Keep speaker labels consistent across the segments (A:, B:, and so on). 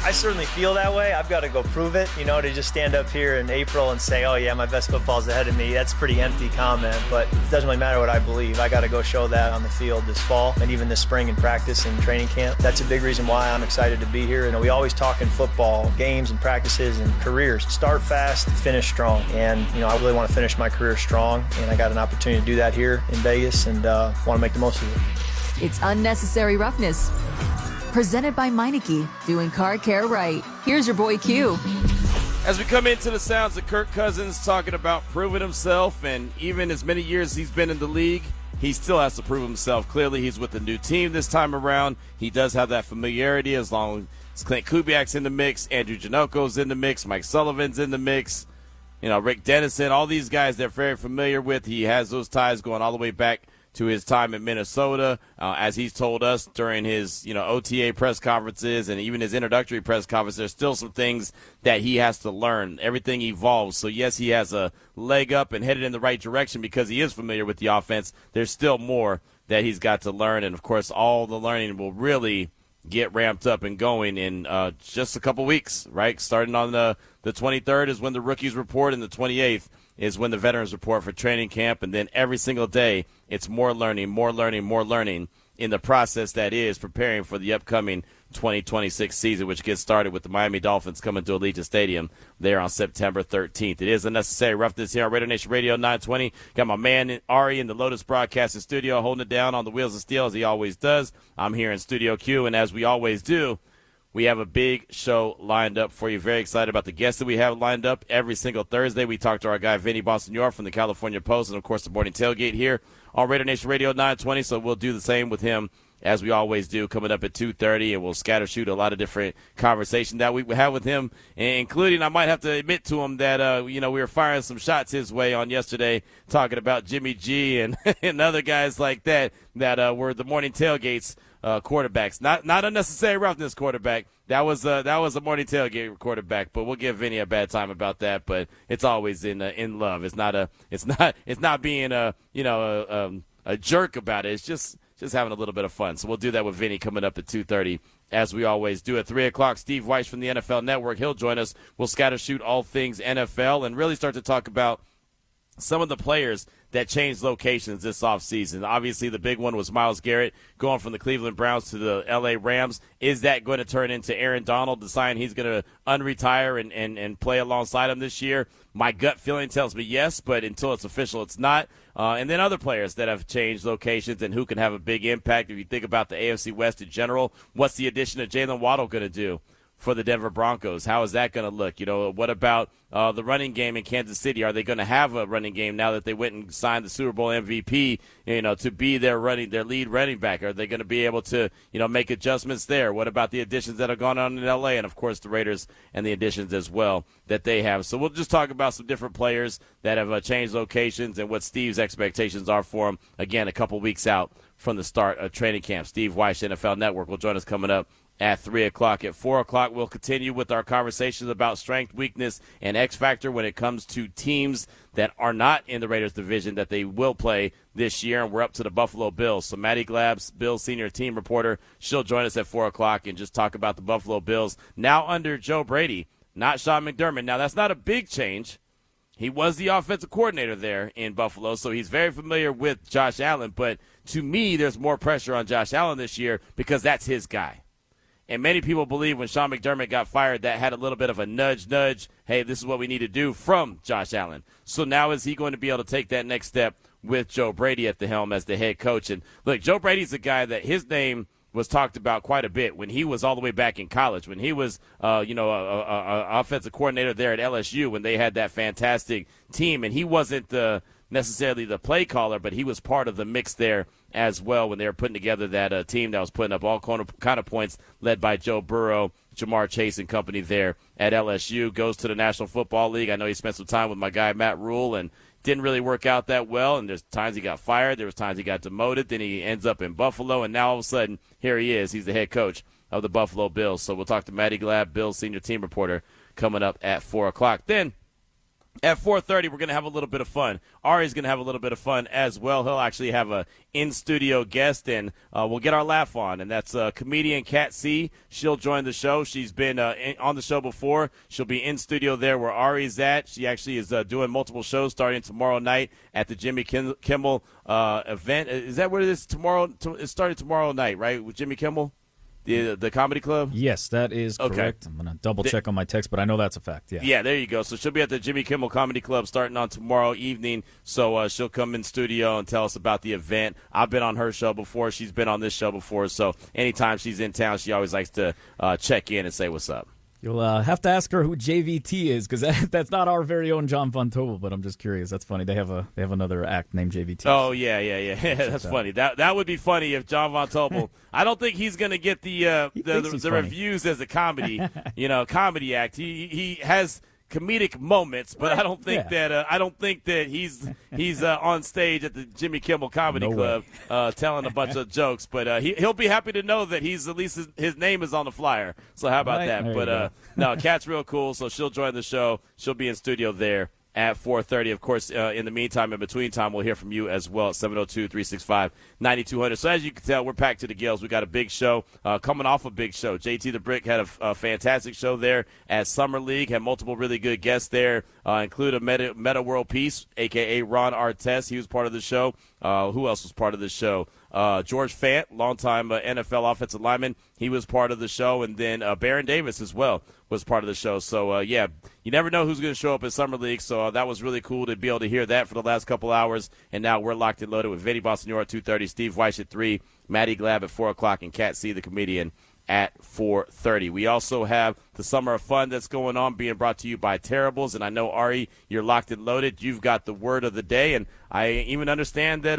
A: I certainly feel that way. I've got to go prove it, to just stand up here in April and say, oh, yeah, my best football's ahead of me. That's a pretty empty comment, but it doesn't really matter what I believe. I got to go show that on the field this fall and even this spring in practice and training camp. That's a big reason why I'm excited to be here. We always talk in football, games and practices and careers. Start fast, finish strong. And, I really want to finish my career strong, and I got an opportunity to do that here in Vegas and want to make the most of it.
B: It's Unnecessary Roughness. Presented by Meineke, doing car care right. Here's your boy Q.
C: As we come into the sounds of Kirk Cousins talking about proving himself, and even as many years he's been in the league, he still has to prove himself. Clearly, he's with a new team this time around. He does have that familiarity as long as Clint Kubiak's in the mix, Andrew Janoko's in the mix, Mike Sullivan's in the mix, Rick Dennison, all these guys they're very familiar with. He has those ties going all the way back to his time in Minnesota, as he's told us during his, OTA press conferences and even his introductory press conference. There's still some things that he has to learn. Everything evolves. So, yes, he has a leg up and headed in the right direction because he is familiar with the offense. There's still more that he's got to learn. And, of course, all the learning will really get ramped up and going in just a couple weeks, right? Starting on the 23rd is when the rookies report, and the 28th is when the veterans report for training camp. And then every single day, it's more learning in the process that is preparing for the upcoming 2026 season, which gets started with the Miami Dolphins coming to Allegiant Stadium there on September 13th. It is Unnecessary Roughness here on RaiderNation Radio 920. Got my man Ari in the Lotus Broadcasting Studio holding it down on the wheels of steel as he always does. I'm here in Studio Q, and as we always do, we have a big show lined up for you. Very excited about the guests that we have lined up. Every single Thursday, we talk to our guy Vinny Bonsignore from the California Post and, of course, the Morning Tailgate here on RaiderNation Radio 920. So we'll do the same with him as we always do, coming up at 2:30, and we'll scatter shoot a lot of different conversations that we have with him, including I might have to admit to him that, we were firing some shots his way on yesterday talking about Jimmy G and, and other guys like that were the Morning Tailgates quarterbacks. Not Unnecessary Roughness quarterback. That was a Morning Tailgate quarterback, but we'll give Vinny a bad time about that. But it's always in love. It's not being a jerk about it. It's just having a little bit of fun. So we'll do that with Vinny coming up at 2:30, as we always do. At 3 o'clock, Steve Wyche from the NFL Network. He'll join us. We'll scatter shoot all things NFL and really start to talk about some of the players that changed locations this offseason. Obviously, the big one was Myles Garrett going from the Cleveland Browns to the L.A. Rams. Is that going to turn into Aaron Donald deciding he's going to unretire and play alongside him this year? My gut feeling tells me yes, but until it's official, it's not. And then other players that have changed locations and who can have a big impact. If you think about the AFC West in general, what's the addition of Jalen Waddle going to do for the Denver Broncos? How is that going to look? What about the running game in Kansas City? Are they going to have a running game now that they went and signed the Super Bowl MVP, to be their lead running back? Are they going to be able to, make adjustments there? What about the additions that are going on in L.A. and, of course, the Raiders and the additions as well that they have? So we'll just talk about some different players that have changed locations and what Steve's expectations are for them, again, a couple weeks out from the start of training camp. Steve Wyche, NFL Network, will join us coming up at 3 o'clock. At 4 o'clock, we'll continue with our conversations about strength, weakness, and X factor when it comes to teams that are not in the Raiders division that they will play this year, and we're up to the Buffalo Bills. So Maddy Glab, Bills senior team reporter, she'll join us at 4 o'clock and just talk about the Buffalo Bills now under Joe Brady, not Sean McDermott. Now, that's not a big change. He was the offensive coordinator there in Buffalo, so he's very familiar with Josh Allen. But to me, there's more pressure on Josh Allen this year because that's his guy. And many people believe when Sean McDermott got fired, that had a little bit of a nudge, hey, this is what we need to do from Josh Allen. So now is he going to be able to take that next step with Joe Brady at the helm as the head coach? And look, Joe Brady's a guy that his name was talked about quite a bit when he was all the way back in college, when he was, a offensive coordinator there at LSU when they had that fantastic team. And he wasn't necessarily the play caller, but he was part of the mix there as well when they were putting together that team that was putting up all kind of points, led by Joe Burrow, Jamar Chase and company there at LSU. Goes to the National Football League. I know he spent some time with my guy Matt Rule and didn't really work out that well, and there's times he got fired, there was times he got demoted, then he ends up in Buffalo, and now all of a sudden, here he is. He's the head coach of the Buffalo Bills. So we'll talk to Maddy Glab, Bills senior team reporter, coming up at 4 o'clock. Then At 4:30, we're going to have a little bit of fun. Ari's going to have a little bit of fun as well. He'll actually have a in-studio guest, and we'll get our laugh on. And that's comedian Kat C. She'll join the show. She's been on the show before. She'll be in studio there where Ari's at. She actually is doing multiple shows starting tomorrow night at the Jimmy Kimmel event. Is that what it is tomorrow? It's starting tomorrow night, right, with Jimmy Kimmel? The comedy club?
D: Yes, that is correct. I'm going to double check on my text, but I know that's a fact.
C: Yeah, there you go. So she'll be at the Jimmy Kimmel Comedy Club starting on tomorrow evening. So she'll come in studio and tell us about the event. I've been on her show before. She's been on this show before. So anytime she's in town, she always likes to check in and say what's up.
D: You'll have to ask her who JVT is, because that's not our very own John Von Tobel, but I'm just curious. That's funny. They have another act named JVT.
C: Oh, yeah. That's funny. That would be funny if John Von Tobel – I don't think he's going to get the reviews as a comedy, comedy act. He has comedic moments, but I don't think that he's on stage at the Jimmy Kimmel Comedy Club telling a bunch of jokes. But he'll be happy to know that he's at least his name is on the flyer. So how about that? But no, Kat's real cool, so she'll join the show. She'll be in studio there at 4:30. Of course, in the meantime, in between time, we'll hear from you as well at 702-365-9200. So as you can tell, we're packed to the gills. We got a big show coming off a big show. JT the Brick had a fantastic show there at Summer League, had multiple really good guests there, include a Meta World Peace, a.k.a. Ron Artest. He was part of the show. Who else was part of the show? George Fant, longtime NFL offensive lineman. He was part of the show. And then Baron Davis as well was part of the show. So, you never know who's going to show up at Summer League. So that was really cool to be able to hear that for the last couple hours. And now we're locked and loaded with Vinny Bonsignore at 2:30, Steve Wyche at 3, Maddy Glab at 4 o'clock, and Kat C, the comedian, at 4:30. We also have the Summer of Fun that's going on, being brought to you by Terribles. And I know, Ari, you're locked and loaded. You've got the word of the day. And I even understand that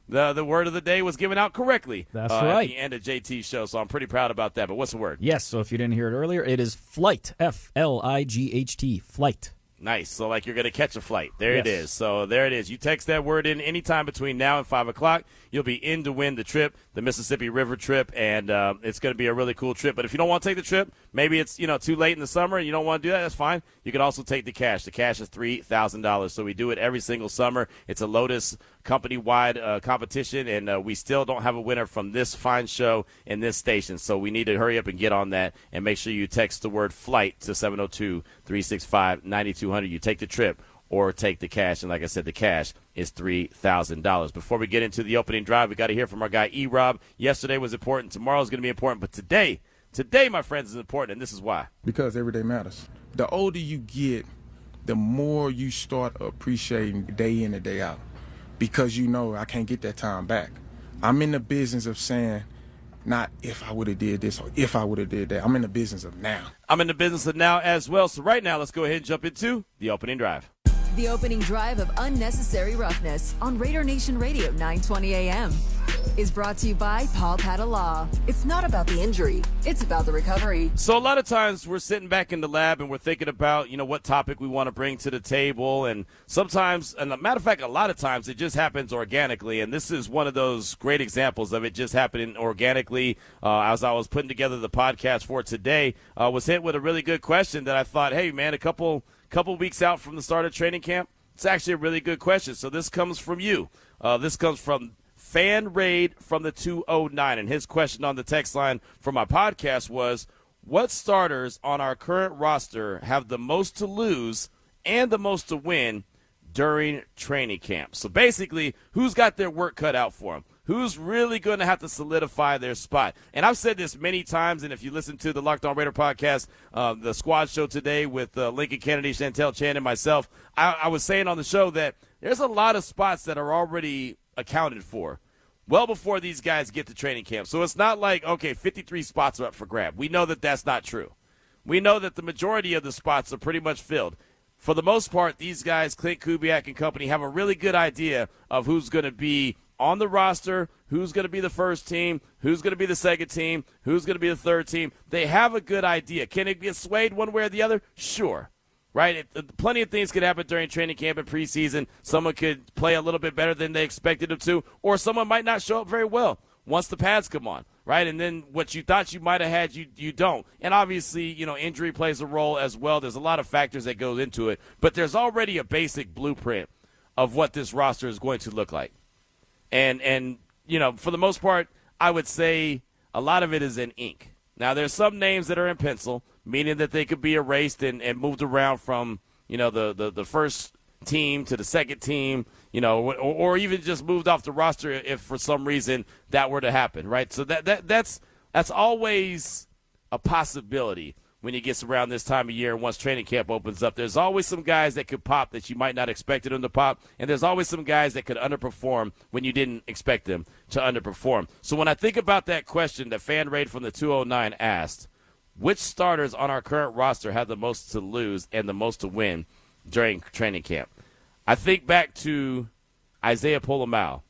C: the word of the day was given out correctly.
D: That's right.
C: At the end of JT's show, so I'm pretty proud about that. But what's the word?
D: Yes, so if you didn't hear it earlier, it is flight, F-L-I-G-H-T, flight.
C: Nice. So like you're going to catch a flight. There it is. So there it is. You text that word in anytime between now and 5 o'clock. You'll be in to win the trip, the Mississippi River trip, and it's going to be a really cool trip. But if you don't want to take the trip, maybe it's too late in the summer and you don't want to do that, that's fine. You can also take the cash. The cash is $3,000. So we do it every single summer. It's a Lotus company-wide competition, and we still don't have a winner from this fine show in this station. So we need to hurry up and get on that, and make sure you text the word flight to 702-365-9200. You take the trip or take the cash. And like I said, the cash is $3,000. Before we get into the opening drive, we got to hear from our guy E-Rob. Yesterday was important. Tomorrow's going to be important. But today, my friends, is important, and this is why.
E: Because every day matters. The older you get, the more you start appreciating day in and day out. Because I can't get that time back. I'm in the business of saying, not if I would have did this or if I would have did that. I'm in the business of now.
C: I'm in the business of now as well. So right now, let's go ahead and jump into the opening drive.
B: The opening drive of Unnecessary Roughness on RaiderNation Radio 920 AM is brought to you by Paul Padala. It's not about the injury, it's about the recovery.
C: So a lot of times we're sitting back in the lab and we're thinking about, what topic we want to bring to the table. And sometimes, and a matter of fact, a lot of times it just happens organically. And this is one of those great examples of it just happening organically. As I was putting together the podcast for today, was hit with a really good question that I thought, hey, man, a couple weeks out from the start of training camp, it's actually a really good question. So this comes from you. This comes from Fan Raid from the 209. And his question on the text line for my podcast was, what starters on our current roster have the most to lose and the most to win during training camp? So basically, who's got their work cut out for them? Who's really going to have to solidify their spot? And I've said this many times, and if you listen to the Locked On Raider podcast, the squad show today with Lincoln Kennedy, Chantel Chan, and myself, I was saying on the show that there's a lot of spots that are already accounted for well before these guys get to training camp. So it's not like, 53 spots are up for grab. We know that that's not true. We know that the majority of the spots are pretty much filled. For the most part, these guys, Clint Kubiak and company, have a really good idea of who's going to be on the roster, who's going to be the first team, who's going to be the second team, who's going to be the third team. They have a good idea. Can it get swayed one way or the other? Sure. Right? Plenty of things could happen during training camp and preseason. Someone could play a little bit better than they expected them to, or someone might not show up very well once the pads come on. right? And then what you thought you might have had, you don't. And obviously, injury plays a role as well. There's a lot of factors that go into it. But there's already a basic blueprint of what this roster is going to look like. And for the most part, I would say a lot of it is in ink. Now, there's some names that are in pencil, meaning that they could be erased and moved around from, the first team to the second team, or even just moved off the roster if for some reason that were to happen, right? So that's always a possibility when it gets around this time of year and once training camp opens up. There's always some guys that could pop that you might not expect them to pop, and there's always some guys that could underperform when you didn't expect them to underperform. So when I think about that question that Fan Raid from the 209 asked, which starters on our current roster have the most to lose and the most to win during training camp? I think back to Isaiah Pola-Mao,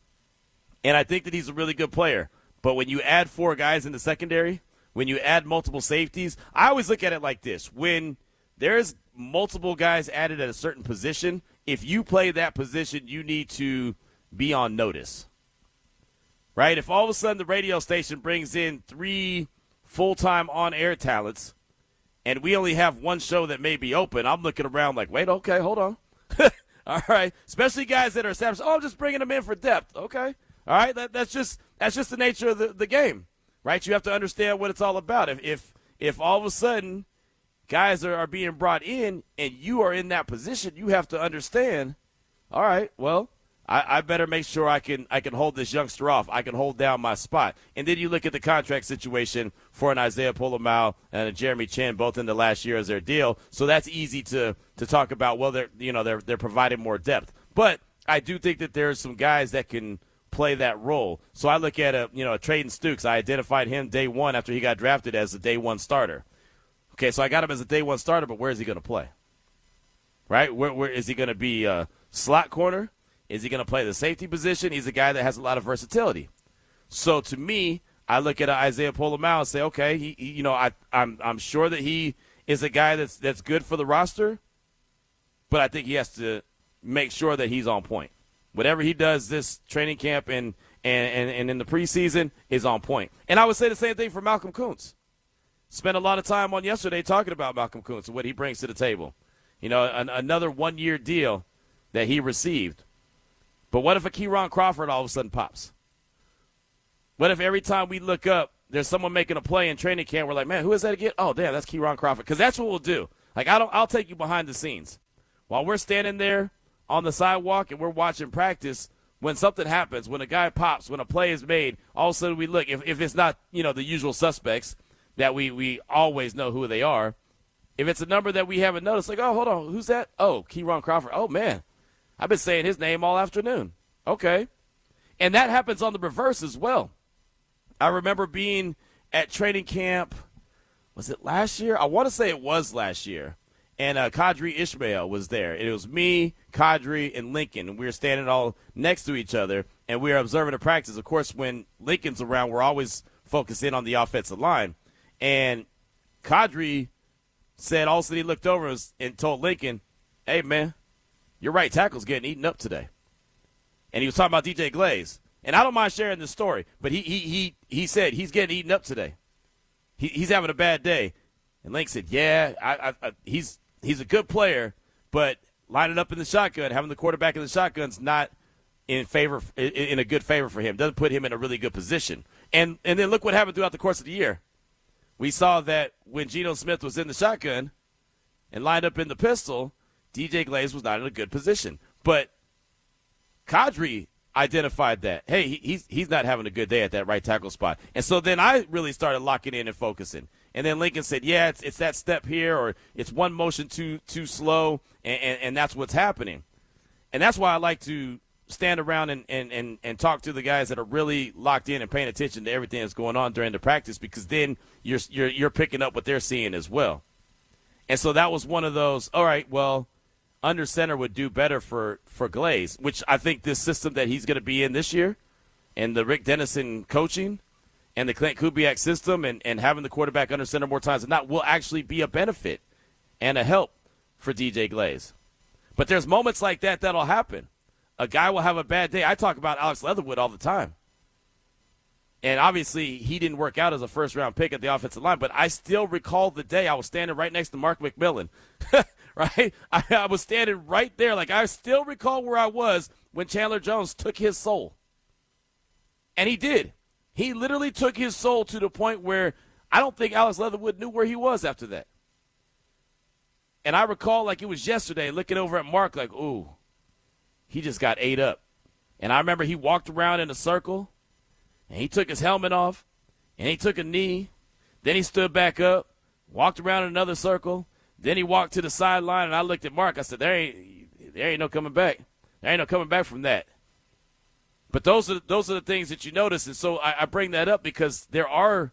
C: and I think that he's a really good player. But when you add 4 guys in the secondary, when you add multiple safeties, I always look at it like this. When there's multiple guys added at a certain position, if you play that position, you need to be on notice, right? If all of a sudden the radio station brings in 3 full-time on-air talents and we only have one show that may be open, I'm looking around like, wait, okay, hold on. All right, especially guys that are established. Oh, I'm just bringing them in for depth. Okay, all right, that's just the nature of the game. Right, you have to understand what it's all about. If all of a sudden guys are being brought in and you are in that position, you have to understand, all right, well, I better make sure I can hold this youngster off. I can hold down my spot. And then you look at the contract situation for an Isaiah Pola-Mao and a Jeremy Chin, both in the last year as their deal. So that's easy to talk about. Well, they're providing more depth. But I do think that there's some guys that can play that role. So I look at a Trayden Stukes. I identified him day one after he got drafted as a day one starter. Okay, so I got him as a day one starter, but where is he going to play? Right? Where is he going to be a slot corner? Is he going to play the safety position? He's a guy that has a lot of versatility. So to me, I look at Isaiah Pola-Mao and say, okay, I'm sure that he is a guy that's good for the roster, but I think he has to make sure that he's on point. Whatever he does this training camp and in the preseason is on point. And I would say the same thing for Malcolm Kuntz. Spent a lot of time on yesterday talking about Malcolm Kuntz and what he brings to the table. Another one-year deal that he received. But what if a Keyron Crawford all of a sudden pops? What if every time we look up, there's someone making a play in training camp, we're like, man, who is that again? Oh, damn, that's Keyron Crawford. Because that's what we'll do. Like, I'll take you behind the scenes. While we're standing there on the sidewalk and we're watching practice, when something happens, when a guy pops, when a play is made, all of a sudden we look. If it's not, the usual suspects that we always know who they are, if it's a number that we haven't noticed, like, oh, hold on, who's that? Oh, Keyron Crawford. Oh, man, I've been saying his name all afternoon. Okay. And that happens on the reverse as well. I remember being at training camp, was it last year? I want to say it was last year. And Kadri Ishmael was there. It was me, Kadri, and Lincoln. And we were standing all next to each other, and we were observing the practice. Of course, when Lincoln's around, we're always focused in on the offensive line. And Kadri said, all of a sudden he looked over and told Lincoln, hey, man, your right tackle's getting eaten up today. And he was talking about DJ Glaze. And I don't mind sharing this story, but he said he's getting eaten up today. He's having a bad day. And Link said, yeah, he's a good player, but lining up in the shotgun, having the quarterback in the shotgun's not in a good favor for him. Doesn't put him in a really good position. And then look what happened throughout the course of the year. We saw that when Geno Smith was in the shotgun and lined up in the pistol, DJ Glaze was not in a good position. But Kadri identified that, hey, he's not having a good day at that right tackle spot. And so then I really started locking in and focusing. And then Lincoln said, yeah, it's that step here, or it's one motion too slow, and that's what's happening. And that's why I like to stand around and talk to the guys that are really locked in and paying attention to everything that's going on during the practice, because then you're picking up what they're seeing as well. And so that was one of those, all right, well, under center would do better for Glaze, which I think this system that he's going to be in this year, and the Rick Dennison coaching, and the Clint Kubiak system, and having the quarterback under center more times than not will actually be a benefit and a help for DJ Glaze. But there's moments like that that'll happen. A guy will have a bad day. I talk about Alex Leatherwood all the time. And obviously, he didn't work out as a first-round pick at the offensive line, but I still recall the day I was standing right next to Mark McMillan, right? I was standing right there. Like, I still recall where I was when Chandler Jones took his soul. And he did. He literally took his soul to the point where I don't think Alex Leatherwood knew where he was after that. And I recall like it was yesterday looking over at Mark like, ooh, he just got ate up. And I remember he walked around in a circle, and he took his helmet off, and he took a knee. Then he stood back up, walked around in another circle. Then he walked to the sideline, and I looked at Mark. I said, there ain't no coming back. There ain't no coming back from that. But those are the things that you notice, and so I bring that up because there are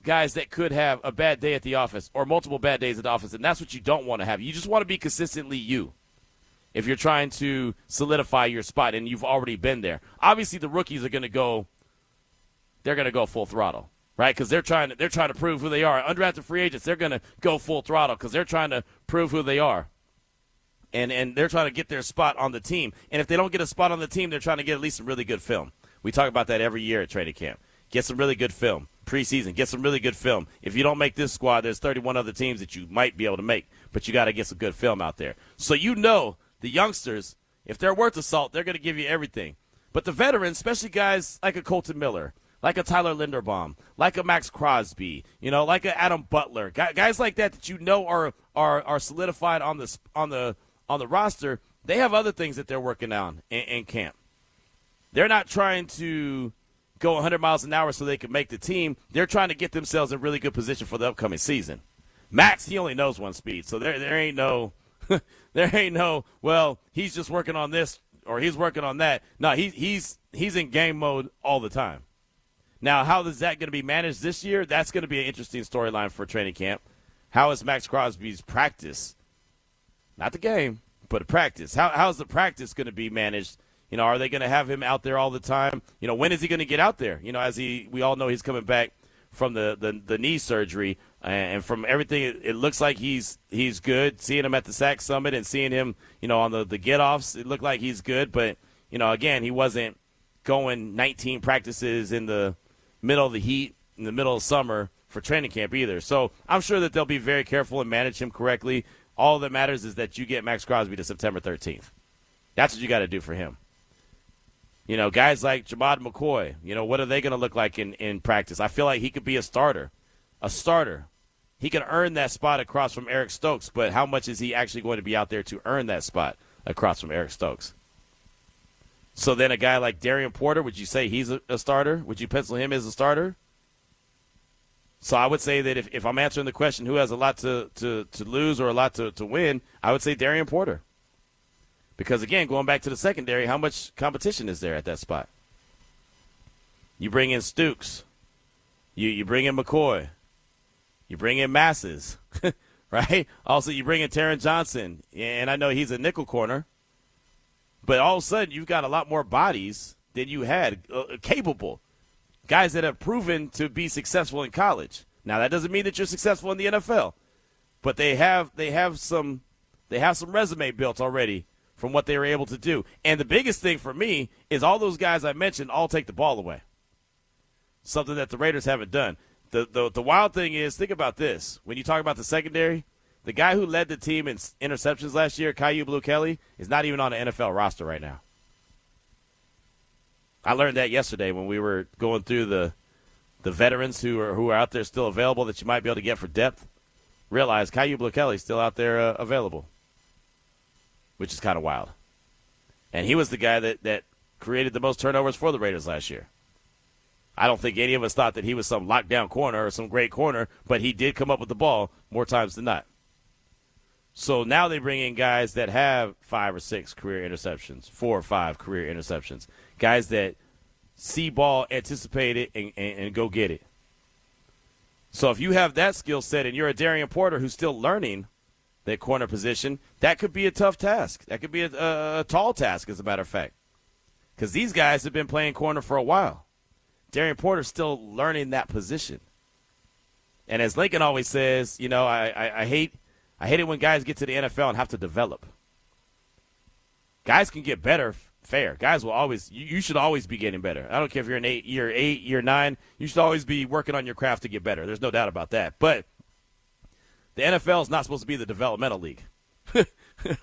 C: guys that could have a bad day at the office or multiple bad days at the office, and that's what you don't want to have. You just want to be consistently you if you're trying to solidify your spot, and you've already been there. Obviously, the rookies are going to go full throttle, right? Because they're trying to prove who they are. Undrafted free agents, they're going to go full throttle because they're trying to prove who they are. And they're trying to get their spot on the team. And if they don't get a spot on the team, they're trying to get at least some really good film. We talk about that every year at training camp. Get some really good film. Preseason, get some really good film. If you don't make this squad, there's 31 other teams that you might be able to make, but you got to get some good film out there. So you know the youngsters, if they're worth the salt, they're going to give you everything. But the veterans, especially guys like a Colton Miller, like a Tyler Linderbaum, like a Max Crosby, like a Adam Butler, guys like that you know are solidified on the roster, they have other things that they're working on in camp. They're not trying to go 100 miles an hour so they can make the team. They're trying to get themselves in really good position for the upcoming season. Max, he only knows one speed, so there ain't no well, he's just working on this or he's working on that. No, he's in game mode all the time. Now, how is that going to be managed this year? That's going to be an interesting storyline for training camp. How is Max Crosby's practice? Not the game, but practice. How's the practice going to be managed? Are they going to have him out there all the time? When is he going to get out there? As we all know he's coming back from the knee surgery, and from everything, it looks like he's good. Seeing him at the SAC Summit and seeing him, on the get-offs, it looked like he's good. But, again, he wasn't going 19 practices in the middle of the heat, in the middle of summer for training camp either. So I'm sure that they'll be very careful and manage him correctly. All that matters is that you get Max Crosby to September 13th. That's what you got to do for him. Guys like Jamad McCoy, what are they going to look like in practice? I feel like he could be a starter. He can earn that spot across from Eric Stokes, but how much is he actually going to be out there to earn that spot across from Eric Stokes? So then a guy like Darian Porter, would you say he's a starter? Would you pencil him as a starter? So I would say that if I'm answering the question who has a lot to lose or a lot to win, I would say Darian Porter. Because, again, going back to the secondary, how much competition is there at that spot? You bring in Stukes. You bring in McCoy. You bring in Masses, right? Also, you bring in Taron Johnson. And I know he's a nickel corner. But all of a sudden, you've got a lot more bodies than you had, capable. Guys that have proven to be successful in college. Now, that doesn't mean that you're successful in the NFL. But they have some resume built already from what they were able to do. And the biggest thing for me is all those guys I mentioned all take the ball away. Something that the Raiders haven't done. The wild thing is, think about this. When you talk about the secondary, the guy who led the team in interceptions last year, Caillou Blue Kelly, is not even on the NFL roster right now. I learned that yesterday when we were going through the veterans who are out there still available that you might be able to get for depth. Realize Caillou Blue Kelly's still out there available, which is kind of wild. And he was the guy that created the most turnovers for the Raiders last year. I don't think any of us thought that he was some lockdown corner or some great corner, but he did come up with the ball more times than not. So now they bring in guys that have 5 or 6 career interceptions, 4 or 5 career interceptions, guys that see ball, anticipate it, and go get it. So if you have that skill set and you're a Darian Porter who's still learning that corner position, that could be a tough task. That could be a tall task, as a matter of fact, because these guys have been playing corner for a while. Darian Porter's still learning that position. And as Lincoln always says, I hate it when guys get to the NFL and have to develop. Guys can get better fair. Guys will always, you should always be getting better. I don't care if you're in year 8, year 9. You should always be working on your craft to get better. There's no doubt about that. But the NFL is not supposed to be the developmental league,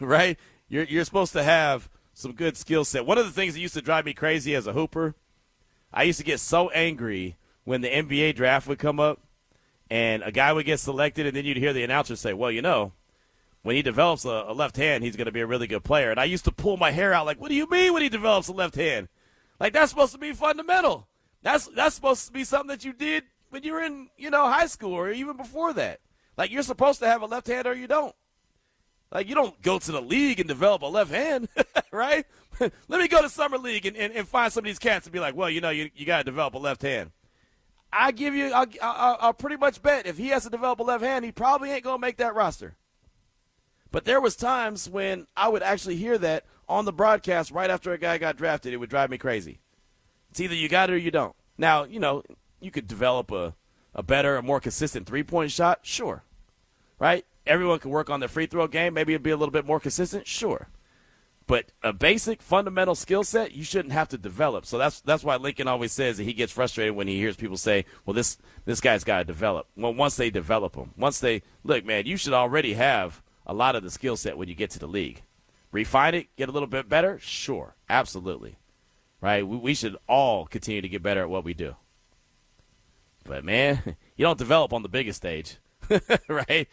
C: right? You're supposed to have some good skill set. One of the things that used to drive me crazy as a hooper, I used to get so angry when the NBA draft would come up and a guy would get selected, and then you'd hear the announcer say, well, you know, when he develops a left hand, he's going to be a really good player. And I used to pull my hair out like, what do you mean when he develops a left hand? Like, that's supposed to be fundamental. That's supposed to be something that you did when you were in, high school or even before that. Like, you're supposed to have a left hand or you don't. Like, you don't go to the league and develop a left hand, right? Let me go to summer league and find some of these cats and be like, well, you got to develop a left hand. I'll pretty much bet if he has to develop a left hand, he probably ain't going to make that roster. But there was times when I would actually hear that on the broadcast right after a guy got drafted. It would drive me crazy. It's either you got it or you don't. Now, you could develop a better, a more consistent three-point shot, sure, right? Everyone can work on their free throw game. Maybe it'd be a little bit more consistent, sure. But a basic fundamental skill set, you shouldn't have to develop. So that's why Lincoln always says that he gets frustrated when he hears people say, well, this guy's got to develop. Well, once they develop him, look, man, you should already have a lot of the skill set when you get to the league. Refine it, get a little bit better, sure, absolutely. Right? We should all continue to get better at what we do. But, man, you don't develop on the biggest stage. Right?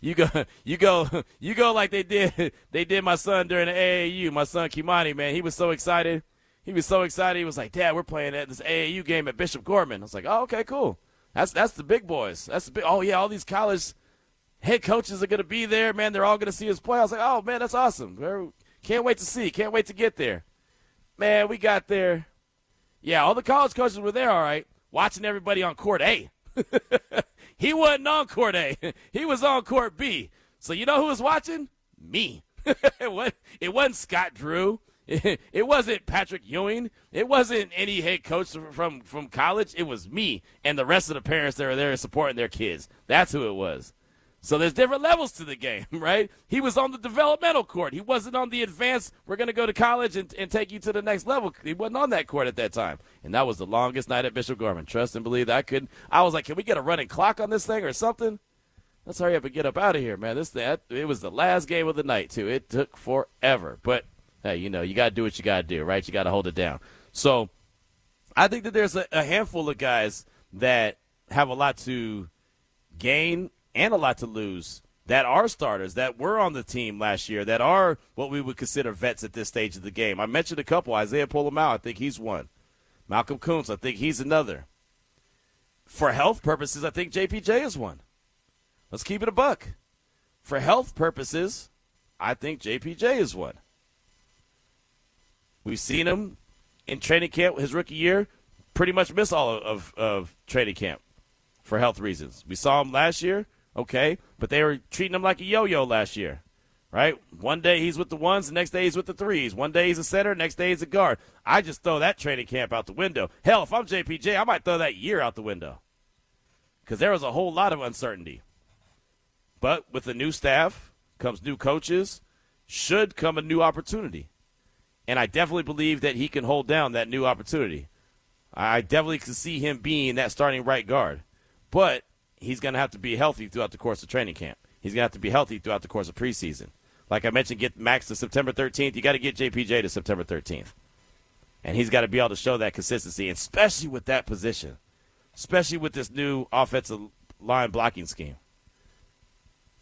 C: You go like they did my son during the AAU. My son Kimani, man, he was so excited. He was like, Dad, we're playing at this AAU game at Bishop Gorman. I was like, oh, okay, cool. That's the big boys. Oh yeah, all these college head coaches are gonna be there, man. They're all gonna see us play. I was like, oh man, that's awesome. Can't wait to see. Can't wait to get there. Man, we got there. Yeah, all the college coaches were there, all right, watching everybody on court A. He wasn't on court A. He was on court B. So you know who was watching? Me. It wasn't Scott Drew. It wasn't Patrick Ewing. It wasn't any head coach from college. It was me and the rest of the parents that were there supporting their kids. That's who it was. So there's different levels to the game, right? He was on the developmental court. He wasn't on the advanced, we're going to go to college and take you to the next level. He wasn't on that court at that time. And that was the longest night at Bishop Gorman. Trust and believe that I was like, can we get a running clock on this thing or something? Let's hurry up and get up out of here, man. It was the last game of the night, too. It took forever. But, hey, you got to do what you got to do, right? You got to hold it down. So I think that there's a handful of guys that have a lot to gain and a lot to lose that are starters, that were on the team last year, that are what we would consider vets at this stage of the game. I mentioned a couple. Isaiah Polamau, I think he's one. Malcolm Kuntz, I think he's another. For health purposes, I think JPJ is one. Let's keep it a buck. For health purposes, I think JPJ is one. We've seen him in training camp his rookie year pretty much miss all of training camp for health reasons. We saw him last year. Okay, but they were treating him like a yo-yo last year, right? One day he's with the ones, the next day he's with the threes. One day he's a center, next day he's a guard. I just throw that training camp out the window. Hell, if I'm JPJ, I might throw that year out the window because there was a whole lot of uncertainty. But with the new staff comes new coaches, should come a new opportunity. And I definitely believe that he can hold down that new opportunity. I definitely can see him being that starting right guard. But he's going to have to be healthy throughout the course of training camp. He's going to have to be healthy throughout the course of preseason. Like I mentioned, get Max to September 13th. You got to get JPJ to September 13th. And he's got to be able to show that consistency, especially with that position, especially with this new offensive line blocking scheme.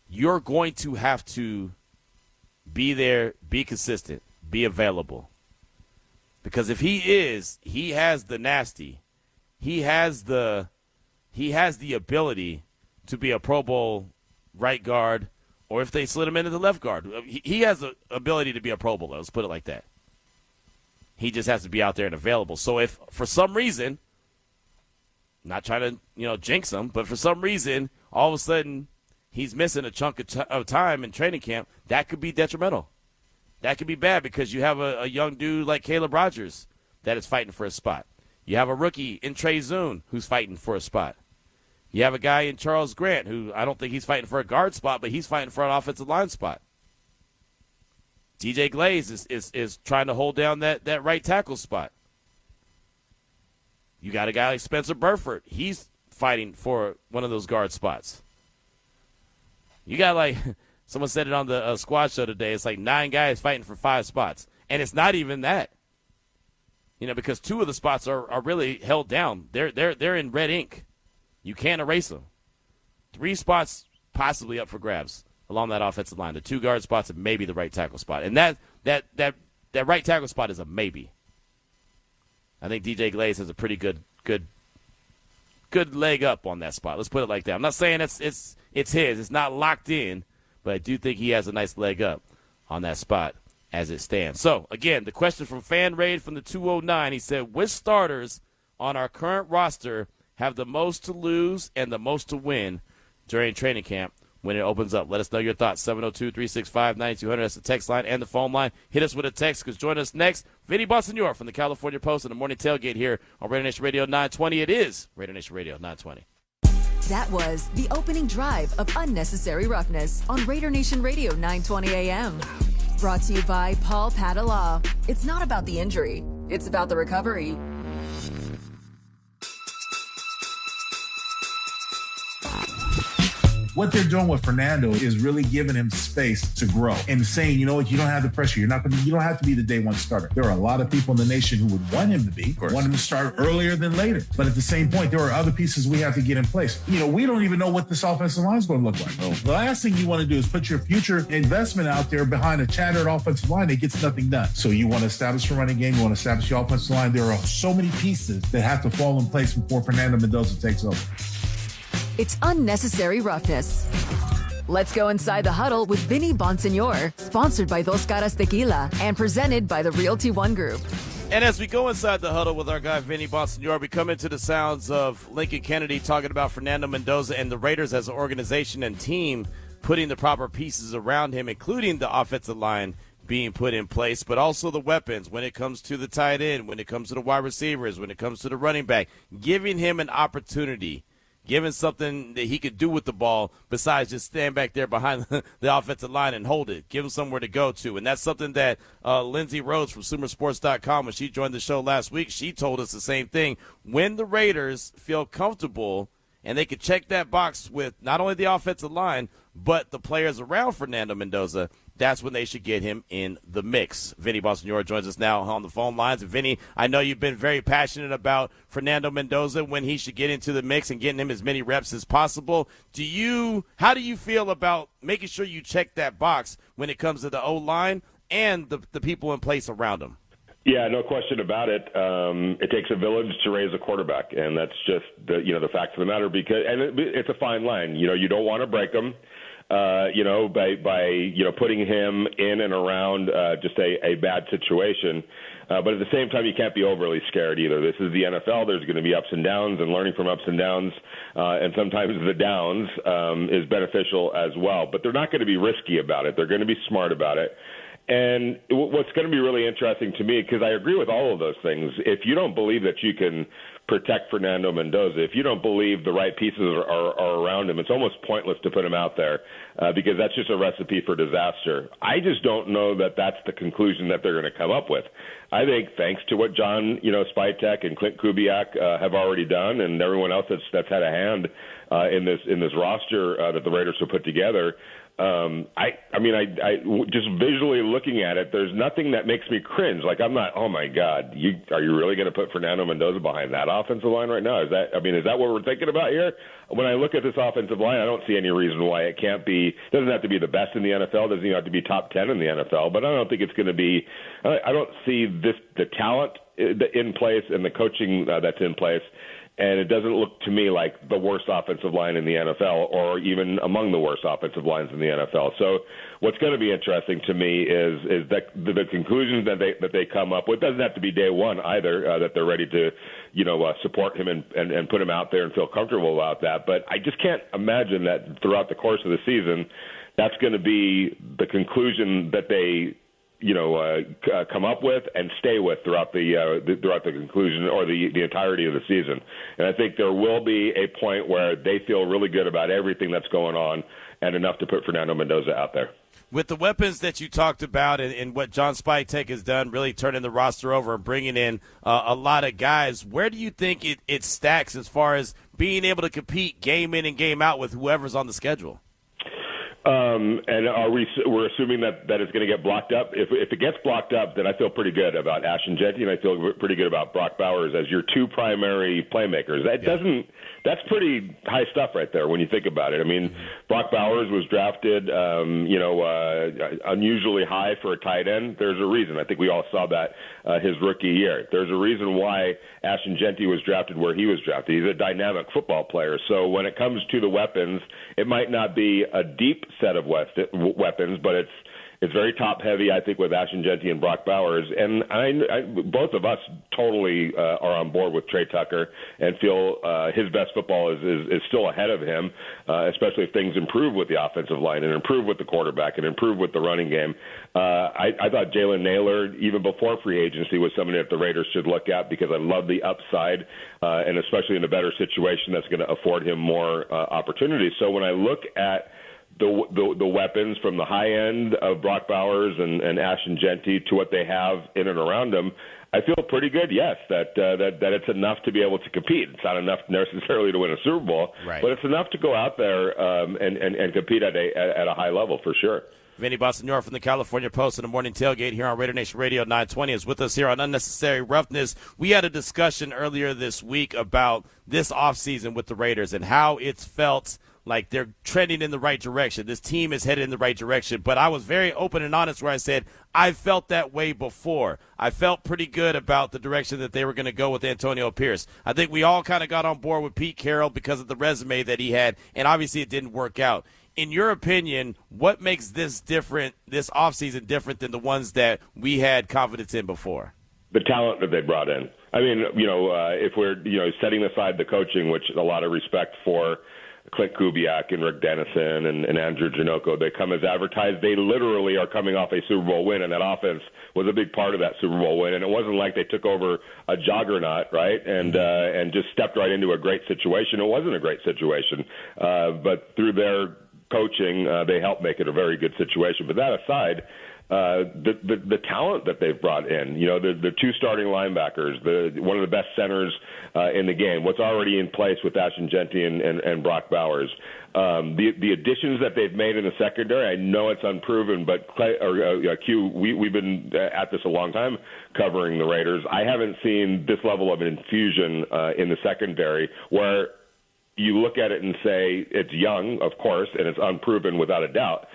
C: You're going to have to be there, be consistent, be available. Because if he has the nasty. He has the ability to be a Pro Bowl right guard, or if they slid him into the left guard, he has the ability to be a Pro Bowler. Let's put it like that. He just has to be out there and available. So if for some reason, not trying to jinx him, but for some reason all of a sudden he's missing a chunk of time in training camp, that could be detrimental. That could be bad because you have a young dude like Caleb Rogers that is fighting for a spot. You have a rookie in Trey Zune who's fighting for a spot. You have a guy in Charles Grant who I don't think he's fighting for a guard spot, but he's fighting for an offensive line spot. DJ Glaze is trying to hold down that right tackle spot. You got a guy like Spencer Burford. He's fighting for one of those guard spots. You got like someone said it on the squad show today. It's like 9 guys fighting for 5 spots, and it's not even that. Because 2 of the spots are really held down. They're in red ink. You can't erase them. 3 spots possibly up for grabs along that offensive line. The 2 guard spots and maybe the right tackle spot, and that right tackle spot is a maybe. I think DJ Glaze has a pretty good leg up on that spot. Let's put it like that. I'm not saying it's his. It's not locked in, but I do think he has a nice leg up on that spot as it stands. So, again, the question from Fan Raid from the 209, he said, which starters on our current roster have the most to lose and the most to win during training camp when it opens up? Let us know your thoughts. 702-365-9200. That's the text line and the phone line. Hit us with a text because join us next. Vinny Bonsignore from the California Post and the Morning Tailgate here on RaiderNation Radio 920. It is RaiderNation Radio 920.
B: That was the opening drive of Unnecessary Roughness on RaiderNation Radio 920 AM. Brought to you by Paul Padalaw. It's not about the injury. It's about the recovery.
F: What they're doing with Fernando is really giving him space to grow and saying, you know what, you don't have the pressure. You don't have to be the day one starter. There are a lot of people in the nation who would want him to be, want him to start earlier than later. But at the same point, there are other pieces we have to get in place. We don't even know what this offensive line is going to look like. Oh. The last thing you want to do is put your future investment out there behind a tattered offensive line that gets nothing done. So you want to establish a running game. You want to establish your offensive line. There are so many pieces that have to fall in place before Fernando Mendoza takes over.
B: It's Unnecessary Roughness. Let's go inside the huddle with Vinny Bonsignore, sponsored by Dos Caras Tequila and presented by the Realty One Group.
C: And as we go inside the huddle with our guy Vinny Bonsignore, we come into the sounds of Lincoln Kennedy talking about Fernando Mendoza and the Raiders as an organization and team putting the proper pieces around him, including the offensive line being put in place, but also the weapons when it comes to the tight end, when it comes to the wide receivers, when it comes to the running back, giving him an opportunity, giving something that he could do with the ball besides just stand back there behind the offensive line and hold it. Give him somewhere to go to. And that's something that Lindsay Rhodes from SumerSports.com, when she joined the show last week, she told us the same thing. When the Raiders feel comfortable and they could check that box with not only the offensive line, but the players around Fernando Mendoza, that's when they should get him in the mix. Vinny Bonsignore joins us now on the phone lines. And Vinny, I know you've been very passionate about Fernando Mendoza, when he should get into the mix and getting him as many reps as possible. How do you feel about making sure you check that box when it comes to the O-line and the people in place around him?
G: Yeah, no question about it. It takes a village to raise a quarterback, and that's just the fact of the matter. It's a fine line. You don't want to break them. By putting him in and around just a bad situation. But at the same time, you can't be overly scared either. This is the NFL. There's going to be ups and downs, and learning from ups and downs, and sometimes the downs is beneficial as well. But they're not going to be risky about it. They're going to be smart about it. And what's going to be really interesting to me, because I agree with all of those things, if you don't believe that you can protect Fernando Mendoza, if you don't believe the right pieces are around him, it's almost pointless to put him out there because that's just a recipe for disaster. I just don't know that that's the conclusion that they're going to come up with. I think thanks to what John Spytek and Clint Kubiak have already done, and everyone else that's had a hand in this roster that the Raiders have put together, I just visually looking at it, there's nothing that makes me cringe. Like, I'm not, oh my God, are you really going to put Fernando Mendoza behind that offensive line right now? Is that what we're thinking about here? When I look at this offensive line, I don't see any reason why it can't be. Doesn't have to be the best in the NFL. Doesn't even have to be top 10 in the NFL. But I don't think it's going to be. I don't see the talent in place and the coaching that's in place. And it doesn't look to me like the worst offensive line in the NFL, or even among the worst offensive lines in the NFL. So what's going to be interesting to me is that the conclusions that they come up with. Doesn't have to be day one either, that they're ready to support him and put him out there and feel comfortable about that. But I just can't imagine that throughout the course of the season that's going to be the conclusion that they come up with and stay with throughout the conclusion or the entirety of the season. And I think there will be a point where they feel really good about everything that's going on and enough to put Fernando Mendoza out there.
C: With the weapons that you talked about and what John Spytek has done, really turning the roster over and bringing in a lot of guys, where do you think it stacks as far as being able to compete game in and game out with whoever's on the schedule?
G: And we're assuming that it's going to get blocked up? If it gets blocked up, then I feel pretty good about Ashton Jeanty, and I feel pretty good about Brock Bowers as your two primary playmakers. That's pretty high stuff right there when you think about it. I mean, Brock Bowers was drafted, unusually high for a tight end. There's a reason. I think we all saw that his rookie year. There's a reason why Ashton Jeanty was drafted where he was drafted. He's a dynamic football player. So when it comes to the weapons, it might not be a deep set of weapons, but it's very top heavy, I think, with Ashton Jeanty and Brock Bowers. And both of us totally are on board with Trey Tucker and feel his best football is still ahead of him, especially if things improve with the offensive line and improve with the quarterback and improve with the running game. I thought Jalen Naylor, even before free agency, was somebody that the Raiders should look at because I love the upside, and especially in a better situation that's going to afford him more opportunities. So when I look at the weapons from the high end of Brock Bowers and Ashton Jeanty to what they have in and around them, I feel pretty good, yes, that it's enough to be able to compete. It's not enough necessarily to win a Super Bowl,
C: right,
G: but it's enough to go out there and compete at a high level for sure.
C: Vinny Bonsignore from the California Post and the Morning Tailgate here on RaiderNation Radio 920 is with us here on Unnecessary Roughness. We had a discussion earlier this week about this offseason with the Raiders and how it's felt like they're trending in the right direction. This team is headed in the right direction. But I was very open and honest where I said I felt that way before. I felt pretty good about the direction that they were going to go with Antonio Pierce. I think we all kind of got on board with Pete Carroll because of the resume that he had, and obviously it didn't work out. In your opinion, what makes this offseason different than the ones that we had confidence in before?
G: The talent that they brought in. I mean, if we're, setting aside the coaching, which a lot of respect for Clint Kubiak and Rick Dennison and Andrew Janocko, they come as advertised. They literally are coming off a Super Bowl win, and that offense was a big part of that Super Bowl win. And it wasn't like they took over a juggernaut, right, and just stepped right into a great situation. It wasn't a great situation, but through their coaching, they helped make it a very good situation. But that aside, the talent that they've brought in, the two starting linebackers, one of the best centers in the game, what's already in place with Ashton Jeanty and Brock Bowers, the additions that they've made in the secondary. I know it's unproven, but Q, we've been at this a long time covering the Raiders. I haven't seen this level of infusion in the secondary where you look at it and say it's young, of course, and it's unproven without a doubt.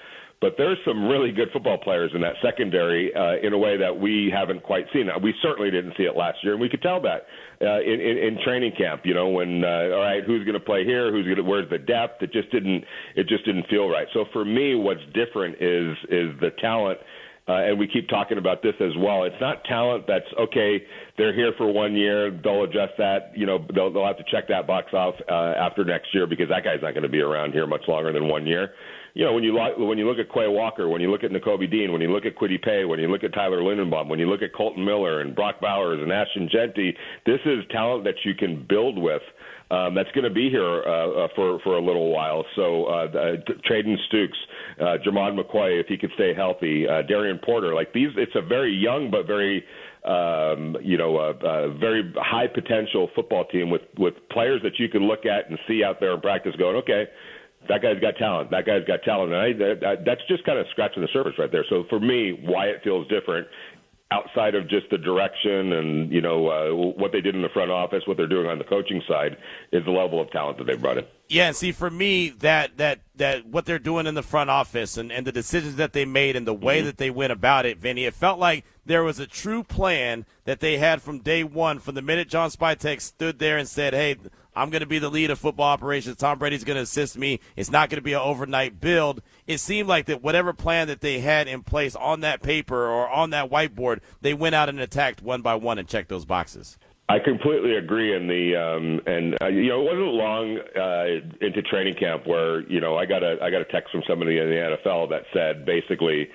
G: But there's some really good football players in that secondary in a way that we haven't quite seen. We certainly didn't see it last year, and we could tell that in training camp. When all right, who's going to play here? Where's the depth? It just didn't feel right. So for me, what's different is the talent. And we keep talking about this as well. It's not talent that's, okay, they're here for 1 year, they'll adjust that, they'll have to check that box off after next year because that guy's not going to be around here much longer than 1 year. When you look at Quay Walker, when you look at Nakobe Dean, when you look at Kwity Paye, when you look at Tyler Lindenbaum, when you look at Colton Miller and Brock Bowers and Ashton Jeanty, this is talent that you can build with. That's going to be here for a little while. So Traden Stukes, Jermon McCoy, if he could stay healthy, Darian Porter, like these, it's a very young but very very high potential football team with players that you can look at and see out there in practice going, okay, that guy's got talent. That guy's got talent. And that's just kind of scratching the surface right there. So for me, why it feels different outside of just the direction and, what they did in the front office, what they're doing on the coaching side, is the level of talent that they brought in.
C: Yeah, and see, for me, that what they're doing in the front office and the decisions that they made and the way that they went about it, Vinny, it felt like there was a true plan that they had from day one, from the minute John Spytek stood there and said, hey, I'm going to be the lead of football operations. Tom Brady's going to assist me. It's not going to be an overnight build. It seemed like that whatever plan that they had in place on that paper or on that whiteboard, they went out and attacked one by one and checked those boxes.
G: I completely agree. It wasn't long into training camp where I got a text from somebody in the NFL that said basically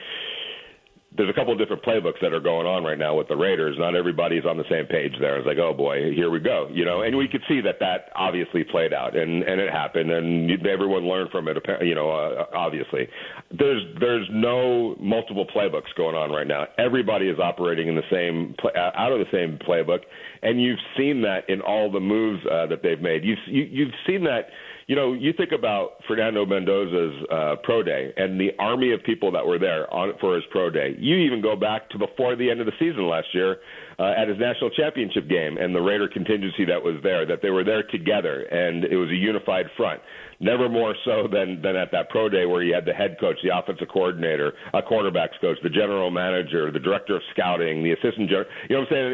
G: there's a couple of different playbooks that are going on right now with the Raiders. Not everybody's on the same page there. It's like, oh boy, here we go, and we could see that obviously played out, and it happened, and everyone learned from it, obviously. There's no multiple playbooks going on right now. Everybody is operating in the same out of the same playbook, and you've seen that in all the moves that they've made. You've seen that. You think about Fernando Mendoza's pro day and the army of people that were there for his pro day. You even go back to before the end of the season last year at his national championship game and the Raider contingency that was there, that they were there together, and it was a unified front. Never more so than at that pro day where you had the head coach, the offensive coordinator, a quarterbacks coach, the general manager, the director of scouting, the assistant general. You know what I'm saying?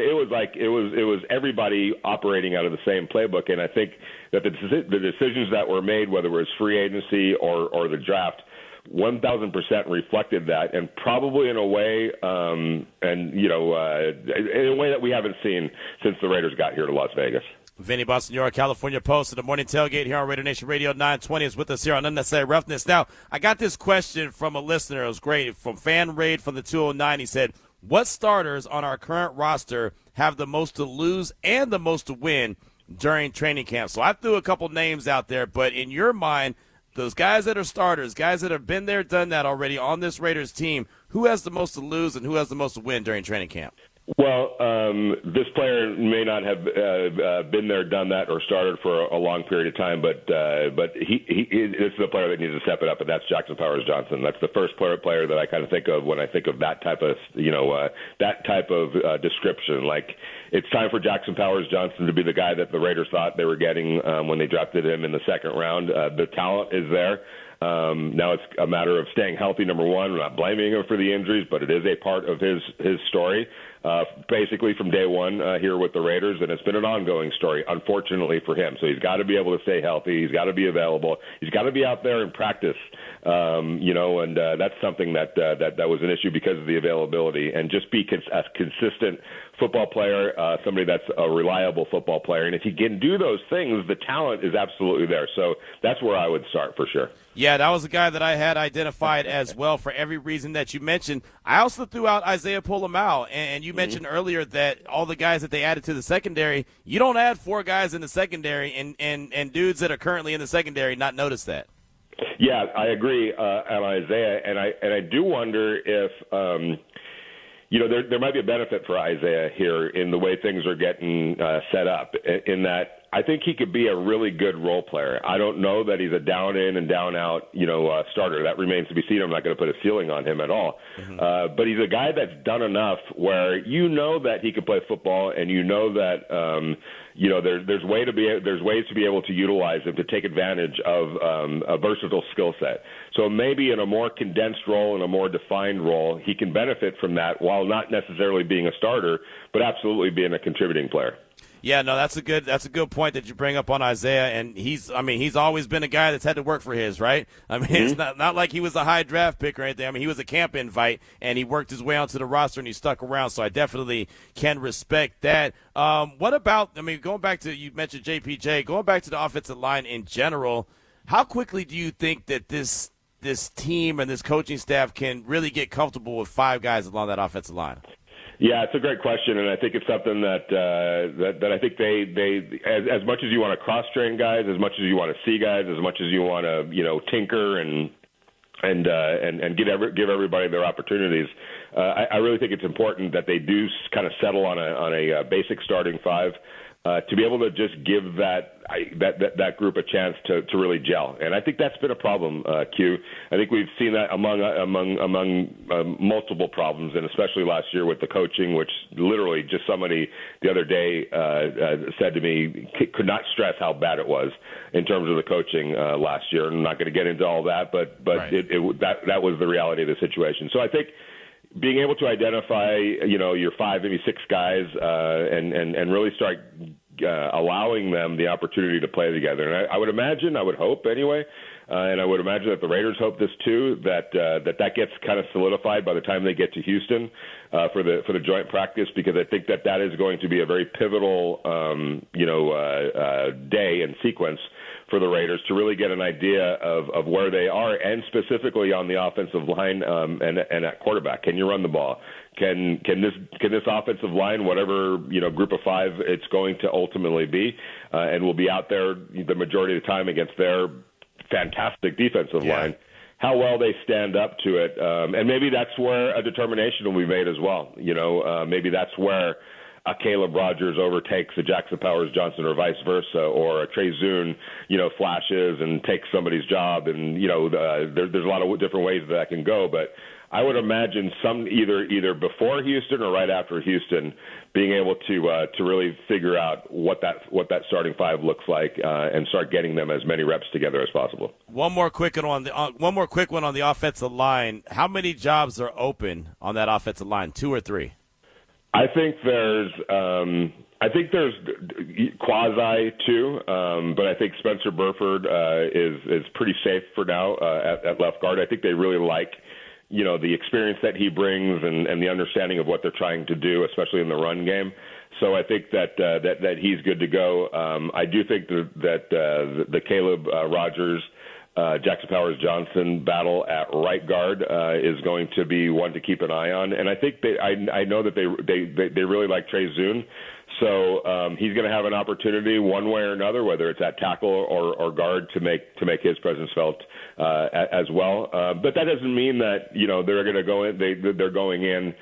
G: It was everybody operating out of the same playbook, and I think that the decisions that were made, whether it was free agency or the draft, 1,000% reflected that, and probably in a way, in a way that we haven't seen since the Raiders got here to Las Vegas.
C: Vinny Bonsignore, California Post, and the Morning Tailgate here on RaiderNation Radio 920 is with us here on Unnecessary Roughness. Now, I got this question from a listener. It was great. From Fan Raid from the 209, he said, what starters on our current roster have the most to lose and the most to win during training camp? So I threw a couple names out there, but in your mind, those guys that are starters, guys that have been there, done that already on this Raiders team, who has the most to lose and who has the most to win during training camp?
G: Well, this player may not have been there, done that, or started for a long period of time, but he this is a player that needs to step it up, and that's Jackson Powers Johnson. That's the first player that I kind of think of when I think of that type of description. Like, it's time for Jackson Powers Johnson to be the guy that the Raiders thought they were getting when they drafted him in the second round. The talent is there. Now it's a matter of staying healthy, number one. I'm not blaming him for the injuries, but it is a part of his story, basically from day one here with the Raiders, and it's been an ongoing story, unfortunately for him. So he's got to be able to stay healthy. He's got to be available. He's got to be out there in practice, and that's something that was an issue because of the availability, and just be a consistent football player, somebody that's a reliable football player. And if he can do those things, the talent is absolutely there. So that's where I would start for sure.
C: Yeah, that was the guy that I had identified as well for every reason that you mentioned. I also threw out Isaiah Polamau, and you mentioned earlier that all the guys that they added to the secondary, you don't add four guys in the secondary and dudes that are currently in the secondary not notice that.
G: Yeah, I agree on Isaiah, and I do wonder if there might be a benefit for Isaiah here in the way things are getting set up, in that I think he could be a really good role player. I don't know that he's a down in and down out, starter. That remains to be seen. I'm not going to put a ceiling on him at all. But he's a guy that's done enough where that he can play football, and that there's ways to be able to utilize him to take advantage of a versatile skill set. So maybe in a more condensed role and a more defined role, he can benefit from that while not necessarily being a starter, but absolutely being a contributing player.
C: Yeah, no, that's a good point that you bring up on Isaiah, and he's always been a guy that's had to work for his, right? I mean, it's not like he was a high draft pick or anything. I mean, he was a camp invite, and he worked his way onto the roster, and he stuck around, so I definitely can respect that. What about, going back to, you mentioned JPJ, going back to the offensive line in general, how quickly do you think that this team and this coaching staff can really get comfortable with five guys along that offensive line?
G: Yeah, it's a great question, and I think it's something that I think they as much as you want to cross-train guys, as much as you want to see guys, as much as you want to tinker and give everybody their opportunities. I really think it's important that they do kind of settle on a basic starting five. To be able to just give that group a chance to really gel, and I think that's been a problem. Q. I think we've seen that among multiple problems, and especially last year with the coaching, which literally just somebody the other day said to me could not stress how bad it was in terms of the coaching last year. I'm not going to get into all that, but right. that was the reality of the situation. So I think being able to identify, your five, maybe six guys, and really start allowing them the opportunity to play together. And I would hope anyway, and I would imagine that the Raiders hope this too, that gets kind of solidified by the time they get to Houston for the joint practice, because I think that is going to be a very pivotal, day and sequence for the Raiders to really get an idea of where they are, and specifically on the offensive line and at quarterback. Can you run the ball? Can this offensive line, whatever group of five it's going to ultimately be, and will be out there the majority of the time against their fantastic defensive line, how well they stand up to it, and maybe that's where a determination will be made as well. Maybe that's where a Caleb Rogers overtakes a Jackson Powers Johnson, or vice versa, or a Trey Zune, flashes and takes somebody's job, and there's a lot of different ways that can go, but I would imagine some either before Houston or right after Houston being able to really figure out what that starting five looks like and start getting them as many reps together as possible.
C: One more quick one on the offensive line. How many jobs are open on that offensive line? 2 or 3?
G: I think there's quasi 2, but I think Spencer Burford is pretty safe for now at left guard. I think they really like the experience that he brings and the understanding of what they're trying to do, especially in the run game. So I think that he's good to go. I do think that the Caleb Rogers, Jackson Powers Johnson battle at right guard is going to be one to keep an eye on. And I think I know that they really like Trey Zune. So he's going to have an opportunity one way or another, whether it's at tackle or guard, to make his presence felt as well. But that doesn't mean that they're going to go in. They're going in,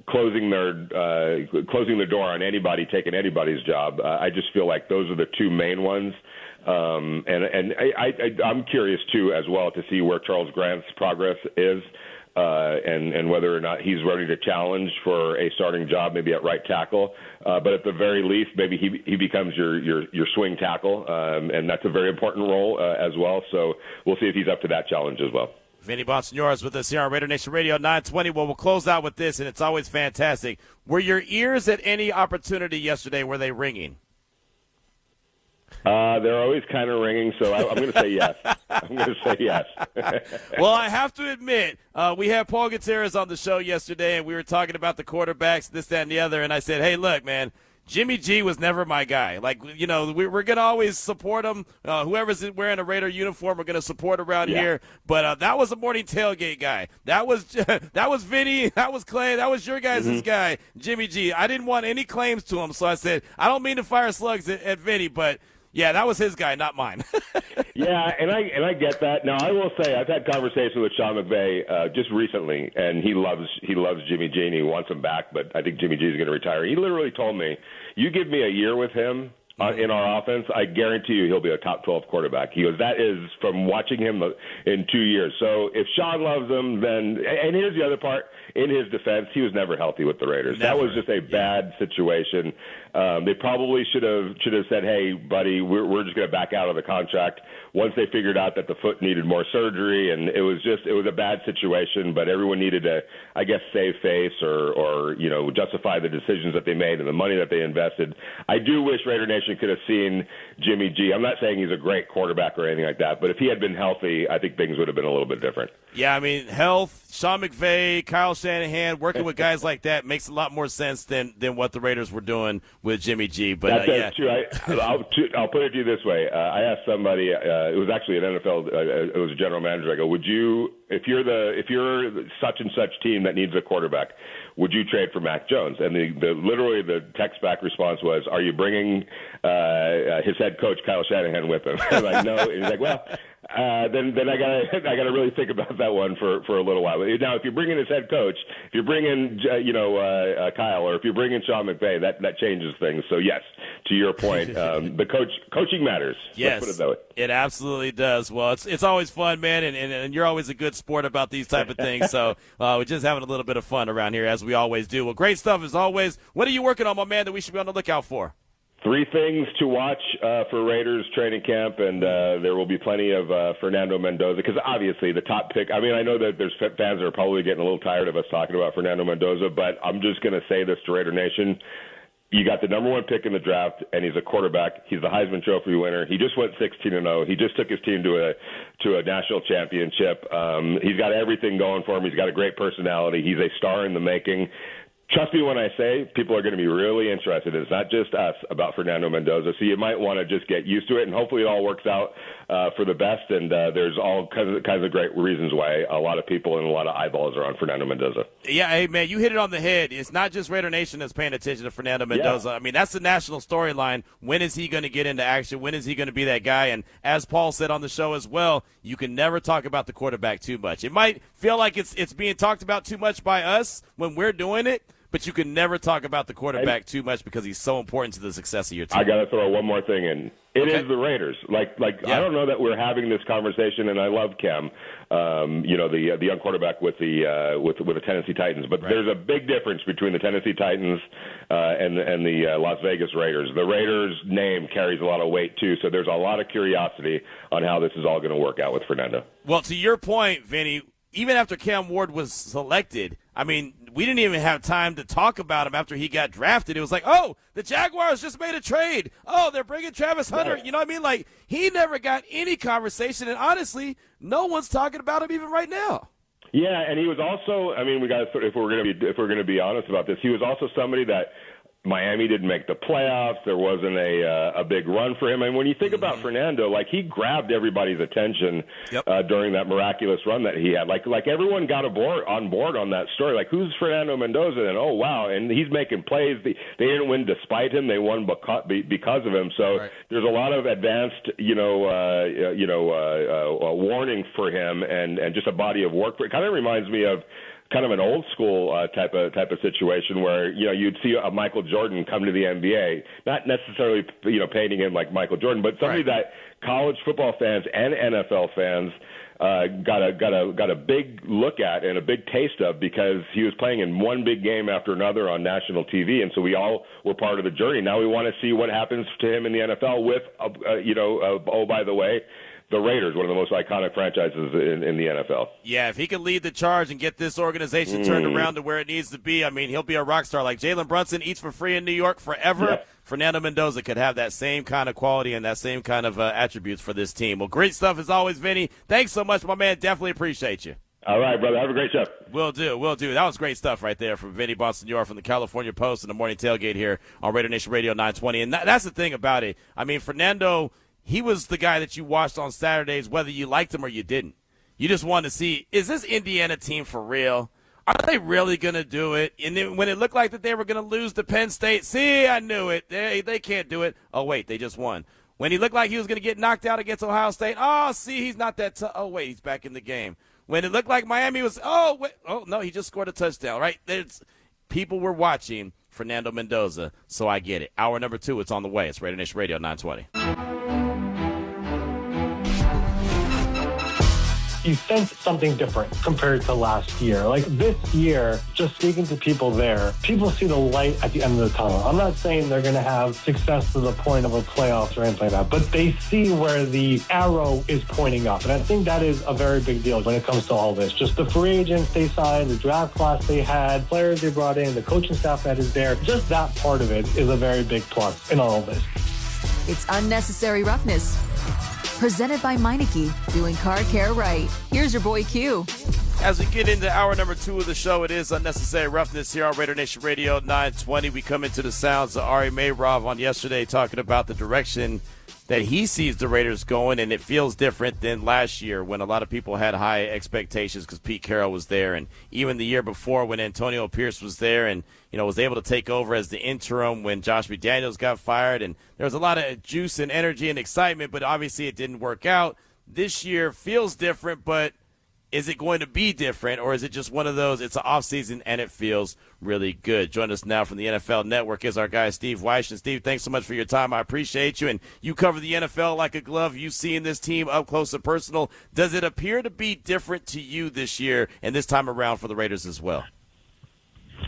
G: closing the door on anybody taking anybody's job. I just feel like those are the 2 main ones. And I'm curious too as well to see where Charles Grant's progress is. And whether or not he's ready to challenge for a starting job, maybe at right tackle. But at the very least, maybe he becomes your swing tackle, and that's a very important role as well. So we'll see if he's up to that challenge as well.
C: Vinny Bonsignore is with us here on RaiderNation Radio 920. Well, we'll close out with this, and it's always fantastic. Were your ears at any opportunity yesterday, were they ringing?
G: They're always kind of ringing, so I'm going to say yes. I'm going to say yes.
C: Well, I have to admit, we had Paul Gutierrez on the show yesterday, and we were talking about the quarterbacks, this, that, and the other, and I said, hey, look, man, Jimmy G was never my guy. Like, we're going to always support him. Whoever's wearing a Raider uniform, we're going to support around here. But that was a morning tailgate guy. That was Vinny. That was Clay. That was your guys' guy, Jimmy G. I didn't want any claims to him, so I said, I don't mean to fire slugs at Vinny, but yeah, that was his guy, not mine.
G: Yeah, and I get that. Now, I will say I've had conversations with Sean McVay just recently, and he loves Jimmy G, and he wants him back, but I think Jimmy G is going to retire. He literally told me, you give me a year with him in our offense, I guarantee you he'll be a top 12 quarterback. He goes, that is from watching him in 2 years. So if Sean loves him, then – and here's the other part. In his defense, he was never healthy with the Raiders. Never. That was just a bad situation. They probably should have said, hey, buddy, we're just going to back out of the contract. Once they figured out that the foot needed more surgery, and it was a bad situation, but everyone needed to, I guess, save face or justify the decisions that they made and the money that they invested. I do wish Raider Nation could have seen Jimmy G. I'm not saying he's a great quarterback or anything like that, but if he had been healthy, I think things would have been a little bit different.
C: Yeah, I mean, health, Sean McVay, Kyle Shanahan, working with guys like that makes a lot more sense than what the Raiders were doing with Jimmy G. But
G: that's true. I'll put it to you this way. I asked somebody. It was actually an NFL. It was a general manager. I go, would you, if you're such and such team that needs a quarterback, would you trade for Mac Jones? And literally the text back response was, are you bringing his head coach Kyle Shanahan with him? I'm like, no. And he's like, well. Then I gotta really think about that one for a little while. Now, if you bring in his head coach, if you bring in Kyle, or if you bring in Sean McVay, that changes things. So yes, to your point, the coaching matters.
C: Yes,
G: let's put it that way.
C: It absolutely does. Well, it's always fun, man, and you're always a good sport about these type of things. So we're just having a little bit of fun around here, as we always do. Well, great stuff as always. What are you working on, my man, that we should be on the lookout for?
G: 3 things to watch for Raiders training camp, and there will be plenty of Fernando Mendoza, because obviously the top pick. I mean, I know that there's fans that are probably getting a little tired of us talking about Fernando Mendoza, but I'm just going to say this to Raider Nation. You got the number 1 pick in the draft, and he's a quarterback. He's the Heisman Trophy winner. He just went 16-0. He just took his team to a national championship. He's got everything going for him. He's got a great personality. He's a star in the making. Trust me when I say people are going to be really interested. It's not just us about Fernando Mendoza, so you might want to just get used to it, and hopefully it all works out for the best. And there's all kinds of great reasons why a lot of people and a lot of eyeballs are on Fernando Mendoza.
C: Yeah, hey, man, you hit it on the head. It's not just Raider Nation that's paying attention to Fernando Mendoza.
G: Yeah.
C: I mean, that's the national storyline. When is he going to get into action? When is he going to be that guy? And as Paul said on the show as well, you can never talk about the quarterback too much. It might feel like it's being talked about too much by us when we're doing it, but you can never talk about the quarterback too much because he's so important to the success of your team.
G: I got to throw one more thing in. It is the Raiders. I don't know that we're having this conversation, and I love Cam, the young quarterback with the Tennessee Titans. But there's a big difference between the Tennessee Titans and the Las Vegas Raiders. The Raiders' name carries a lot of weight too, so there's a lot of curiosity on how this is all going to work out with Fernando.
C: Well, to your point, Vinny, even after Cam Ward was selected, I mean, we didn't even have time to talk about him after he got drafted. It was like, oh, the Jaguars just made a trade. Oh, they're bringing Travis Hunter.
G: Right.
C: You know what I mean? Like, he never got any conversation, and honestly, no one's talking about him even right now. Yeah,
G: and he was also, I mean, if we're going to be honest about this, he was also somebody that Miami didn't make the playoffs. There wasn't a big run for him. And when you think about Fernando, like, he grabbed everybady's attention during that miraculous run that he had. Like everyone got on board on that story. Like, who's Fernando Mendoza? And oh wow, and he's making plays. They didn't win despite him. They won because of him. So there's a lot of advanced, warning for him and just a body of work. It kind of reminds me of kind of an old school type of situation where you'd see a Michael Jordan come to the NBA, not necessarily painting him like Michael Jordan, but somebody that college football fans and NFL fans got a big look at and a big taste of because he was playing in one big game after another on national TV, and so we all were part of the journey. Now we want to see what happens to him in the NFL with oh, by the way, the Raiders, one of the most iconic franchises in the NFL.
C: Yeah, if he can lead the charge and get this organization turned around to where it needs to be, I mean, he'll be a rock star. Like Jalen Brunson eats for free in New York forever. Yeah. Fernando Mendoza could have that same kind of quality and that same kind of attributes for this team. Well, great stuff as always, Vinny. Thanks so much, my man. Definitely appreciate you.
G: All right, brother. Have a great show.
C: Will do. That was great stuff right there from Vinny Bonsignore from the California Post and the Morning Tailgate here on RaiderNation Radio 920. And that's the thing about it. I mean, Fernando, he was the guy that you watched on Saturdays, whether you liked him or you didn't. You just wanted to see, is this Indiana team for real? Are they really going to do it? And then when it looked like that they were going to lose to Penn State, see, I knew it. They can't do it. Oh, wait, they just won. When he looked like he was going to get knocked out against Ohio State, oh, see, he's not that tough. Oh, wait, he's back in the game. When it looked like Miami was, no, he just scored a touchdown, right? People were watching Fernando Mendoza, so I get it. Hour number 2, it's on the way. It's RaiderNation Radio 920.
H: You sense something different compared to last year. Like this year, just speaking to people there, people see the light at the end of the tunnel. I'm not saying they're going to have success to the point of a playoffs or anything like that, but they see where the arrow is pointing up. And I think that is a very big deal when it comes to all this. Just the free agents they signed, the draft class they had, players they brought in, the coaching staff that is there. Just that part of it is a very big plus in all of this.
B: It's Unnecessary Roughness. Presented by Meineke, doing car care right. Here's your boy Q.
C: As we get into hour number 2 of the show, it is Unnecessary Roughness here on RaiderNation Radio 920. We come into the sounds of Ari Mayrov on yesterday talking about the direction that he sees the Raiders going, and it feels different than last year when a lot of people had high expectations because Pete Carroll was there, and even the year before when Antonio Pierce was there and was able to take over as the interim when Josh McDaniels got fired, and there was a lot of juice and energy and excitement, but obviously it didn't work out. This year feels different, but is it going to be different, or is it just one of those, it's an offseason and it feels really good? Join us now from the NFL Network is our guy Steve Wyche. And Steve, thanks so much for your time. I appreciate you. And you cover the NFL like a glove. You've seen this team up close and personal. Does it appear to be different to you this year and this time around for the Raiders as well?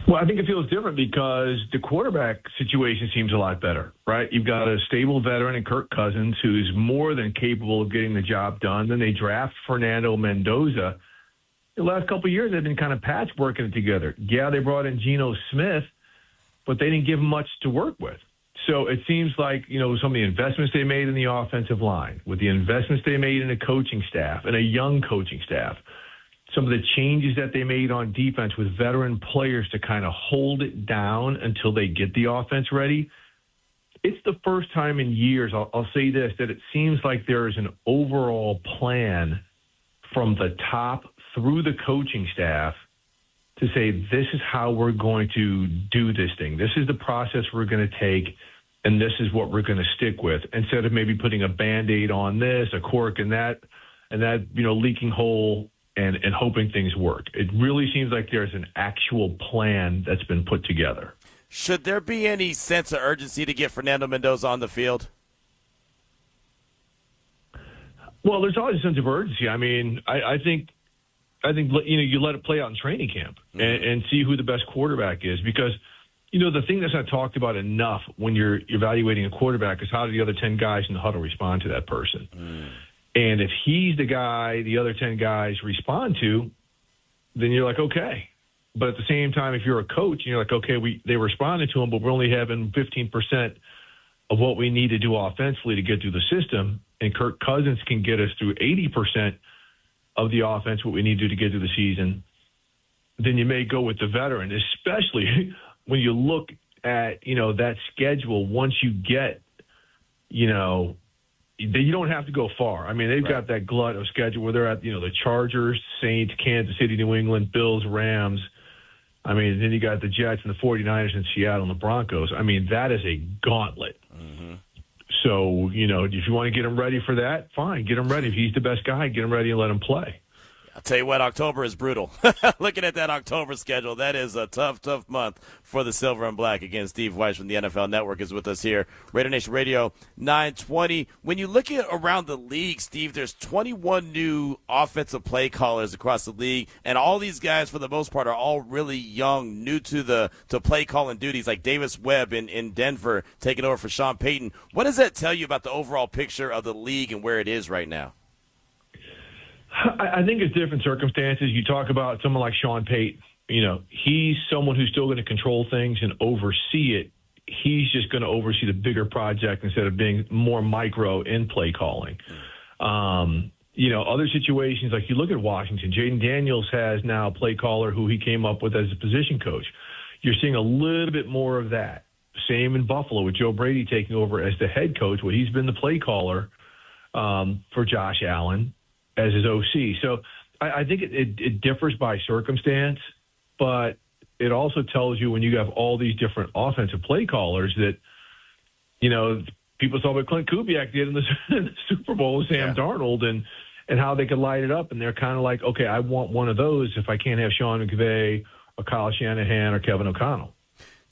I: Well, I think it feels different because the quarterback situation seems a lot better, right? You've got a stable veteran in Kirk Cousins who's more than capable of getting the job done. Then they draft Fernando Mendoza. The last couple of years, they've been kind of patchworking it together. Yeah, they brought in Geno Smith, but they didn't give him much to work with. So it seems like, some of the investments they made in the offensive line, with the investments they made in a coaching staff and a young coaching staff, some of the changes that they made on defense with veteran players to kind of hold it down until they get the offense ready. It's the first time in years, I'll say this, that it seems like there is an overall plan from the top through the coaching staff to say, this is how we're going to do this thing. This is the process we're going to take, and this is what we're going to stick with, instead of maybe putting a Band-Aid on this, a cork in that, leaking hole and hoping things work. It really seems like there's an actual plan that's been put together.
C: Should there be any sense of urgency to get Fernando Mendoza on the field?
I: Well, there's always a sense of urgency. I mean, I think you let it play out in training camp and see who the best quarterback is, because the thing that's not talked about enough when you're evaluating a quarterback is how do the other 10 guys in the huddle respond to that person. And if he's the guy the other 10 guys respond to, then you're like, okay. But at the same time, if you're a coach and you're like, okay, they responded to him, but we're only having 15% of what we need to do offensively to get through the system, and Kirk Cousins can get us through 80% of the offense, what we need to do to get through the season, then you may go with the veteran, especially when you look at, that schedule. Once you get, you don't have to go far. I mean, they've got that glut of schedule where they're at, the Chargers, Saints, Kansas City, New England, Bills, Rams. I mean, then you got the Jets and the 49ers in Seattle and the Broncos. I mean, that is a gauntlet. So, if you want to get him ready for that, fine, get him ready. If he's the best guy, get him ready and let him play.
C: I'll tell you what, October is brutal. Looking at that October schedule, that is a tough month for the Silver and Black. Again, Steve Wyche from the NFL Network is with us here. RaiderNation Radio 920. When you look at around the league, Steve, there's 21 new offensive play callers across the league, and all these guys, for the most part, are all really young, new to play calling duties, like Davis Webb in Denver taking over for Sean Payton. What does that tell you about the overall picture of the league and where it is right now?
I: I think it's different circumstances. You talk about someone like Sean Payton. He's someone who's still going to control things and oversee it. He's just going to oversee the bigger project instead of being more micro in play calling. Other situations, like you look at Washington, Jaden Daniels has now a play caller who he came up with as a position coach. You're seeing a little bit more of that. Same in Buffalo with Joe Brady taking over as the head coach, where he's been the play caller for Josh Allen as his OC. So I think it differs by circumstance, but it also tells you when you have all these different offensive play callers that, people saw what Clint Kubiak did in the Super Bowl with Sam Darnold and how they could light it up. And they're kind of like, okay, I want one of those if I can't have Sean McVay or Kyle Shanahan or Kevin O'Connell.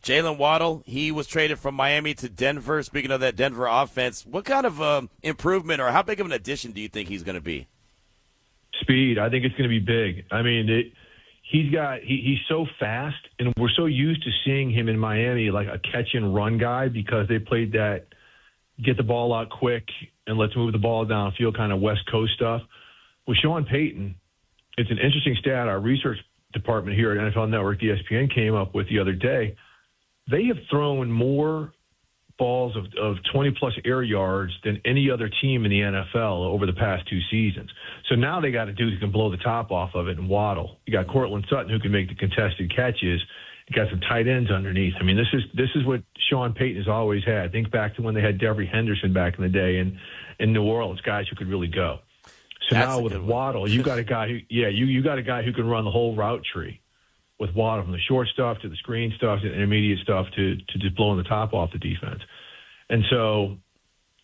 C: Jalen Waddle, he was traded from Miami to Denver. Speaking of that Denver offense, what kind of improvement or how big of an addition do you think he's going to be?
I: Speed. I think it's going to be big. I mean, he's so fast, and we're so used to seeing him in Miami like a catch and run guy because they played that get the ball out quick and let's move the ball downfield kind of West Coast stuff. With Sean Payton, it's an interesting stat our research department here at NFL Network ESPN came up with the other day. They have thrown more balls of 20-plus air yards than any other team in the NFL over the past two seasons. So now they got a dude who can blow the top off of it and Waddle. You got Cortland Sutton who can make the contested catches. You got some tight ends underneath. I mean, this is what Sean Payton has always had. Think back to when they had Devery Henderson back in the day in New Orleans, guys who could really go. So
C: That's
I: now with Waddle, you got a guy who you got a guy who can run the whole route tree with Waddle, from the short stuff to the screen stuff to the intermediate stuff to just blowing the top off the defense. And so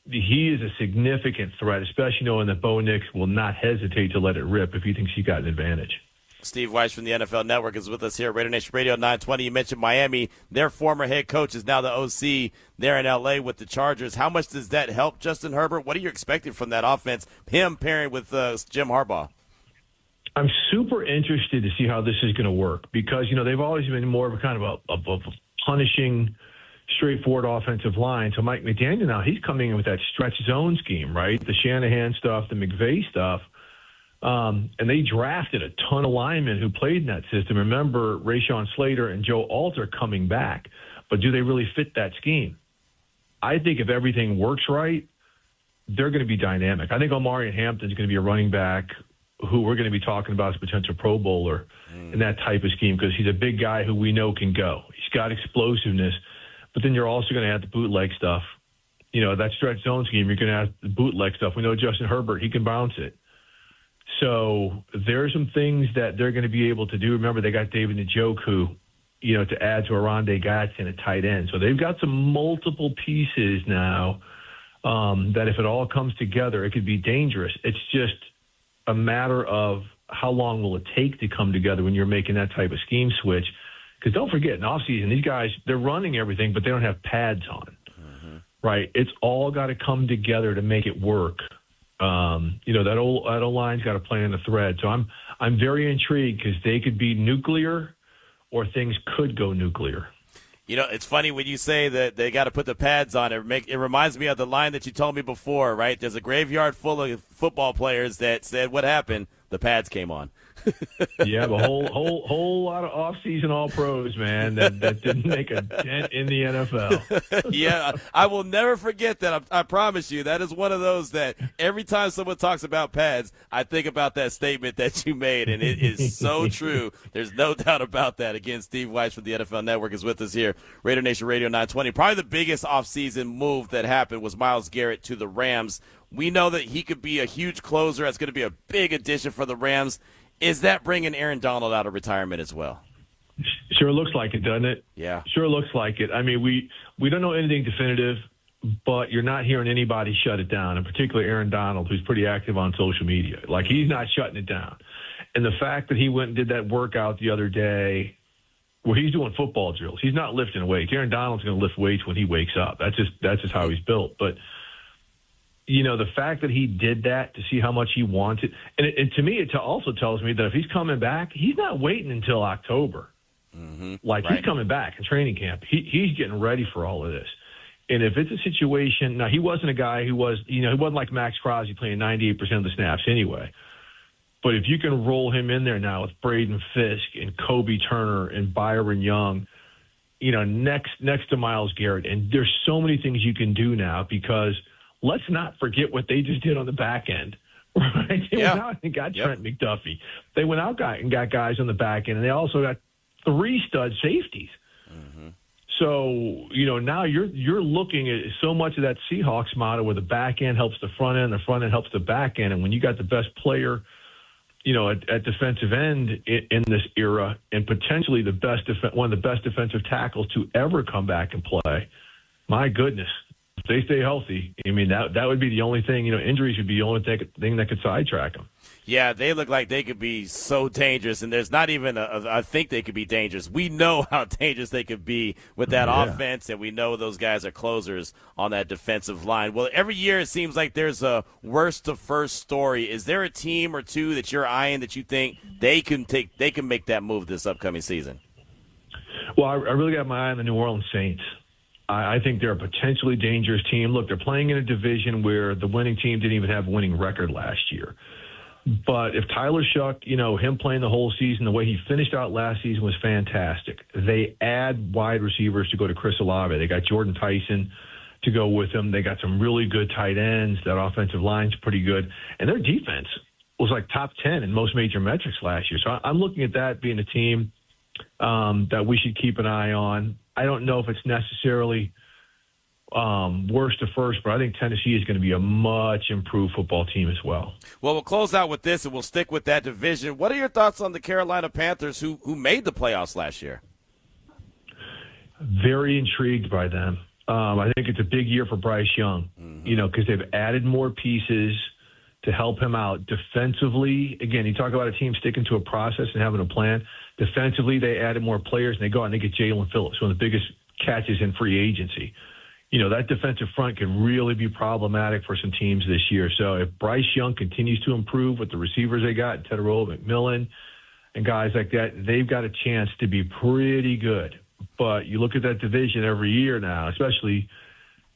I: he is a significant threat, especially knowing that Bo Nix will not hesitate to let it rip if he thinks he got an advantage.
C: Steve Wyche from the NFL Network is with us here at RaiderNation Radio 920. You mentioned Miami. Their former head coach is now the OC there in L.A. with the Chargers. How much does that help Justin Herbert? What are you expecting from that offense, him pairing with Jim Harbaugh?
I: I'm super interested to see how this is going to work because, they've always been more of a kind of a punishing, straightforward offensive line. So Mike McDaniel now, he's coming in with that stretch zone scheme, right? The Shanahan stuff, the McVay stuff. And they drafted a ton of linemen who played in that system. Remember Rashawn Slater and Joe Alter coming back. But do they really fit that scheme? I think if everything works right, they're going to be dynamic. I think Omarion Hampton's going to be a running back who we're going to be talking about as a potential Pro Bowler in that type of scheme, because he's a big guy who we know can go. He's got explosiveness, but then you're also going to have the bootleg stuff. That stretch zone scheme, you're going to have the bootleg stuff. We know Justin Herbert, he can bounce it. So there are some things that they're going to be able to do. Remember, they got David Njoku, to add to Arondé Gadsden at tight end. So they've got some multiple pieces now that if it all comes together, it could be dangerous. It's just a matter of how long will it take to come together when you're making that type of scheme switch. Because don't forget, in offseason, these guys, they're running everything, but they don't have pads on, right? It's all got to come together to make it work. That O-line's got to play on the thread. So I'm very intrigued because they could be nuclear or things could go nuclear.
C: It's funny when you say that they got to put the pads on. It reminds me of the line that you told me before, right? There's a graveyard full of football players that said, what happened? The pads came on.
I: Yeah, a whole lot of off-season All-Pros, man, that didn't make a dent in the NFL.
C: Yeah, I will never forget that. I promise you. That is one of those that every time someone talks about pads, I think about that statement that you made, and it is so true. There's no doubt about that. Again, Steve Wyche from the NFL Network is with us here. Raider Nation Radio 920. Probably the biggest off-season move that happened was Myles Garrett to the Rams. We know that he could be a huge closer. That's going to be a big addition for the Rams. Is that bringing Aaron Donald out of retirement as well?
I: Sure looks like it, doesn't it?
C: Yeah.
I: Sure looks like it. I mean, we don't know anything definitive, but you're not hearing anybody shut it down, and particularly Aaron Donald, who's pretty active on social media. Like, he's not shutting it down. And the fact that he went and did that workout the other day where he's doing football drills, he's not lifting weights. Aaron Donald's going to lift weights when he wakes up. That's just how he's built. But the fact that he did that to see how much he wanted, and to me, it also tells me that if he's coming back, he's not waiting until October. He's coming back in training camp. He's getting ready for all of this. And if it's a situation, now he wasn't a guy who was, he wasn't like Max Crosby playing 98% of the snaps anyway. But if you can roll him in there now with Braden Fisk and Kobe Turner and Byron Young, next to Myles Garrett, and there's so many things you can do now because let's not forget what they just did on the back end, right? They went out and got Trent McDuffie. They went out and got guys on the back end, and they also got 3 stud safeties. So, now you're looking at so much of that Seahawks model where the back end helps the front end helps the back end. And when you got the best player, at defensive end in this era and potentially one of the best defensive tackles to ever come back and play, my goodness. If they stay healthy, I mean, that would be the only thing. Injuries would be the only thing that could sidetrack them.
C: Yeah, they look like they could be so dangerous, and there's not even I think they could be dangerous. We know how dangerous they could be with that offense, and we know those guys are closers on that defensive line. Well, every year it seems like there's a worst to first story. Is there a team or two that you're eyeing that you think they can make that move this upcoming season?
I: Well, I really got my eye on the New Orleans Saints. I think they're a potentially dangerous team. Look, they're playing in a division where the winning team didn't even have a winning record last year. But if Tyler Shuck, him playing the whole season, the way he finished out last season was fantastic. They add wide receivers to go to Chris Olave. They got Jordan Tyson to go with him. They got some really good tight ends. That offensive line's pretty good. And their defense was like top 10 in most major metrics last year. So I'm looking at that being a team that we should keep an eye on. I don't know if it's necessarily worst to first, but I think Tennessee is going to be a much improved football team as well.
C: Well, we'll close out with this, and we'll stick with that division. What are your thoughts on the Carolina Panthers who made the playoffs last year?
I: Very intrigued by them. I think it's a big year for Bryce Young, because they've added more pieces to help him out defensively. Again, you talk about a team sticking to a process and having a plan. Defensively, they added more players, and they go out and they get Jalen Phillips, one of the biggest catches in free agency. That defensive front can really be problematic for some teams this year. So if Bryce Young continues to improve with the receivers they got, Tedero, McMillan, and guys like that, they've got a chance to be pretty good. But you look at that division every year now, especially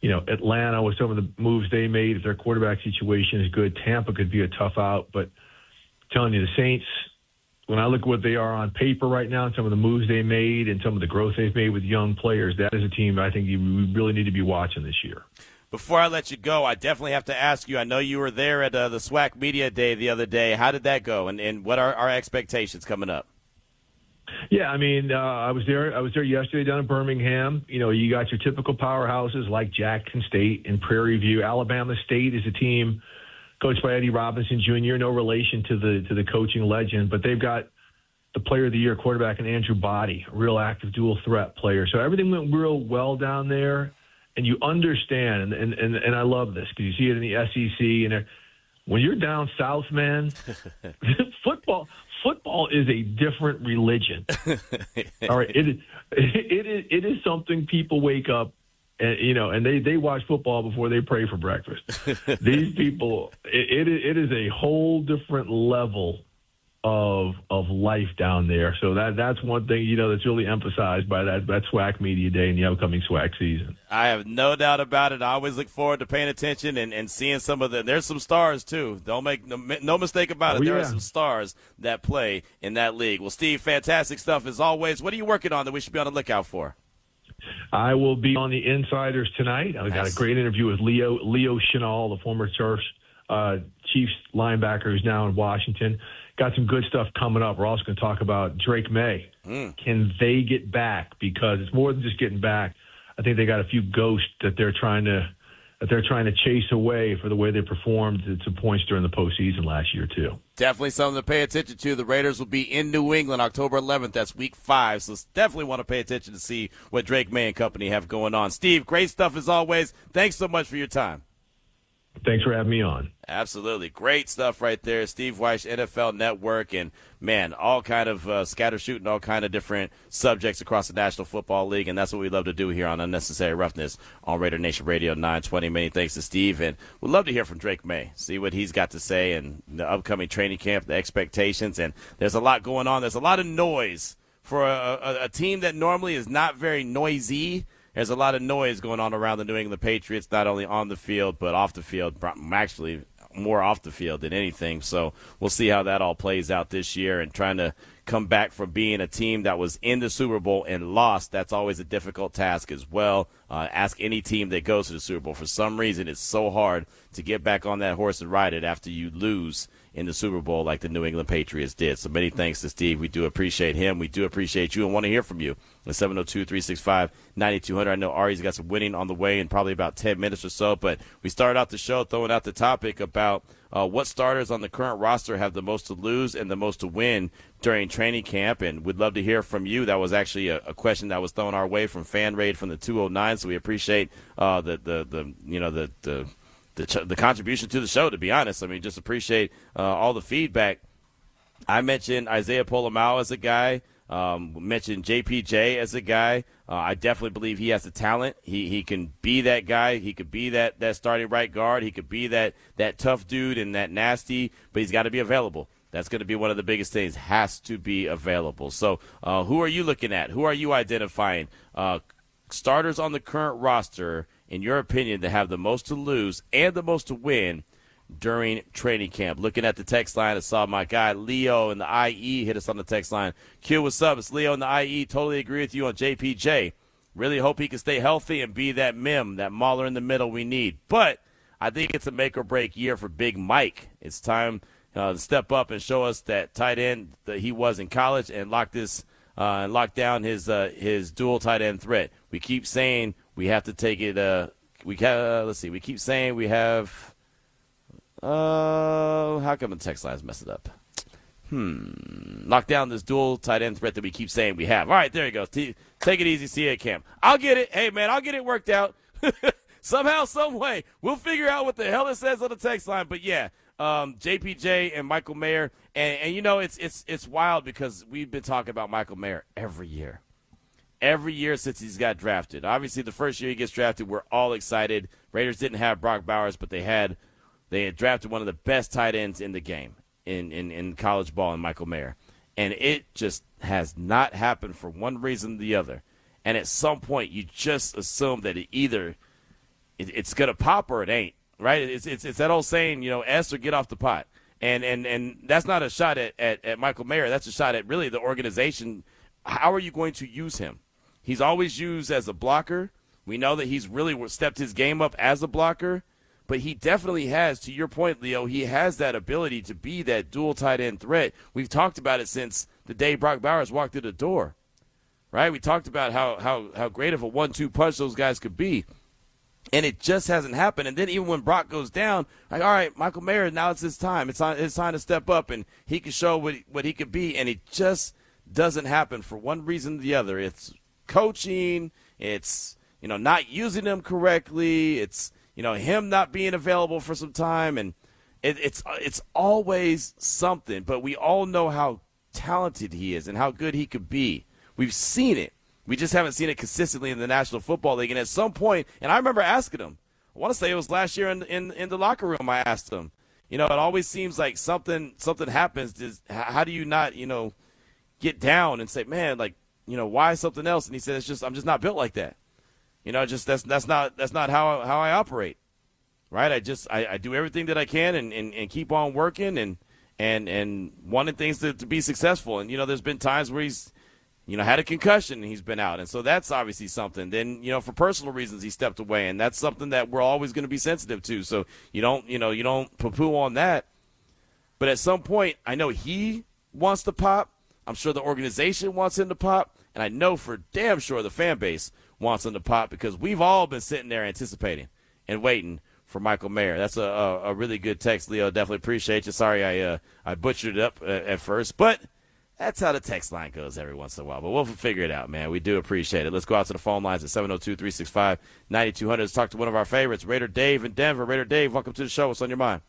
I: Atlanta with some of the moves they made. If their quarterback situation is good, Tampa could be a tough out. But I'm telling you, the Saints, when I look at what they are on paper right now and some of the moves they made and some of the growth they've made with young players, that is a team I think you really need to be watching this year.
C: Before I let you go, I definitely have to ask you, I know you were there at the SWAC Media Day the other day. How did that go, and what are our expectations coming up?
I: Yeah, I mean, I was there yesterday down in Birmingham. You know, you got your typical powerhouses like Jackson State and Prairie View. Alabama State is a team coached by Eddie Robinson Jr., no relation to the coaching legend, but they've got the Player of the Year quarterback in Andrew Body, a real active dual threat player. So everything went real well down there, and you understand, and I love this because you see it in the SEC. And when you're down south, man, football is a different religion. All right, it is something people wake up and they watch football before they pray for breakfast. These people, it is a whole different level of life down there. So that's one thing, that's really emphasized by that SWAC Media Day and the upcoming SWAC season.
C: I have no doubt about it. I always look forward to paying attention and seeing some of there's some stars too. Don't make no mistake about it. There are some stars that play in that league. Well, Steve, fantastic stuff as always. What are you working on that we should be on the lookout for?
I: I will be on the Insiders tonight. I've got a great interview with Leo Chenal, the former Chiefs linebacker who's now in Washington. Got some good stuff coming up. We're also going to talk about Drake May. Can they get back? Because it's more than just getting back. I think they got a few ghosts that they're trying to chase away for the way they performed at some points during the postseason last year too.
C: Definitely something to pay attention to. The Raiders will be in New England October 11th. That's week 5. So definitely want to pay attention to see what Drake May and company have going on. Steve, great stuff as always. Thanks so much for your time.
I: Thanks for having me on.
C: Absolutely. Great stuff right there. Steve Wyche, NFL Network, and, man, all kind of scatter shooting, all kind of different subjects across the National Football League, and that's what we love to do here on Unnecessary Roughness on RaiderNation Radio 920. Many thanks to Steve, and we'd love to hear from Drake May, see what he's got to say and the upcoming training camp, the expectations, and there's a lot going on. There's a lot of noise for a team that normally is not very noisy. There's a lot of noise going on around the New England Patriots, not only on the field but off the field, actually more off the field than anything. So we'll see how that all plays out this year, and trying to come back from being a team that was in the Super Bowl and lost. That's always a difficult task as well. Ask any team that goes to the Super Bowl. For some reason, it's so hard to get back on that horse and ride it after you lose in the Super Bowl like the New England Patriots did. So many thanks to Steve. We do appreciate him. We do appreciate you and want to hear from you. The 702-365-9200. I know Ari's got some winning on the way in probably about 10 minutes or so, but we started out the show throwing out the topic about what starters on the current roster have the most to lose and the most to win during training camp, and we'd love to hear from you. That was actually a question that was thrown our way from Fan Raid from the 209, so we appreciate the contribution to the show, to be honest. I mean, just appreciate all the feedback. I mentioned Isaiah Polamau as a guy, mentioned JPJ as a guy. I definitely believe he has the talent. He can be that guy. He could be that starting right guard. He could be that tough dude and that nasty, but he's got to be available. That's going to be one of the biggest things, has to be available. So who are you looking at? Who are you identifying? Starters on the current roster, in your opinion, that have the most to lose and the most to win during training camp. Looking at the text line, I saw my guy Leo in the IE hit us on the text line. Q, what's up? It's Leo in the IE. Totally agree with you on JPJ. Really hope he can stay healthy and be that that mauler in the middle we need. But I think it's a make-or-break year for Big Mike. It's time to step up and show us that tight end that he was in college and lock down his dual tight end threat. We keep saying we have to take it. We keep saying we have. How come the text lines messed it up? Lock down this dual tight end threat that we keep saying we have. All right, there you go. Take it easy, see you at camp. I'll get it. Hey, man, I'll get it worked out. Somehow, some way. We'll figure out what the hell it says on the text line. But, yeah, JPJ and Michael Mayer. And it's wild because we've been talking about Michael Mayer every year. Every year since he's got drafted. Obviously, the first year he gets drafted, we're all excited. Raiders didn't have Brock Bowers, but they had drafted one of the best tight ends in the game in college ball in Michael Mayer. And it just has not happened for one reason or the other. And at some point, you just assume that it's going to pop or it ain't, right? It's that old saying, S or get off the pot. And that's not a shot at Michael Mayer. That's a shot at really the organization. How are you going to use him? He's always used as a blocker We know that he's really stepped his game up as a blocker, but he definitely has, to your point, Leo, he has that ability to be that dual tight end threat. We've talked about it since the day Brock Bowers walked through the door, right? We talked about how great of a 1-2 punch those guys could be, and it just hasn't happened. And then even when Brock goes down, like, all right, Michael Mayer, now it's his time. It's time to step up, and he can show what he could be, and it just doesn't happen for one reason or the other. It's coaching. It's, not using him correctly. It's, him not being available for some time, and it's always something. But we all know how talented he is and how good he could be. We've seen it. We just haven't seen it consistently in the National Football League. And at some point, and I remember asking him, I want to say it was last year in the locker room, I asked him, it always seems like something happens. How do you not, get down and say, man, like, why something else? And he said, I'm just not built like that. That's not how I operate, right? I do everything that I can and keep on working and wanting things to be successful. And, there's been times where he's, had a concussion and he's been out. And so that's obviously something. Then, for personal reasons, he stepped away. And that's something that we're always going to be sensitive to. So you don't poo-poo on that. But at some point, I know he wants to pop. I'm sure the organization wants him to pop. And I know for damn sure the fan base wants him to pop, because we've all been sitting there anticipating and waiting for Michael Mayer. That's a really good text, Leo. Definitely appreciate you. Sorry I butchered it up at first, but that's how the text line goes every once in a while. But we'll figure it out, man. We do appreciate it. Let's go out to the phone lines at 702-365-9200. Let's talk to one of our favorites, Raider Dave in Denver. Raider Dave, welcome to the show. What's on your mind?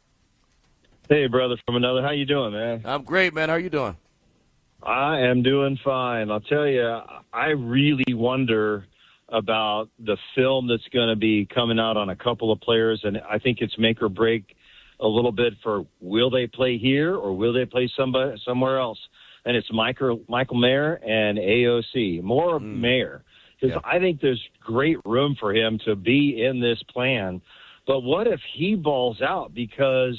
J: Hey, brother from another. How you doing, man?
C: I'm great, man. How are you doing?
J: I am doing fine. I'll tell you, I really wonder about the film that's going to be coming out on a couple of players, and I think it's make or break a little bit for will they play here or will they play somewhere else. And it's Michael Mayer and AOC. More Mayer, because I think there's great room for him to be in this plan. But what if he balls out because,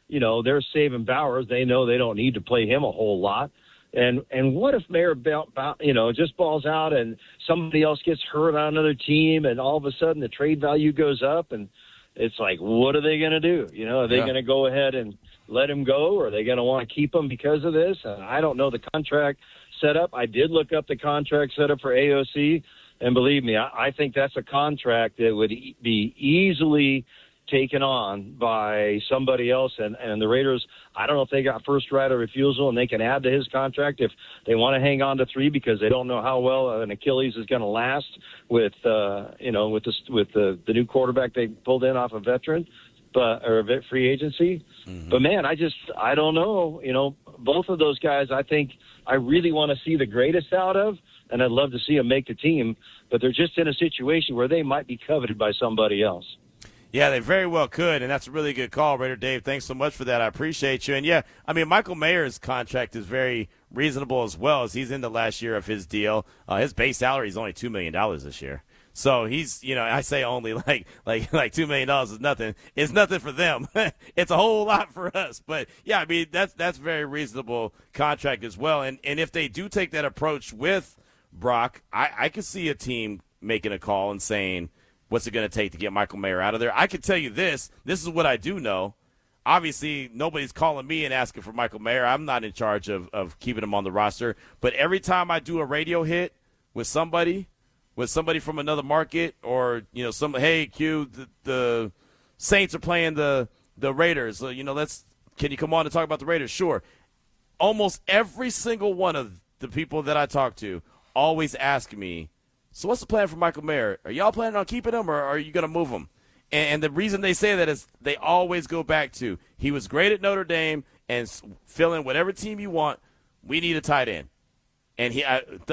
J: they're saving Bowers. They know they don't need to play him a whole lot. And what if Mayer, just balls out and somebody else gets hurt on another team, and all of a sudden the trade value goes up, and it's like, what are they going to do? Are they going to go ahead and let him go, or are they going to want to keep him because of this? And I don't know the contract setup. I did look up the contract setup for AOC, and believe me, I think that's a contract that would be easily taken on by somebody else, and the Raiders, I don't know if they got first right of refusal and they can add to his contract if they want to hang on to 3 because they don't know how well an Achilles is going to last with the new quarterback they pulled in off a veteran, or free agency. Mm-hmm. But man, I don't know. Both of those guys, I think I really want to see the greatest out of, and I'd love to see them make the team, but they're just in a situation where they might be coveted by somebody else.
C: Yeah, they very well could, and that's a really good call, Raider Dave. Thanks so much for that. I appreciate you. And, yeah, I mean, Michael Mayer's contract is very reasonable as well, as he's in the last year of his deal. His base salary is only $2 million this year. So he's, I say only like $2 million is nothing. It's nothing for them. It's a whole lot for us. But, yeah, I mean, that's very reasonable contract as well. And if they do take that approach with Brock, I could see a team making a call and saying, what's it going to take to get Michael Mayer out of there? I can tell you this is what I do know. Obviously, nobody's calling me and asking for Michael Mayer. I'm not in charge of keeping him on the roster. But every time I do a radio hit with somebody from another market, or, hey, Q, the Saints are playing the Raiders. Can you come on and talk about the Raiders? Sure. Almost every single one of the people that I talk to always ask me, so what's the plan for Michael Mayer? Are y'all planning on keeping him, or are you going to move him? And the reason they say that is they always go back to, he was great at Notre Dame, and fill in whatever team you want. We need a tight end. And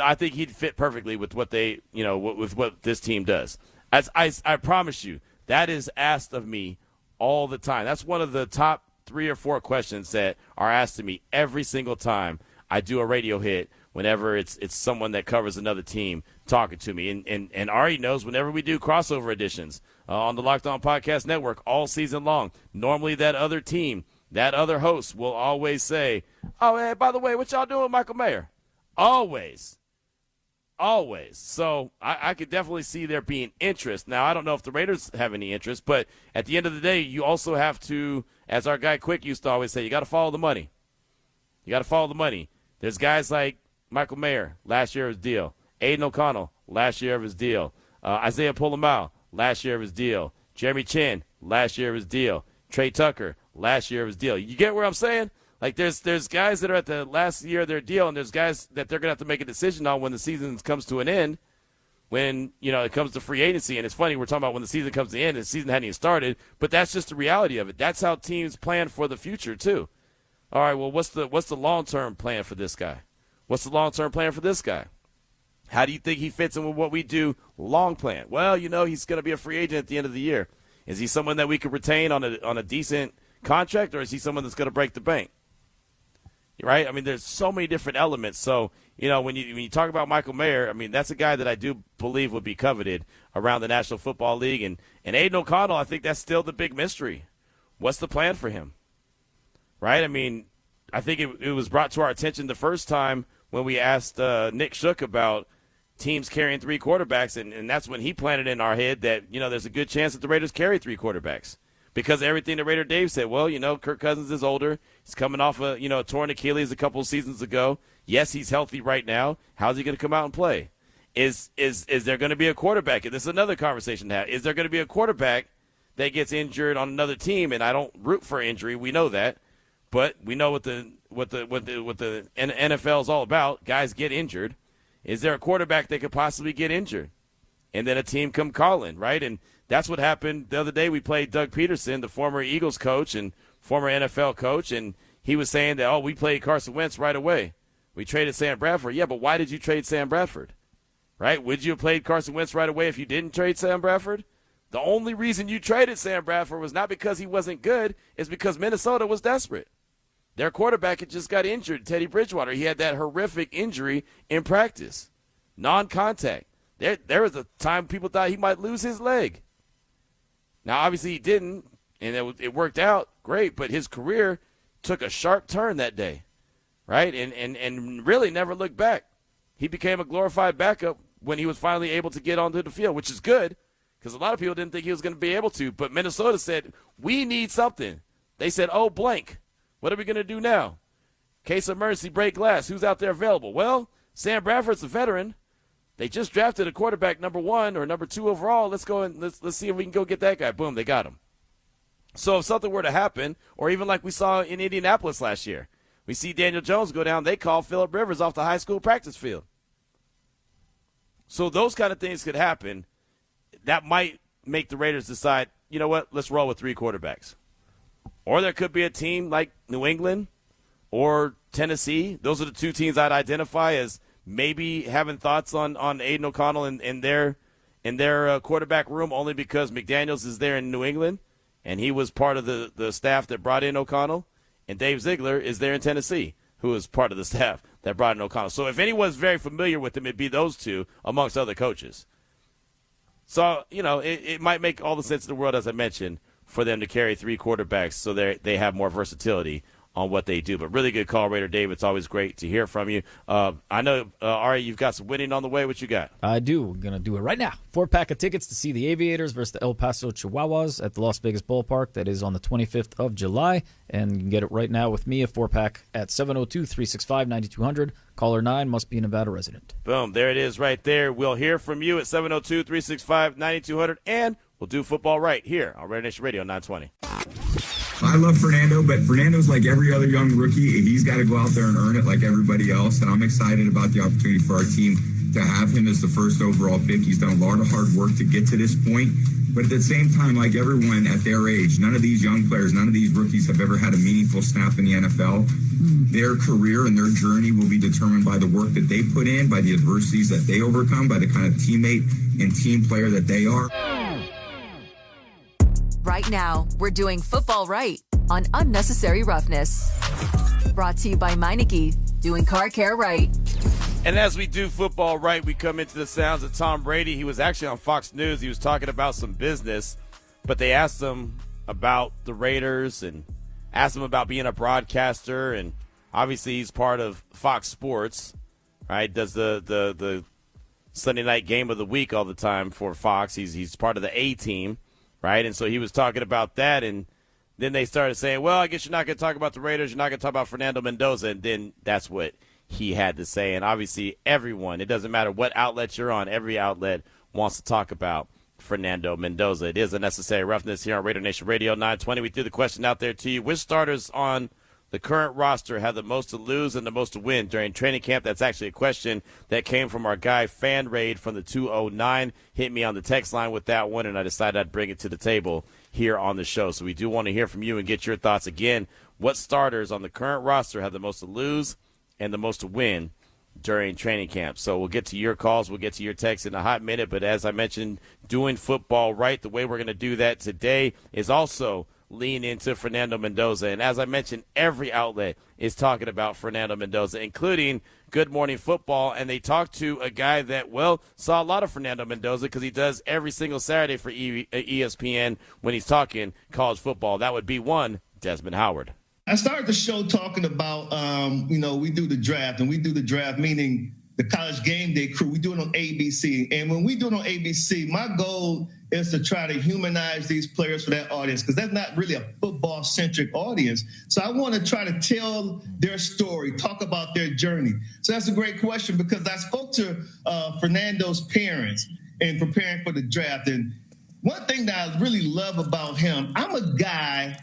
C: I think he'd fit perfectly with what they, with what this team does. As I promise you, that is asked of me all the time. That's one of the top 3 or 4 questions that are asked of me every single time I do a radio hit, whenever it's someone that covers another team talking to me. And Ari knows whenever we do crossover editions on the Locked On Podcast Network all season long, normally that other team, that other host will always say, oh, hey, by the way, what y'all doing with Michael Mayer? Always. Always. So I could definitely see there being interest. Now, I don't know if the Raiders have any interest, but at the end of the day, you also have to, as our guy Quick used to always say, you got to follow the money. You got to follow the money. There's guys like Michael Mayer, last year of his deal. Aiden O'Connell, last year of his deal. Isaiah Poulamau, last year of his deal. Jeremy Chin, last year of his deal. Trey Tucker, last year of his deal. You get where I'm saying? Like, there's guys that are at the last year of their deal, and there's guys that they're going to have to make a decision on when the season comes to an end, when, it comes to free agency. And it's funny, we're talking about when the season comes to the end, and the season hadn't even started, but that's just the reality of it. That's how teams plan for the future, too. All right, well, what's the long-term plan for this guy? What's the long-term plan for this guy? How do you think he fits in with what we do long plan? Well, he's going to be a free agent at the end of the year. Is he someone that we could retain on a decent contract, or is he someone that's going to break the bank? Right? I mean, there's so many different elements. So, when you talk about Michael Mayer, I mean, that's a guy that I do believe would be coveted around the National Football League. And Aiden O'Connell, I think that's still the big mystery. What's the plan for him? Right? I mean, I think it was brought to our attention the first time when we asked Nick Shook about teams carrying 3 quarterbacks, and that's when he planted in our head that, there's a good chance that the Raiders carry 3 quarterbacks. Because everything that Raider Dave said, well, Kirk Cousins is older. He's coming off a torn Achilles a couple of seasons ago. Yes, he's healthy right now. How's he going to come out and play? Is there going to be a quarterback? And this is another conversation to have. Is there going to be a quarterback that gets injured on another team? And I don't root for injury. We know that, but we know what the NFL is all about. Guys get injured. Is there a quarterback that could possibly get injured, and then a team come calling, right? And that's what happened the other day. We played Doug Peterson, the former Eagles coach and former NFL coach, and he was saying that, we played Carson Wentz right away. We traded Sam Bradford. Yeah, but why did you trade Sam Bradford? Right? Would you have played Carson Wentz right away if you didn't trade Sam Bradford? The only reason you traded Sam Bradford was not because he wasn't good, it's because Minnesota was desperate. Their quarterback had just got injured, Teddy Bridgewater. He had that horrific injury in practice, non-contact. There was a time people thought he might lose his leg. Now, obviously he didn't, and it worked out great, but his career took a sharp turn that day, right? And really never looked back. He became a glorified backup when he was finally able to get onto the field, which is good because a lot of people didn't think he was going to be able to. But Minnesota said, we need something. They said, blank. What are we going to do now? Case of emergency, break glass. Who's out there available? Well, Sam Bradford's a veteran. They just drafted a quarterback number 1 or number 2 overall. Let's go and let's see if we can go get that guy. Boom, they got him. So if something were to happen, or even like we saw in Indianapolis last year, we see Daniel Jones go down, they call Phillip Rivers off the high school practice field. So those kind of things could happen. That might make the Raiders decide, you know what, let's roll with 3 quarterbacks. Or there could be a team like New England or Tennessee. Those are the 2 teams I'd identify as maybe having thoughts on Aiden O'Connell in their quarterback room, only because McDaniels is there in New England, and he was part of the staff that brought in O'Connell, and Dave Ziegler is there in Tennessee, who is part of the staff that brought in O'Connell. So if anyone's very familiar with him, it'd be those 2 amongst other coaches. So, it might make all the sense in the world, as I mentioned, for them to carry 3 quarterbacks so they have more versatility on what they do. But really good call, Raider Dave. It's always great to hear from you. I know, Ari, you've got some winning on the way. What you got?
D: I do. We're going to do it right now. 4-pack of tickets to see the Aviators versus the El Paso Chihuahuas at the Las Vegas Ballpark. That is on the 25th of July. And you can get it right now with me, a 4-pack at 702-365-9200. Caller 9 must be a Nevada resident.
C: Boom. There it is right there. We'll hear from you at 702-365-9200. And we'll do football right here on RaiderNation Radio 920.
K: I love Fernando, but Fernando's like every other young rookie. He's got to go out there and earn it like everybody else, and I'm excited about the opportunity for our team to have him as the first overall pick. He's done a lot of hard work to get to this point, but at the same time, like everyone at their age, none of these young players, none of these rookies have ever had a meaningful snap in the NFL. Their career and their journey will be determined by the work that they put in, by the adversities that they overcome, by the kind of teammate and team player that they are.
B: Right now, we're doing football right on Unnecessary Roughness. Brought to you by Meineke, doing car care right.
C: And as we do football right, we come into the sounds of Tom Brady. He was actually on Fox News. He was talking about some business, but they asked him about the Raiders and asked him about being a broadcaster. And obviously he's part of Fox Sports, right? Does the Sunday night game of the week all the time for Fox. He's part of the A team, right? And so he was talking about that, and then they started saying, well, I guess you're not going to talk about the Raiders. You're not going to talk about Fernando Mendoza. And then that's what he had to say. And obviously everyone, it doesn't matter what outlet you're on, every outlet wants to talk about Fernando Mendoza. It is a necessary roughness here on RaiderNation Radio 920. We threw the question out there to you. Which starters on the current roster have the most to lose and the most to win during training camp? That's actually a question that came from our guy Fan Raid from the 209. Hit me on the text line with that one, and I decided I'd bring it to the table here on the show. So we do want to hear from you and get your thoughts. Again, what starters on the current roster have the most to lose and the most to win during training camp? So we'll get to your calls. We'll get to your texts in a hot minute. But as I mentioned, doing football right, the way we're going to do that today is also lean into Fernando Mendoza. And as I mentioned, every outlet is talking about Fernando Mendoza, including Good Morning Football. And they talked to a guy that, well, saw a lot of Fernando Mendoza because he does every single Saturday for ESPN when he's talking college football. That would be one, Desmond Howard.
L: I started the show talking about, we do the draft, and we do the draft, meaning the college game day crew. We do it on ABC. And when we do it on ABC, my goal is to try to humanize these players for that audience, because that's not really a football-centric audience. So I want to try to tell their story, talk about their journey. So that's a great question, because I spoke to Fernando's parents in preparing for the draft. And one thing that I really love about him, I'm a guy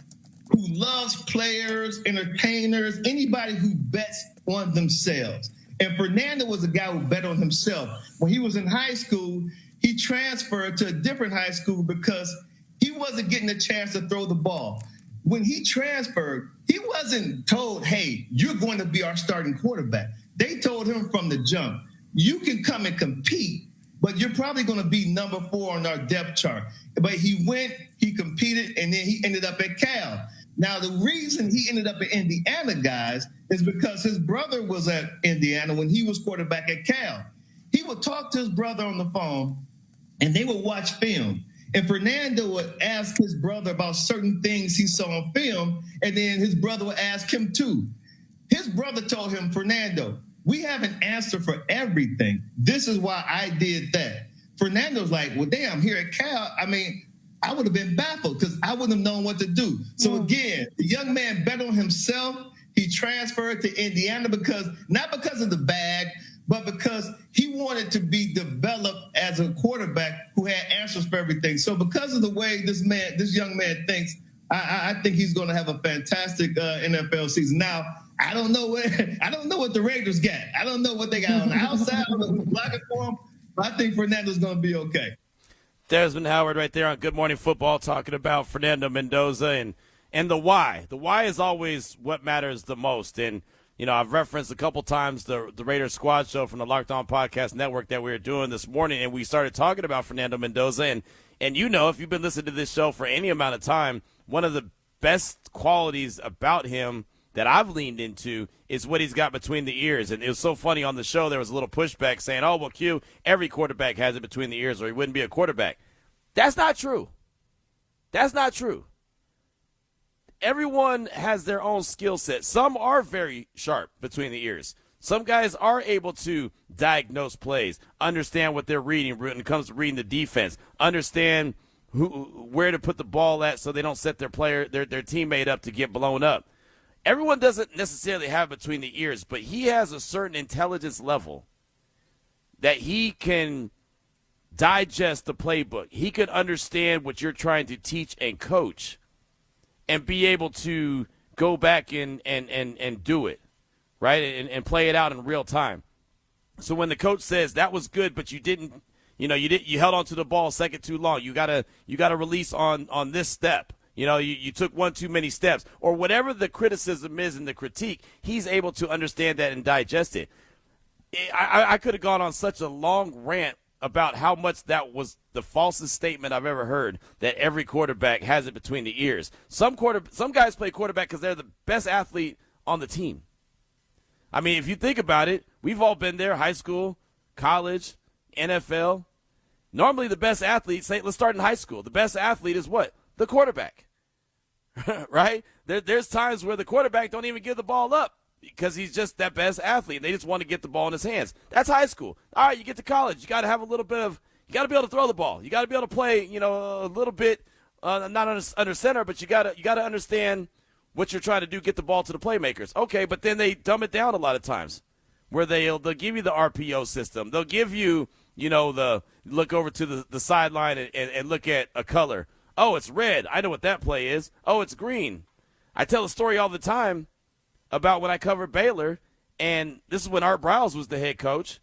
L: who loves players, entertainers, anybody who bets on themselves. And Fernando was a guy who bet on himself. When he was in high school, he transferred to a different high school because he wasn't getting a chance to throw the ball. When he transferred, he wasn't told, hey, you're going to be our starting quarterback. They told him from the jump, you can come and compete, but you're probably going to be number 4 on our depth chart. But he went, he competed, and then he ended up at Cal. Now, the reason he ended up at Indiana, guys, is because his brother was at Indiana when he was quarterback at Cal. He would talk to his brother on the phone, and they would watch film. And Fernando would ask his brother about certain things he saw on film, and then his brother would ask him too. His brother told him, Fernando, we have an answer for everything. This is why I did that. Fernando's like, well, damn, here at Cal, I would have been baffled because I wouldn't have known what to do. So again, the young man bet on himself. He transferred to Indiana not because of the bag, but because he wanted to be developed as a quarterback who had answers for everything. So because of the way this young man thinks, I think he's going to have a fantastic NFL season. Now, I don't know what the Raiders got. I don't know what they got on the outside. I don't know who's blocking for him, but I think Fernando's going to be okay.
C: Desmond Howard right there on Good Morning Football talking about Fernando Mendoza and the why. The why is always what matters the most. And, I've referenced a couple times the Raiders Squad show from the Locked On Podcast Network that we were doing this morning, and we started talking about Fernando Mendoza. And if you've been listening to this show for any amount of time, one of the best qualities about him that I've leaned into is what he's got between the ears. And it was so funny on the show, there was a little pushback saying, oh, well, Q, every quarterback has it between the ears or he wouldn't be a quarterback. That's not true. That's not true. Everyone has their own skill set. Some are very sharp between the ears. Some guys are able to diagnose plays, understand what they're reading when it comes to reading the defense, understand where to put the ball at so they don't set their teammate up to get blown up. Everyone doesn't necessarily have between the ears, but he has a certain intelligence level that he can digest the playbook. He can understand what you're trying to teach and coach and be able to go back and do it, right, and play it out in real time. So when the coach says that was good, but you didn't, you held onto the ball a second too long. You gotta release on this step. You took one too many steps, or whatever the criticism is and the critique, he's able to understand that and digest it. I could have gone on such a long rant about how much that was the falsest statement I've ever heard, that every quarterback has it between the ears. Some guys play quarterback because they're the best athlete on the team. If you think about it, we've all been there, high school, college, NFL. Normally the best athlete, let's start in high school. The best athlete is what? The quarterback. Right? There's times where the quarterback don't even give the ball up. because he's just that best athlete. They just want to get the ball in his hands. That's high school. All right, you get to college. You got to have a little bit of – you got to be able to throw the ball. You got to be able to play, a little bit not under center, but you got to understand what you're trying to do, get the ball to the playmakers. Okay, but then they dumb it down a lot of times where they'll give you the RPO system. They'll give you, the look over to the sideline and look at a color. Oh, it's red. I know what that play is. Oh, it's green. I tell a story all the time about when I covered Baylor, and this is when Art Briles was the head coach.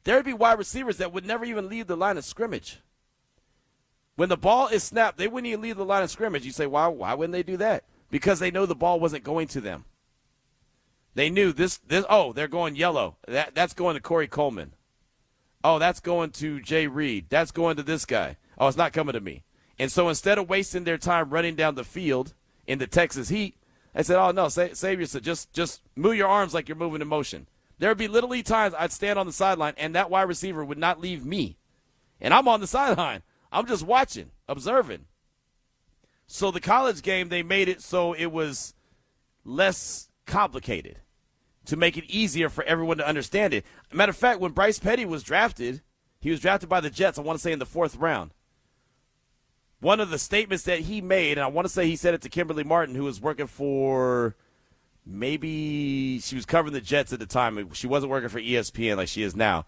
C: There would be wide receivers that would never even leave the line of scrimmage. When the ball is snapped, they wouldn't even leave the line of scrimmage. You say, why wouldn't they do that? Because they know the ball wasn't going to them. They knew this they're going yellow. That's going to Corey Coleman. Oh, that's going to Jay Reed. That's going to this guy. Oh, it's not coming to me. And so instead of wasting their time running down the field in the Texas heat, I said, oh, no, save yourself. Just move your arms like you're moving in motion. There would be literally times I'd stand on the sideline, and that wide receiver would not leave me. And I'm on the sideline. I'm just watching, observing. So the college game, they made it so it was less complicated to make it easier for everyone to understand it. Matter of fact, when Bryce Petty was drafted, he was drafted by the Jets, I want to say in the 4th round. One of the statements that he made, and I want to say he said it to Kimberly Martin, who was working for, maybe she was covering the Jets at the time. She wasn't working for ESPN like she is now.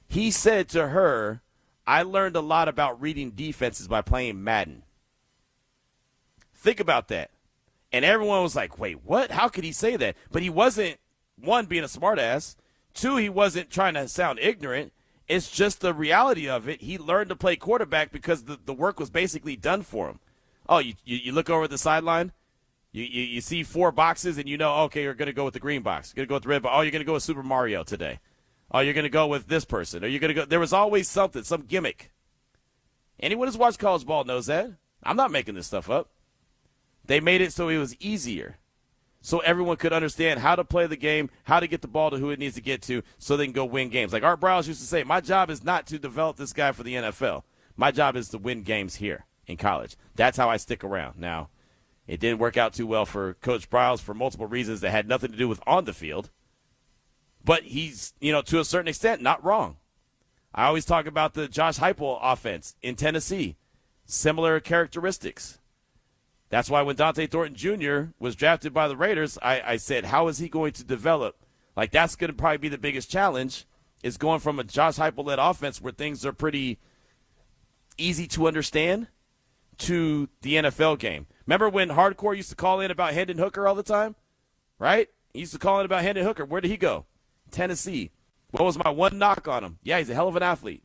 C: He said to her, I learned a lot about reading defenses by playing Madden. Think about that. And everyone was like, wait, what? How could he say that? But he wasn't, one, being a smartass. Two, he wasn't trying to sound ignorant. It's just the reality of it. He learned to play quarterback because the work was basically done for him. Oh, you look over at the sideline, you see 4 boxes, and okay, you're going to go with the green box. You're going to go with the red box. Oh, you're going to go with Super Mario today. Oh, you're going to go with this person. Or you're going to go. There was always something, some gimmick. Anyone who's watched college ball knows that. I'm not making this stuff up. They made it so it was easier, so everyone could understand how to play the game, how to get the ball to who it needs to get to, so they can go win games. Like Art Briles used to say, my job is not to develop this guy for the NFL. My job is to win games here in college. That's how I stick around. Now, it didn't work out too well for Coach Briles for multiple reasons that had nothing to do with on the field. But he's, to a certain extent, not wrong. I always talk about the Josh Heupel offense in Tennessee. Similar characteristics. That's why when Dante Thornton Jr. was drafted by the Raiders, I said, how is he going to develop? Like, that's going to probably be the biggest challenge, is going from a Josh Heupel-led offense where things are pretty easy to understand to the NFL game. Remember when Hardcore used to call in about Hendon Hooker all the time? Right? He used to call in about Hendon Hooker. Where did he go? Tennessee. What was my one knock on him? Yeah, he's a hell of an athlete.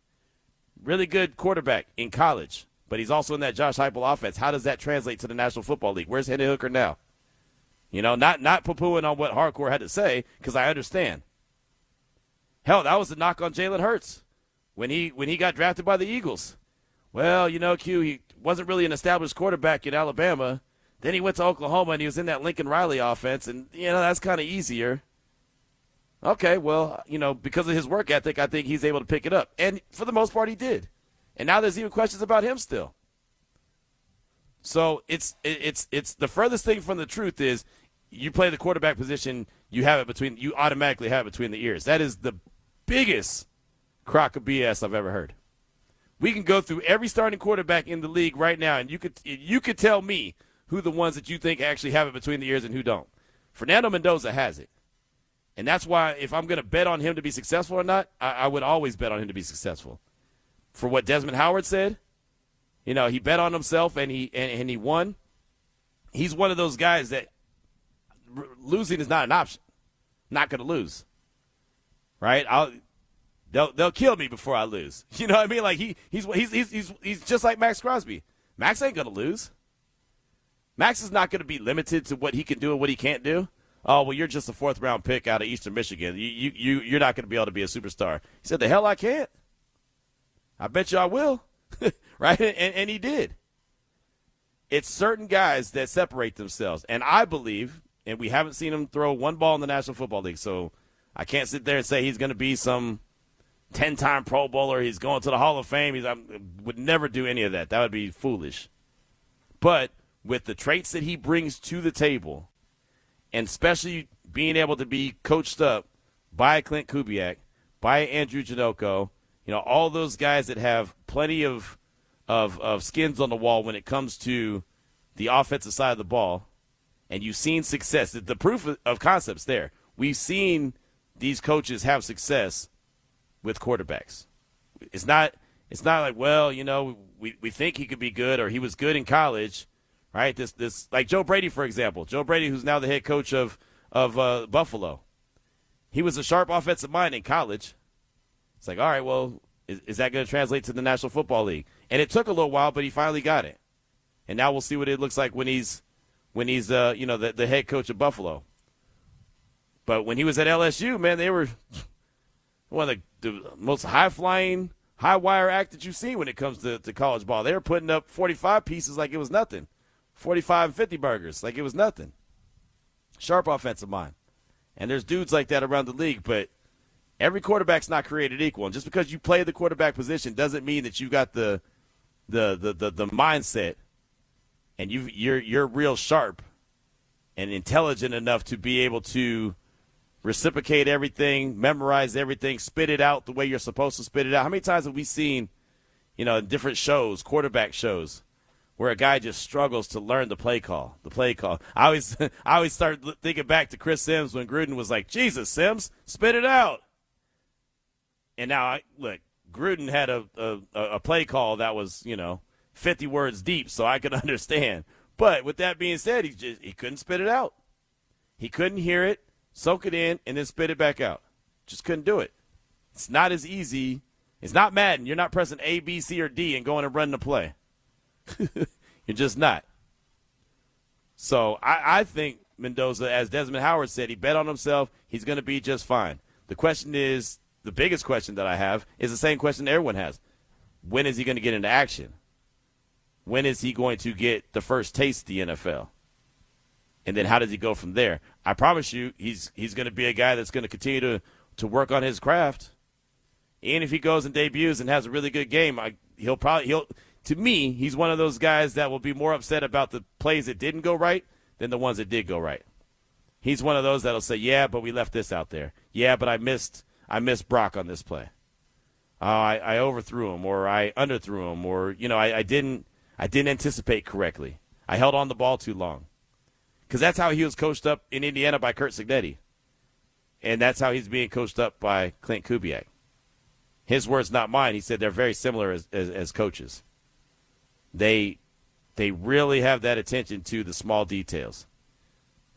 C: Really good quarterback in college. But he's also in that Josh Heupel offense. How does that translate to the National Football League? Where's Hendon Hooker now? Not poo-pooing on what Hardcore had to say, because I understand. Hell, that was the knock on Jalen Hurts when he got drafted by the Eagles. Well, Q, he wasn't really an established quarterback in Alabama. Then he went to Oklahoma, and he was in that Lincoln Riley offense, and, that's kind of easier. Okay, well, because of his work ethic, I think he's able to pick it up. And for the most part, he did. And now there's even questions about him still. So it's the furthest thing from the truth is you play the quarterback position, you automatically have it between the ears. That is the biggest crock of BS I've ever heard. We can go through every starting quarterback in the league right now, and you could tell me who the ones that you think actually have it between the ears and who don't. Fernando Mendoza has it. And that's why if I'm going to bet on him to be successful or not, I would always bet on him to be successful. For what Desmond Howard said, he bet on himself and he won. He's one of those guys that losing is not an option. Not going to lose, right? They'll kill me before I lose. You know what I mean? Like he's just like Max Crosby. Max ain't going to lose. Max is not going to be limited to what he can do and what he can't do. Oh, well, you're just a 4th-round pick out of Eastern Michigan. You're not going to be able to be a superstar. He said, the hell I can't. I bet you I will, right? And he did. It's certain guys that separate themselves. And I believe, and we haven't seen him throw one ball in the National Football League, so I can't sit there and say he's going to be some 10-time Pro Bowler. He's going to the Hall of Fame. I would never do any of that. That would be foolish. But with the traits that he brings to the table, and especially being able to be coached up by Clint Kubiak, by Andrew Janocko, all those guys that have plenty of skins on the wall when it comes to the offensive side of the ball, and you've seen success. The proof of concept's there. We've seen these coaches have success with quarterbacks. It's not like, well, we think he could be good or he was good in college, right? This like Joe Brady, for example. Joe Brady, who's now the head coach of Buffalo. He was a sharp offensive mind in college. It's like, all right, well, is that going to translate to the National Football League? And it took a little while, but he finally got it. And now we'll see what it looks like when he's the head coach of Buffalo. But when he was at LSU, man, they were one of the most high-flying, high-wire act that you've seen when it comes to college ball. They were putting up 45 pieces like it was nothing, 45 and 50 burgers like it was nothing. Sharp offensive mind. And there's dudes like that around the league, but every quarterback's not created equal. And just because you play the quarterback position doesn't mean that you got the mindset and you're real sharp and intelligent enough to be able to reciprocate everything, memorize everything, spit it out the way you're supposed to spit it out. How many times have we seen, in different shows, quarterback shows, where a guy just struggles to learn the play call? I always start thinking back to Chris Sims when Gruden was like, Jesus, Sims, spit it out. And now, Gruden had a play call that was, 50 words deep, so I could understand. But with that being said, he couldn't spit it out. He couldn't hear it, soak it in, and then spit it back out. Just couldn't do it. It's not as easy. It's not Madden. You're not pressing A, B, C, or D and going and running the play. You're just not. So I think Mendoza, as Desmond Howard said, he bet on himself. He's going to be just fine. The question is, the biggest question that I have is the same question everyone has. When is he going to get into action? When is he going to get the first taste of the NFL? And then how does he go from there? I promise you he's going to be a guy that's going to continue to work on his craft. And if he goes and debuts and has a really good game, to me, he's one of those guys that will be more upset about the plays that didn't go right than the ones that did go right. He's one of those that'll say, yeah, but we left this out there. Yeah, but I missed Brock on this play. I overthrew him, or I underthrew him, or I didn't anticipate correctly. I held on the ball too long. Because that's how he was coached up in Indiana by Curt Cignetti. And that's how he's being coached up by Clint Kubiak. His words, not mine. He said they're very similar as coaches. They really have that attention to the small details.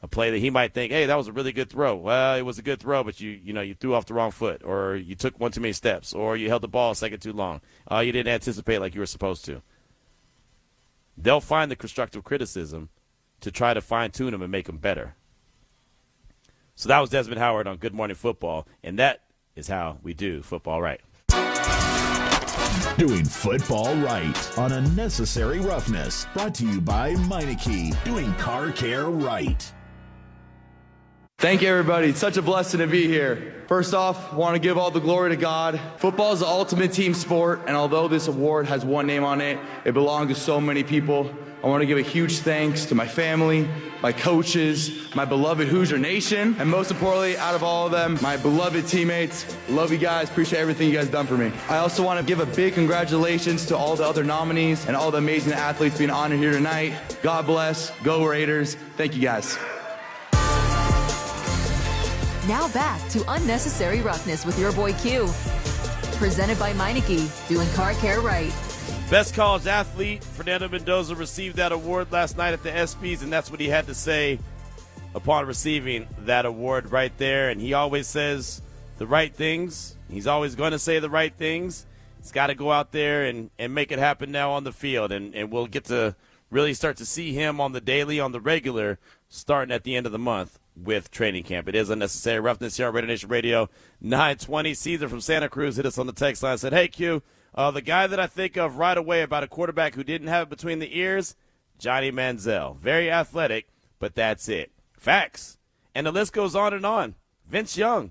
C: A play that he might think, hey, that was a really good throw. Well, it was a good throw, but you threw off the wrong foot, or you took one too many steps, or you held the ball a second too long. You didn't anticipate like you were supposed to. They'll find the constructive criticism to try to fine-tune them and make them better. So that was Desmond Howard on Good Morning Football, and that is how we do football right.
M: Doing football right on Unnecessary Roughness. Brought to you by Meineke. Doing car care right.
N: Thank you, everybody. It's such a blessing to be here. First off, I want to give all the glory to God. Football is the ultimate team sport, and although this award has one name on it, it belongs to so many people. I want to give a huge thanks to my family, my coaches, my beloved Hoosier Nation, and most importantly, out of all of them, my beloved teammates. Love you guys. Appreciate everything you guys done for me. I also want to give a big congratulations to all the other nominees and all the amazing athletes being honored here tonight. God bless. Go Raiders. Thank you, guys.
B: Now back to Unnecessary Roughness with your boy Q. Presented by Meineke, doing car care right.
C: Best college athlete, Fernando Mendoza, received that award last night at the ESPYs, and that's what he had to say upon receiving that award right there. And he always says the right things. He's always going to say the right things. He's got to go out there and make it happen now on the field. And we'll get to really start to see him on the daily, on the regular, starting at the end of the month with training camp. It is Unnecessary Roughness here on RaiderNation Radio 920. Caesar from Santa Cruz hit us on the text line and said, hey, Q, the guy that I think of right away about a quarterback who didn't have it between the ears, Johnny Manziel. Very athletic, but that's it. Facts. And the list goes on and on. Vince Young,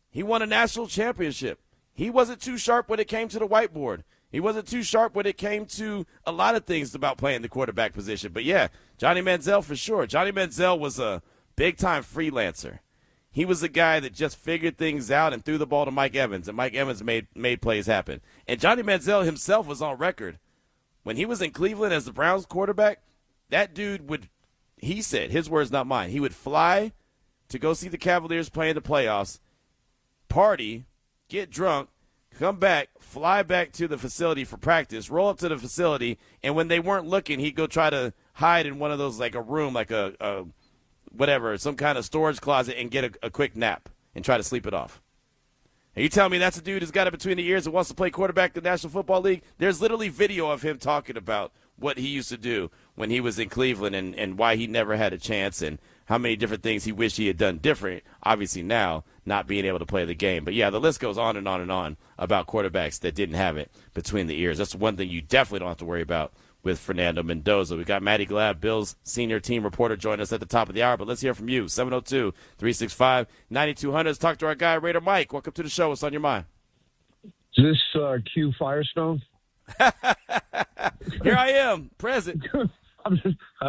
C: he won a national championship. He wasn't too sharp when it came to the whiteboard. He wasn't too sharp when it came to a lot of things about playing the quarterback position. But, yeah, Johnny Manziel for sure. Johnny Manziel was a big-time freelancer. he was the guy that just figured things out and threw the ball to Mike Evans, and Mike Evans made plays happen. And Johnny Manziel himself was on record. When he was in Cleveland as the Browns quarterback, that dude would, he said, his words, not mine, he would fly to go see the Cavaliers play in the playoffs, party, get drunk, come back, fly back to the facility for practice, roll up to the facility, and when they weren't looking, he'd go try to hide in one of those, like a room, like a whatever, some kind of storage closet, and get a quick nap and try to sleep it off. And you tell me that's a dude who's got it between the ears and wants to play quarterback in the National Football League? There's literally video of him talking about what he used to do when he was in Cleveland and why he never had a chance and how many different things he wished he had done different, obviously now, not being able to play the game. But, yeah, the list goes on and on and on about quarterbacks that didn't have it between the ears. That's one thing you definitely don't have to worry about with Fernando Mendoza. We got Maddy Glab, Bills senior team reporter, joining us at the top of the hour. But let's hear from you, 702-365-9200. Let's talk to our guy, Raider Mike. Welcome to the show. What's on your mind?
O: Is this Q Firestone?
C: Here I am, present.
O: I'm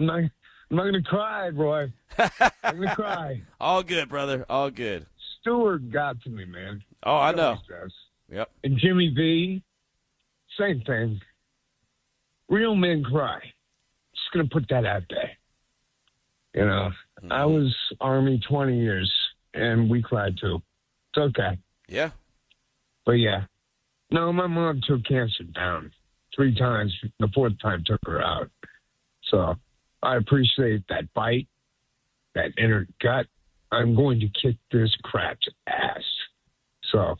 O: not going to cry, Roy. I'm going to cry.
C: All good, brother. All good.
O: Stewart got to me, man.
C: Oh, I know. Yep.
O: And Jimmy V, same thing. Real men cry. Just going to put that out there. You know, I was Army 20 years, and we cried too. It's okay.
C: Yeah.
O: But, yeah. No, my mom took cancer down 3 times. The 4th time took her out. So I appreciate that bite, that inner gut. I'm going to kick this crap's ass. So,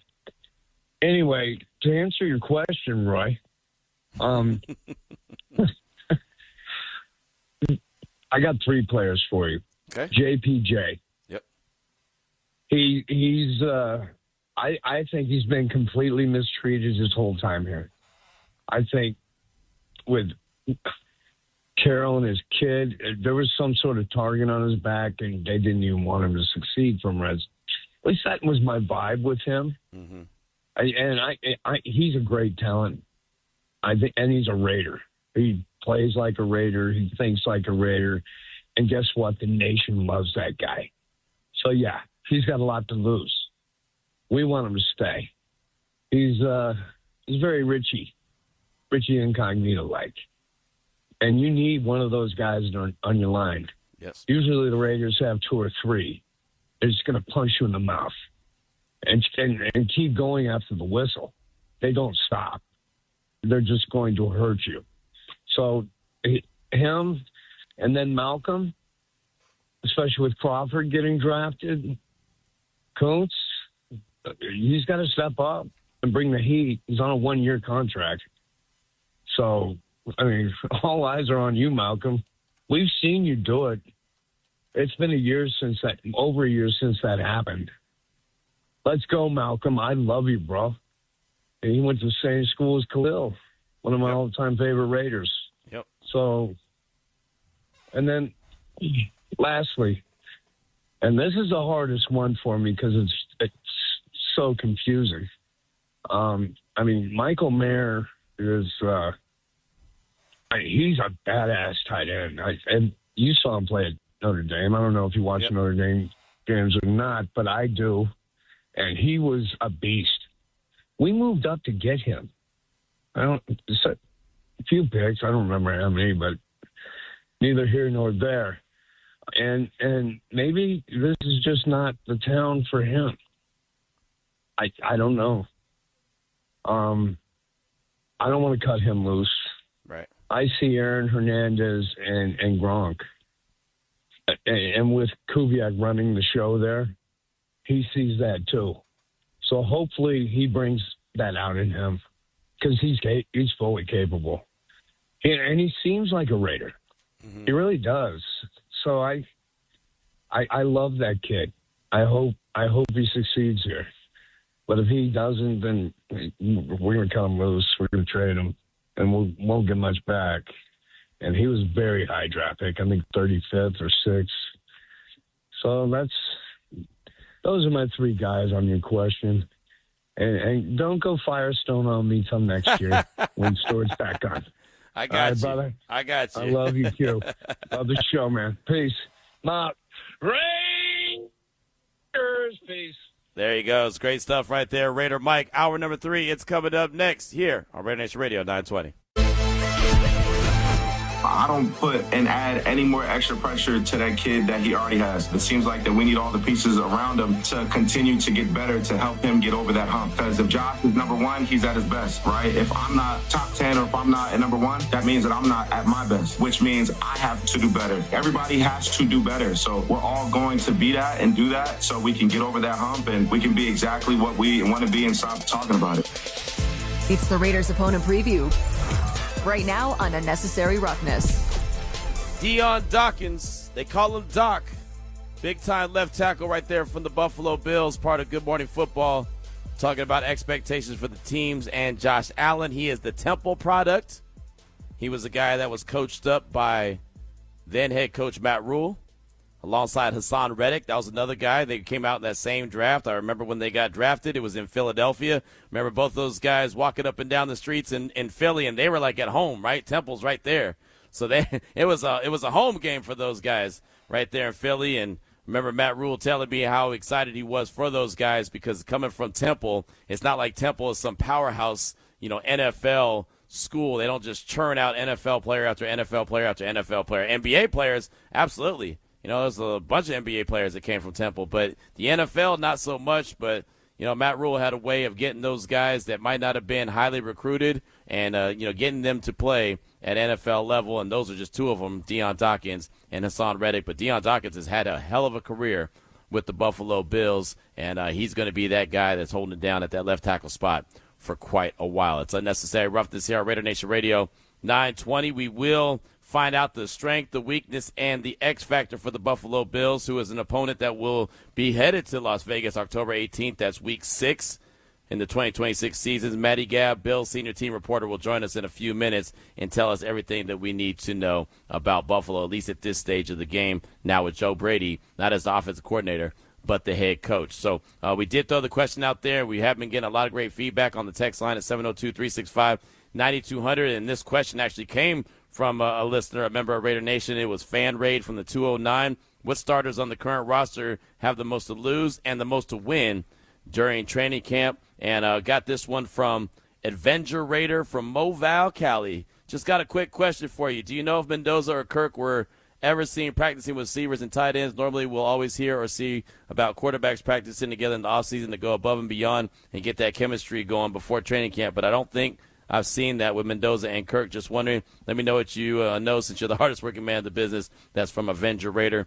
O: anyway, to answer your question, Roy, I got 3 players for you.
C: Okay.
O: JPJ.
C: Yep.
O: He's I think he's been completely mistreated his whole time here. I think with Carroll and his kid, there was some sort of target on his back, and they didn't even want him to succeed from Reds. At least that was my vibe with him.
C: Mm-hmm.
O: He's a great talent. I think, and he's a Raider. He plays like a Raider. He thinks like a Raider. And guess what? The nation loves that guy. So, yeah, he's got a lot to lose. We want him to stay. He's very Richie Incognito-like. And you need one of those guys on your line.
C: Yes.
O: Usually the Raiders have 2 or 3. They're just going to punch you in the mouth and keep going after the whistle. They don't stop. They're just going to hurt you. So him and then Malcolm, especially with Crawford getting drafted, Kuntz, he's got to step up and bring the heat. He's on a 1-year contract. So, I mean, all eyes are on you, Malcolm. We've seen you do it. It's been over a year since that happened. Let's go, Malcolm. I love you, bro. And he went to the same school as Khalil, one of my all-time favorite Raiders.
C: Yep.
O: So, and then lastly, and this is the hardest one for me because it's so confusing. I mean, Michael Mayer is he's a badass tight end. And you saw him play at Notre Dame. I don't know if you watch Notre Dame games or not, but I do. And he was a beast. We moved up to get him. A few picks. I don't remember how many, but neither here nor there. And maybe this is just not the town for him. I don't know. I don't want to cut him loose.
C: Right.
O: I see Aaron Hernandez and Gronk. And with Kubiak running the show there, he sees that too. So hopefully he brings that out in him because he's fully capable. And he seems like a Raider. Mm-hmm. He really does. So I love that kid. I hope he succeeds here. But if he doesn't, then we're going to cut him loose. We're going to trade him, and we won't get much back. And he was very high draft pick, I think 35th or 6th. So those are my 3 guys on your question. And don't go Firestone on me till next year when Stewart's back on.
C: I got you,
O: brother.
C: I got you.
O: I love you, Q. Love the show, man. Peace. Raiders. Peace.
C: There you go. It's great stuff right there. Raider Mike, hour number 3. It's coming up next here on RaiderNation Radio 920.
P: I don't put and add any more extra pressure to that kid that he already has. It seems like that we need all the pieces around him to continue to get better to help him get over that hump. Because if Josh is number 1, he's at his best, right? If I'm not top 10 or if I'm not at number 1, that means that I'm not at my best, which means I have to do better. Everybody has to do better. So we're all going to be that and do that so we can get over that hump and we can be exactly what we want to be and stop talking about it.
B: It's the Raiders opponent preview. Right now on Unnecessary Roughness.
C: Dion Dawkins, they call him Doc. Big-time left tackle right there from the Buffalo Bills, part of Good Morning Football. Talking about expectations for the teams and Josh Allen. He is the Temple product. He was a guy that was coached up by then head coach Matt Rule alongside Hassan Reddick. That was another guy. They came out in that same draft. I remember when they got drafted, it was in Philadelphia. Remember both those guys walking up and down the streets in Philly, and they were like at home, right? Temple's right there. So it was a home game for those guys right there in Philly. And remember Matt Rule telling me how excited he was for those guys because coming from Temple, it's not like Temple is some powerhouse, NFL school. They don't just churn out NFL player after NFL player after NFL player. NBA players, absolutely. There's a bunch of NBA players that came from Temple, but the NFL, not so much. But, Matt Rule had a way of getting those guys that might not have been highly recruited and, getting them to play at NFL level. And those are just two of them, Dion Dawkins and Hassan Reddick. But Dion Dawkins has had a hell of a career with the Buffalo Bills, and he's going to be that guy that's holding it down at that left tackle spot for quite a while. It's Unnecessary Roughness here on RaiderNation Radio 920. We will find out the strength, the weakness, and the X factor for the Buffalo Bills, who is an opponent that will be headed to Las Vegas October 18th. That's week 6 in the 2026 season. Maddy Glab, Bills senior team reporter, will join us in a few minutes and tell us everything that we need to know about Buffalo, at least at this stage of the game, now with Joe Brady, not as the offensive coordinator, but the head coach. So we did throw the question out there. We have been getting a lot of great feedback on the text line at 702-365-9200, and this question actually came from a listener, a member of Raider Nation. It was Fan Raid from the 209. What starters on the current roster have the most to lose and the most to win during training camp? And got this one from Adventure Raider from Moval, Cali. Just got a quick question for you. Do you know if Mendoza or Kirk were ever seen practicing with receivers and tight ends? Normally we'll always hear or see about quarterbacks practicing together in the offseason to go above and beyond and get that chemistry going before training camp, but I don't think I've seen that with Mendoza and Kirk. Just wondering, let me know what you know since you're the hardest working man in the business. That's from Avenger Raider.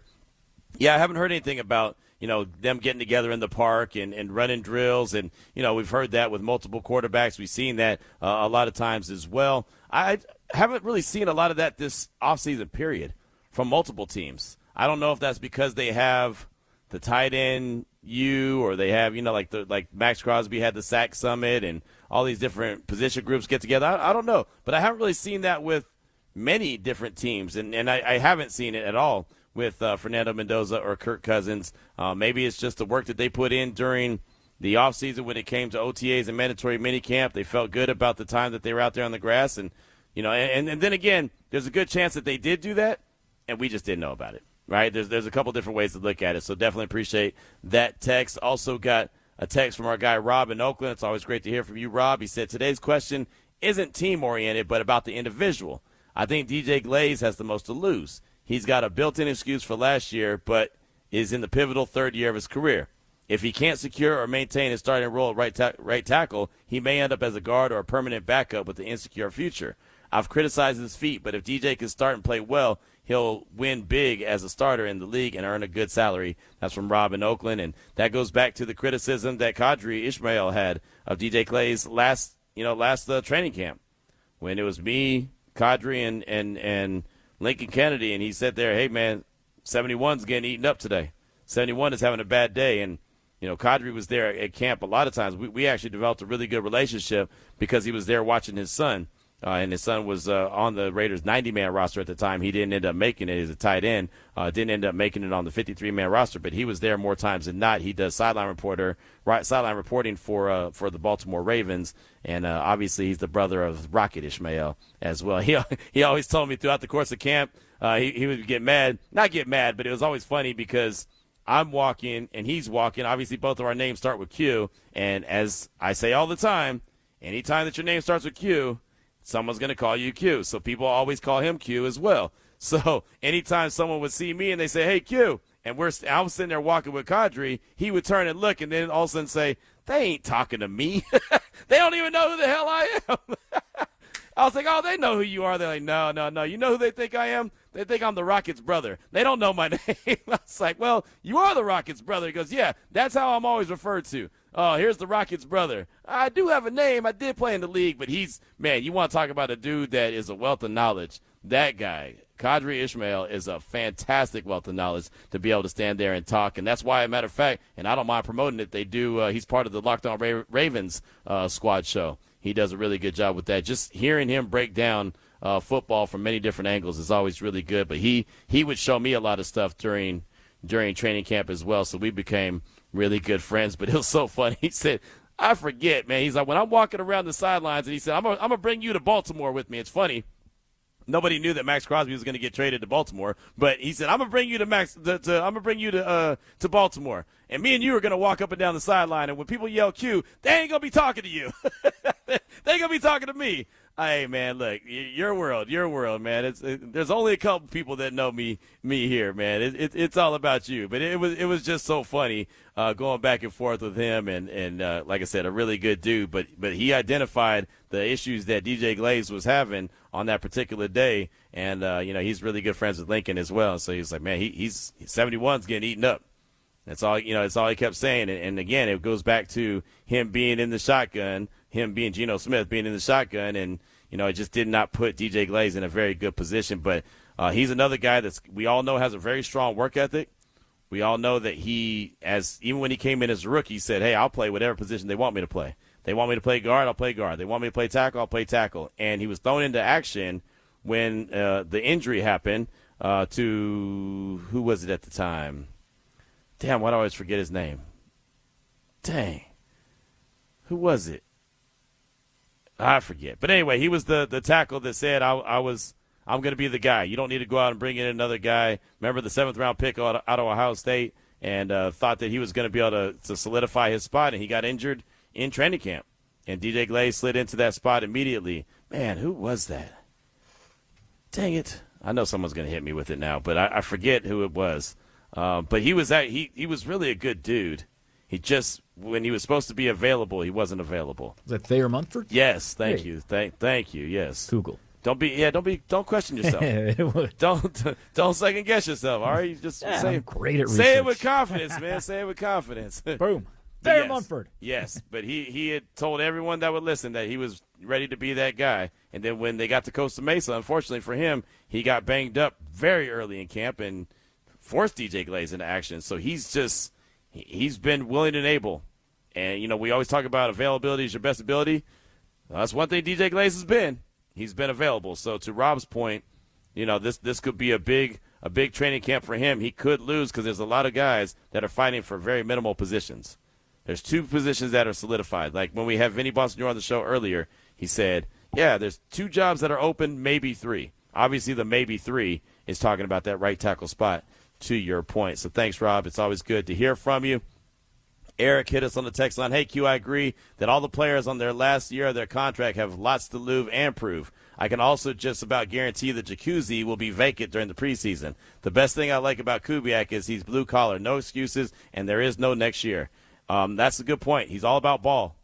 C: Yeah, I haven't heard anything about, them getting together in the park and running drills. And, we've heard that with multiple quarterbacks. We've seen that a lot of times as well. I haven't really seen a lot of that this offseason period from multiple teams. I don't know if that's because they have the tight end or they have, like Max Crosby had the sack summit and all these different position groups get together. I don't know, but I haven't really seen that with many different teams, and I haven't seen it at all with Fernando Mendoza or Kirk Cousins. Maybe it's just the work that they put in during the offseason when it came to OTAs and mandatory minicamp. They felt good about the time that they were out there on the grass, and and then again, there's a good chance that they did do that, and we just didn't know about it. Right? There's a couple different ways to look at it, so definitely appreciate that text. Also got a text from our guy Rob in Oakland. It's always great to hear from you, Rob. He said, today's question isn't team-oriented, but about the individual. I think DJ Glaze has the most to lose. He's got a built-in excuse for last year, but is in the pivotal third year of his career. If he can't secure or maintain his starting role at right tackle, he may end up as a guard or a permanent backup with an insecure future. I've criticized his feet, but if DJ can start and play well, he'll win big as a starter in the league and earn a good salary. That's from Rob in Oakland, and that goes back to the criticism that Kadri Ishmael had of DJ Clay's last training camp, when it was me, Kadri, and Lincoln Kennedy, and he said there, hey man, 71's getting eaten up today. 71 is having a bad day, and Kadri was there at camp a lot of times. We actually developed a really good relationship because he was there watching his son. And his son was on the Raiders' 90-man roster at the time. He didn't end up making it as a tight end. Didn't end up making it on the 53-man roster, but he was there more times than not. He does sideline reporting for the Baltimore Ravens, and obviously he's the brother of Rocket Ishmael as well. He always told me throughout the course of camp he would not get mad, but it was always funny because I'm walking and he's walking. Obviously, both of our names start with Q. And as I say all the time, anytime that your name starts with Q, someone's going to call you Q. So people always call him Q as well. So anytime someone would see me and they say, hey, Q, and I'm sitting there walking with Kadri, he would turn and look and then all of a sudden say, they ain't talking to me. They don't even know who the hell I am. I was like, oh, they know who you are. They're like, no. You know who they think I am? They think I'm the Rockets' brother. They don't know my name. I was like, well, you are the Rockets' brother. He goes, yeah, that's how I'm always referred to. Oh, here's the Rockets' brother. I do have a name. I did play in the league, but man, you want to talk about a dude that is a wealth of knowledge. That guy, Kadri Ishmael, is a fantastic wealth of knowledge to be able to stand there and talk. And that's why, as a matter of fact, and I don't mind promoting it, they do. He's part of the Locked On Ravens squad show. He does a really good job with that. Just hearing him break down football from many different angles is always really good. But he would show me a lot of stuff during training camp as well. So we became really good friends. But it was so funny. He said, I forget, man. He's like, when I'm walking around the sidelines, and he said, I'm gonna bring you to Baltimore with me. It's funny. Nobody knew that Max Crosby was going to get traded to Baltimore, but he said, "I'm going to bring you to Baltimore, and me and you are going to walk up and down the sideline. And when people yell Q, they ain't going to be talking to you. They ain't going to be talking to me." Hey, man, look, your world, man. There's only a couple people that know me here, man. It's all about you. But it was just so funny going back and forth with him, and like I said, a really good dude. But he identified the issues that DJ Glaze was having on that particular day, and he's really good friends with Lincoln as well. So he's like, man, he's 71's getting eaten up. That's all he kept saying. And again, it goes back to him being in the shotgun, him being Geno Smith being in the shotgun, and it just did not put DJ Glaze in a very good position. But he's another guy we all know has a very strong work ethic. We all know that even when he came in as a rookie, he said, hey, I'll play whatever position they want me to play. They want me to play guard, I'll play guard. They want me to play tackle, I'll play tackle. And he was thrown into action when the injury happened to who was it at the time? Damn, why do I always forget his name? Dang. Who was it? I forget. But anyway, he was the tackle that said, I'm going to be the guy. You don't need to go out and bring in another guy. Remember the 7th-round pick out of Ohio State, and thought that he was going to be able to solidify his spot, and he got injured in training camp. And DJ Glaze slid into that spot immediately. Man, who was that? Dang it. I know someone's going to hit me with it now, but I forget who it was. But he was really a good dude. He just, when he was supposed to be available, he wasn't available.
D: Is that Thayer Munford?
C: Yes, thank you. Thank you, yes.
D: Google.
C: Don't question yourself. don't second guess yourself. All right,
D: I'm great at research.
C: Say it with confidence, man. Say it with confidence.
D: Boom. Thayer Munford.
C: Yes, but he had told everyone that would listen that he was ready to be that guy. And then when they got to Costa Mesa, unfortunately for him, he got banged up very early in camp and forced DJ Glaze into action. So he's been willing and able. And, we always talk about availability is your best ability. That's one thing DJ Glaze has been. He's been available. So to Rob's point, this could be a big training camp for him. He could lose because there's a lot of guys that are fighting for very minimal positions. There's 2 positions that are solidified. Like when we had Vinny Bonsignore on the show earlier, he said, yeah, there's 2 jobs that are open, maybe 3. Obviously the maybe 3 is talking about that right tackle spot, to your point. So thanks, Rob. It's always good to hear from you. Eric hit us on the text line. Hey, Q, I agree that all the players on their last year of their contract have lots to lose and prove. I can also just about guarantee the jacuzzi will be vacant during the preseason. The best thing I like about Kubiak is he's blue-collar, no excuses, and there is no next year. That's a good point. He's all about ball,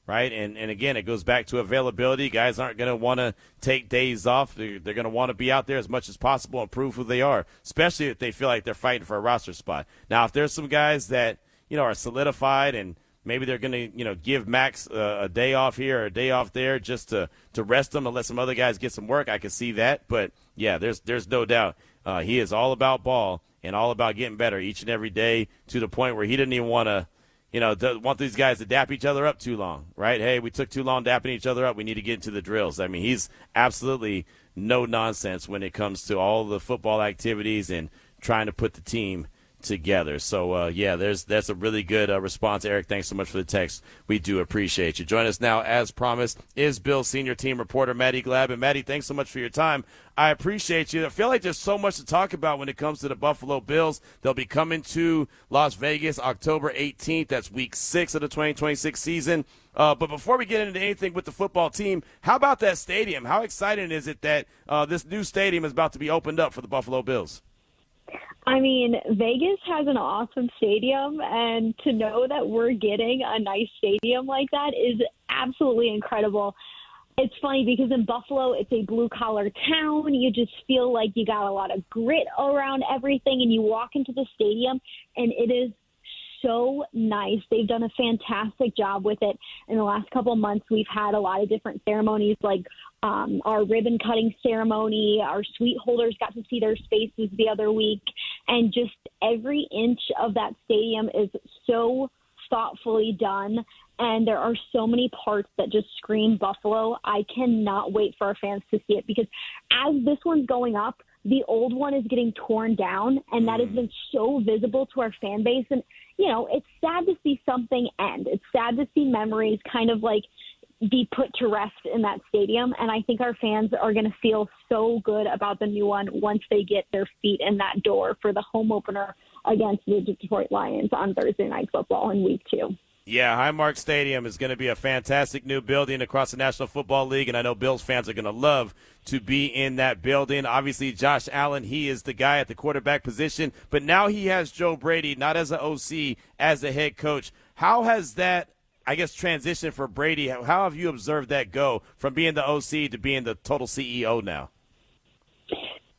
C: right? And again, it goes back to availability. Guys aren't going to want to take days off. They're going to want to be out there as much as possible and prove who they are, especially if they feel like they're fighting for a roster spot. Now, if there's some guys that, are solidified and maybe they're going to, give Max a day off here or a day off there just to rest them and let some other guys get some work, I can see that. But, yeah, there's no doubt. He is all about ball and all about getting better each and every day to the point where he didn't even want to, want these guys to dap each other up too long, right? Hey, we took too long dapping each other up. We need to get into the drills. I mean, he's absolutely no nonsense when it comes to all the football activities and trying to put the team together. So, that's a really good response. Eric, thanks so much for the text. We do appreciate you. Join us now, as promised, is Bill's senior team reporter, Maddy Glab. And, Maddy, thanks so much for your time. I appreciate you. I feel like there's so much to talk about when it comes to the Buffalo Bills. They'll be coming to Las Vegas October 18th. That's week 6 of the 2026 season. But before we get into anything with the football team, how about that stadium? How exciting is it that this new stadium is about to be opened up for the Buffalo Bills?
Q: I mean, Vegas has an awesome stadium, and to know that we're getting a nice stadium like that is absolutely incredible. It's funny because in Buffalo, it's a blue-collar town. You just feel like you got a lot of grit around everything, and you walk into the stadium, and it is so nice. They've done a fantastic job with it. In the last couple of months, we've had a lot of different ceremonies, like our ribbon cutting ceremony. Our suite holders got to see their spaces the other week, and just every inch of that stadium is so thoughtfully done. And there are so many parts that just scream Buffalo. I cannot wait for our fans to see it, because as this one's going up, the old one is getting torn down, and that has been so visible to our fan base. And, you know, it's sad to see something end. It's sad to see memories kind of like be put to rest in that stadium. And I think our fans are going to feel so good about the new one once they get their feet in that door for the home opener against the Detroit Lions on Thursday Night Football in week 2.
C: Yeah, Highmark Stadium is going to be a fantastic new building across the National Football League, and I know Bills fans are going to love to be in that building. Obviously, Josh Allen, he is the guy at the quarterback position, but now he has Joe Brady, not as an OC, as the head coach. How has that, I guess, transition for Brady, how have you observed that go from being the OC to being the total CEO now?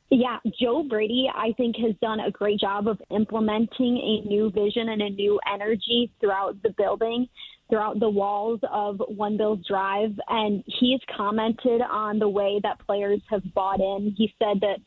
Q: Yeah, Joe Brady, I think, has done a great job of implementing a new vision and a new energy throughout the building, throughout the walls of One Bills Drive. And he's commented on the way that players have bought in. He said that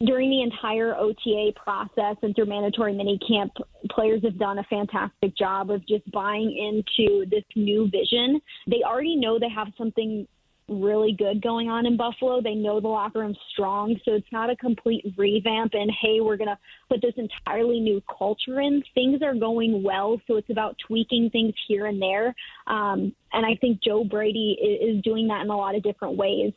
Q: during the entire OTA process and through mandatory minicamp, players have done a fantastic job of just buying into this new vision. They already know they have something really good going on in Buffalo. They know the locker room's strong, so it's not a complete revamp and, hey, we're going to put this entirely new culture in. Things are going well, so it's about tweaking things here and there. And I think Joe Brady is doing that in a lot of different ways.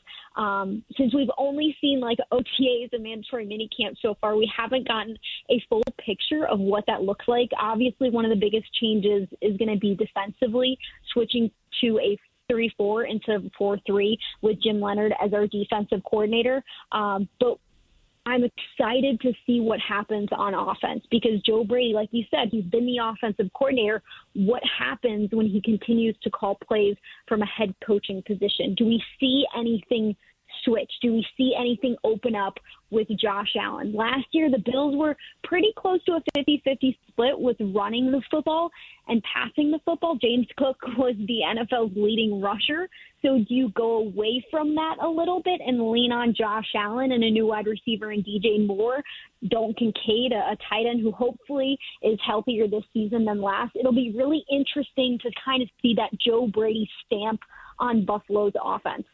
Q: Since we've only seen like OTAs and mandatory minicamp so far, we haven't gotten a full picture of what that looks like. Obviously, one of the biggest changes is going to be defensively, switching to a 3-4 instead of 4-3 with Jim Leonard as our defensive coordinator. But I'm excited to see what happens on offense, because Joe Brady, like you said, he's been the offensive coordinator. What happens when he continues to call plays from a head coaching position? Do we see anything switch? Do we see anything open up with Josh Allen? Last year, the Bills were pretty close to a 50-50 split with running the football and passing the football. James Cook was the NFL's leading rusher. So do you go away from that a little bit and lean on Josh Allen and a new wide receiver in DJ Moore, Dalton Kincaid, a tight end who hopefully is healthier this season than last? It'll be really interesting to kind of see that Joe Brady stamp on Buffalo's offense.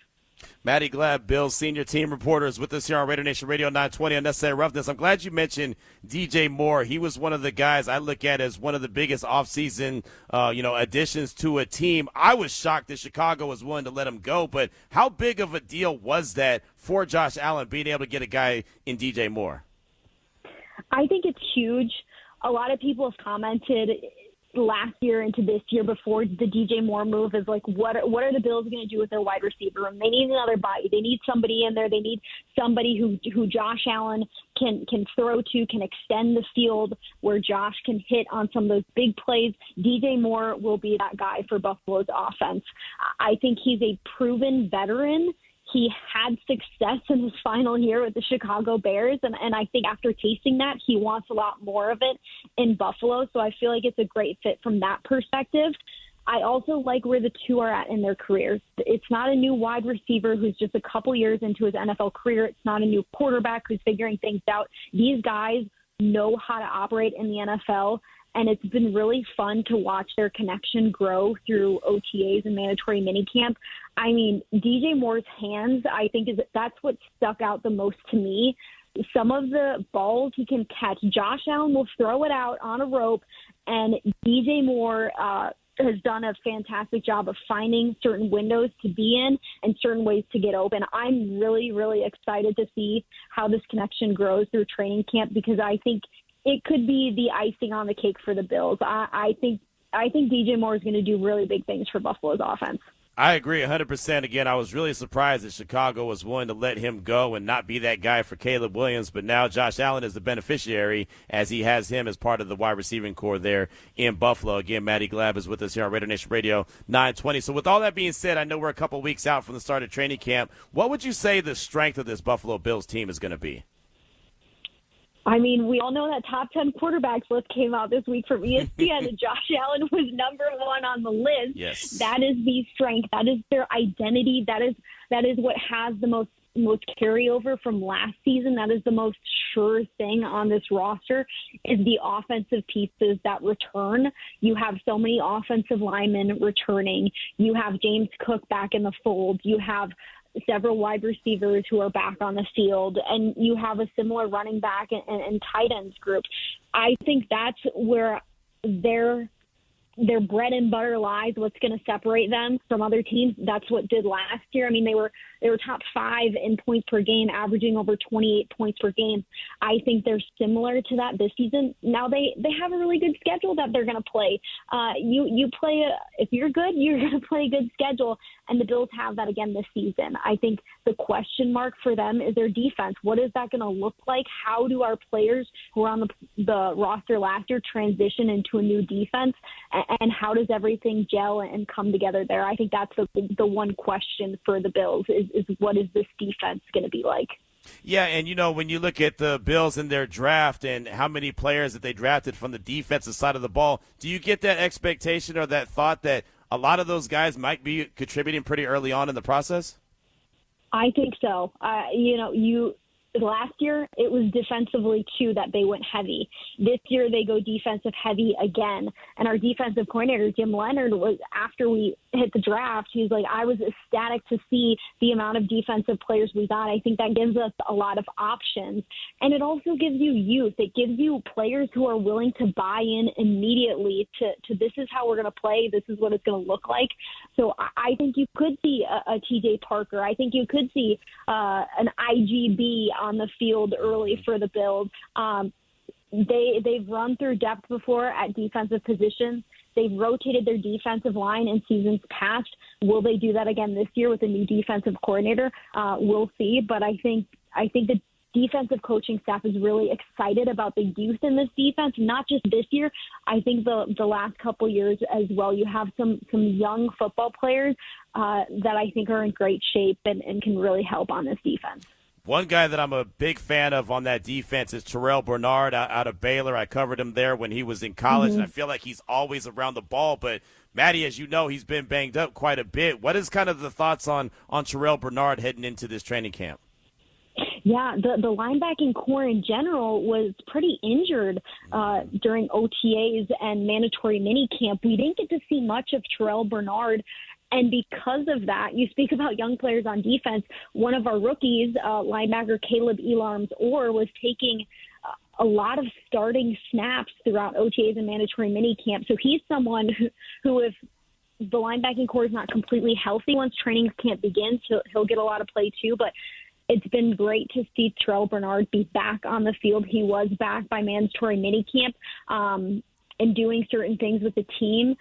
C: Maddy Glab, Bills senior team reporter, is with us here on RaiderNation Radio 920 Unnecessary Roughness. I'm glad you mentioned DJ Moore. He was one of the guys I look at as one of the biggest offseason, additions to a team. I was shocked that Chicago was willing to let him go, but how big of a deal was that for Josh Allen, being able to get a guy in DJ Moore?
Q: I think it's huge. A lot of people have commented last year into this year before the DJ Moore move is like, what are the Bills going to do with their wide receiver room? They need another body. They need somebody in there. They need somebody who Josh Allen can throw to, can extend the field, where Josh can hit on some of those big plays. DJ Moore will be that guy for Buffalo's offense. I think he's a proven veteran. He had success in his final year with the Chicago Bears, and I think after tasting that, he wants a lot more of it in Buffalo. So I feel like it's a great fit from that perspective. I also like where the two are at in their careers. It's not a new wide receiver who's just a couple years into his NFL career. It's not a new quarterback who's figuring things out. These guys know how to operate in the NFL, and it's been really fun to watch their connection grow through OTAs and mandatory minicamp. I mean, DJ Moore's hands, I think that's what stuck out the most to me. some of the balls he can catch. Josh Allen will throw it out on a rope, and DJ Moore has done a fantastic job of finding certain windows to be in and certain ways to get open. I'm really, really excited to see how this connection grows through training camp, because I think it could be the icing on the cake for the Bills. I think DJ Moore is going to do really big things for Buffalo's offense.
C: I agree 100%. Again, I was really surprised that Chicago was willing to let him go and not be that guy for Caleb Williams. But now Josh Allen is the beneficiary, as he has him as part of the wide receiving core there in Buffalo. Again, Maddy Glab is with us here on RaiderNation Radio 920. So with all that being said, I know we're a couple weeks out from the start of training camp. What would you say the strength of this Buffalo Bills team is going to be?
Q: I mean, we all know that top 10 quarterbacks list came out this week from ESPN, and Josh Allen was number one on the list.
C: Yes.
Q: That is the strength. That is their identity. That is what has the most carryover from last season. That is the most sure thing on this roster, is the offensive pieces that return. You have so many offensive linemen returning. You have James Cook back in the fold. You have several wide receivers who are back on the field, and you have a similar running back and tight ends group. I think that's where their bread and butter lies. What's going to separate them from other teams? That's what did last year. I mean, they were top 5 in points per game, averaging over 28 points per game. I think they're similar to that this season. Now they have a really good schedule that they're going to play. You play if you're good, you're going to play a good schedule, and the Bills have that again this season. I think the question mark for them is their defense. What is that going to look like? How do our players who were on the roster last year transition into a new defense? And how does everything gel and come together there? I think that's the one question for the Bills is what is this defense going to be like?
C: Yeah, and, when you look at the Bills in their draft and how many players that they drafted from the defensive side of the ball, do you get that expectation or that thought that a lot of those guys might be contributing pretty early on in the process?
Q: I think so. Last year, it was defensively, too, that they went heavy. This year, they go defensive heavy again. And our defensive coordinator, Jim Leonard, was, after we hit the draft, he's like, I was ecstatic to see the amount of defensive players we got. I think that gives us a lot of options. And it also gives you youth. It gives you players who are willing to buy in immediately to this is how we're going to play. This is what it's going to look like. So I think you could see a TJ Parker. I think you could see an IGB on the field early for the Bills. They've run through depth before at defensive positions. They've rotated their defensive line in seasons past. Will they do that again this year with a new defensive coordinator? We'll see. But I think the defensive coaching staff is really excited about the youth in this defense, not just this year. I think the last couple years as well. You have some young football players that I think are in great shape and can really help on this defense.
C: One guy that I'm a big fan of on that defense is Terrell Bernard out of Baylor. I covered him there when he was in college, and I feel like he's always around the ball. But, Maddie, as you know, he's been banged up quite a bit. What is kind of the thoughts on Terrell Bernard heading into this training camp?
Q: Yeah, the linebacking core in general was pretty injured during OTAs and mandatory minicamp. We didn't get to see much of Terrell Bernard. And because of that, you speak about young players on defense. One of our rookies, linebacker Caleb Elarms-Orr, was taking a lot of starting snaps throughout OTAs and mandatory minicamp. So he's someone who if the linebacking core is not completely healthy once training camp begins, he'll get a lot of play too. But it's been great to see Terrell Bernard be back on the field. He was back by mandatory minicamp and doing certain things with the team.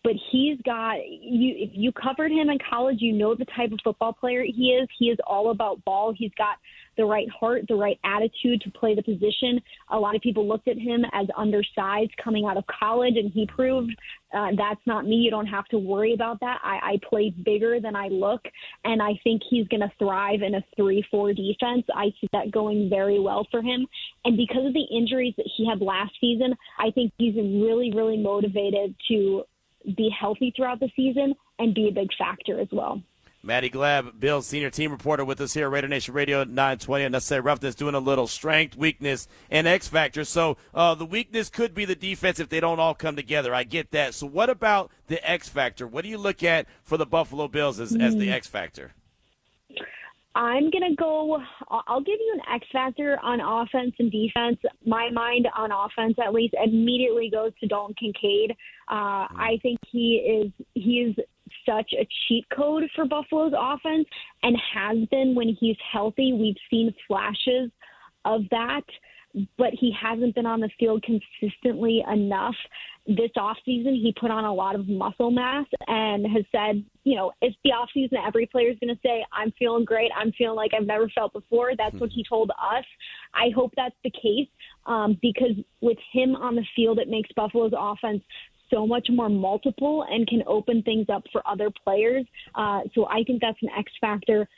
Q: But he's got if you covered him in college, you know the type of football player he is. He is all about ball. He's got the right heart, the right attitude to play the position. A lot of people looked at him as undersized coming out of college, and he proved that's not me. You don't have to worry about that. I play bigger than I look, and I think he's going to thrive in a 3-4 defense. I see that going very well for him. And because of the injuries that he had last season, I think he's really, really motivated to be healthy throughout the season and be a big factor as well.
C: Maddy Glab, Bill's senior team reporter with us here at RaiderNation Radio 920. Unnecessary Roughness, doing a little strength, weakness, and X factor. So the weakness could be the defense if they don't all come together. I get that. So what about the X factor? What do you look at for the Buffalo Bills as the X factor?
Q: I'm going to go – I'll give you an X factor on offense and defense. My mind on offense, at least, immediately goes to Dalton Kincaid. I think he is such a cheat code for Buffalo's offense and has been when he's healthy. We've seen flashes of that, but he hasn't been on the field consistently enough. This offseason, he put on a lot of muscle mass and has said, it's the offseason. Every player is going to say, I'm feeling great. I'm feeling like I've never felt before. That's what he told us. I hope that's the case because with him on the field, it makes Buffalo's offense so much more multiple and can open things up for other players. So I think that's an X factor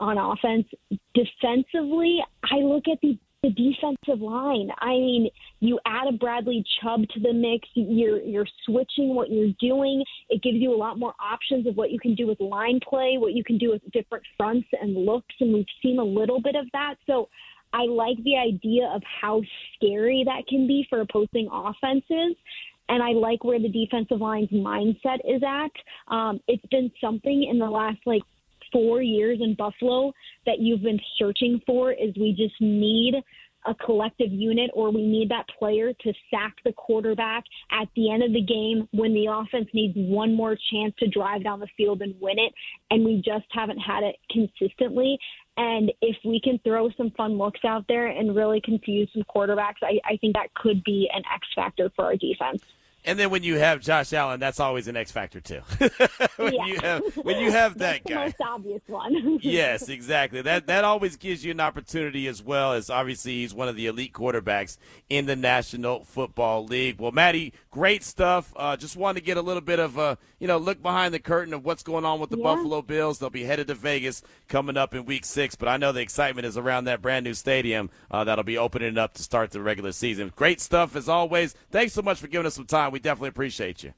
Q: on offense. Defensively, I look at the defensive line. I mean, you add a Bradley Chubb to the mix. You're switching what you're doing. It gives you a lot more options of what you can do with line play, what you can do with different fronts and looks, and we've seen a little bit of that. So I like the idea of how scary that can be for opposing offenses, and I like where the defensive line's mindset is at. It's been something in the last, 4 years in Buffalo that you've been searching for is we just need a collective unit, or we need that player to sack the quarterback at the end of the game when the offense needs one more chance to drive down the field and win it. And we just haven't had it consistently. And if we can throw some fun looks out there and really confuse some quarterbacks, I think that could be an X factor for our defense.
C: And then when you have Josh Allen, that's always an X factor too. when you have that guy,
Q: the most obvious one.
C: Yes, exactly. That always gives you an opportunity, as well as obviously he's one of the elite quarterbacks in the National Football League. Well, Maddy, great stuff. Just wanted to get a little bit of a look behind the curtain of what's going on with the Buffalo Bills. They'll be headed to Vegas coming up in Week 6, but I know the excitement is around that brand new stadium that'll be opening up to start the regular season. Great stuff as always. Thanks so much for giving us some time. We definitely appreciate you.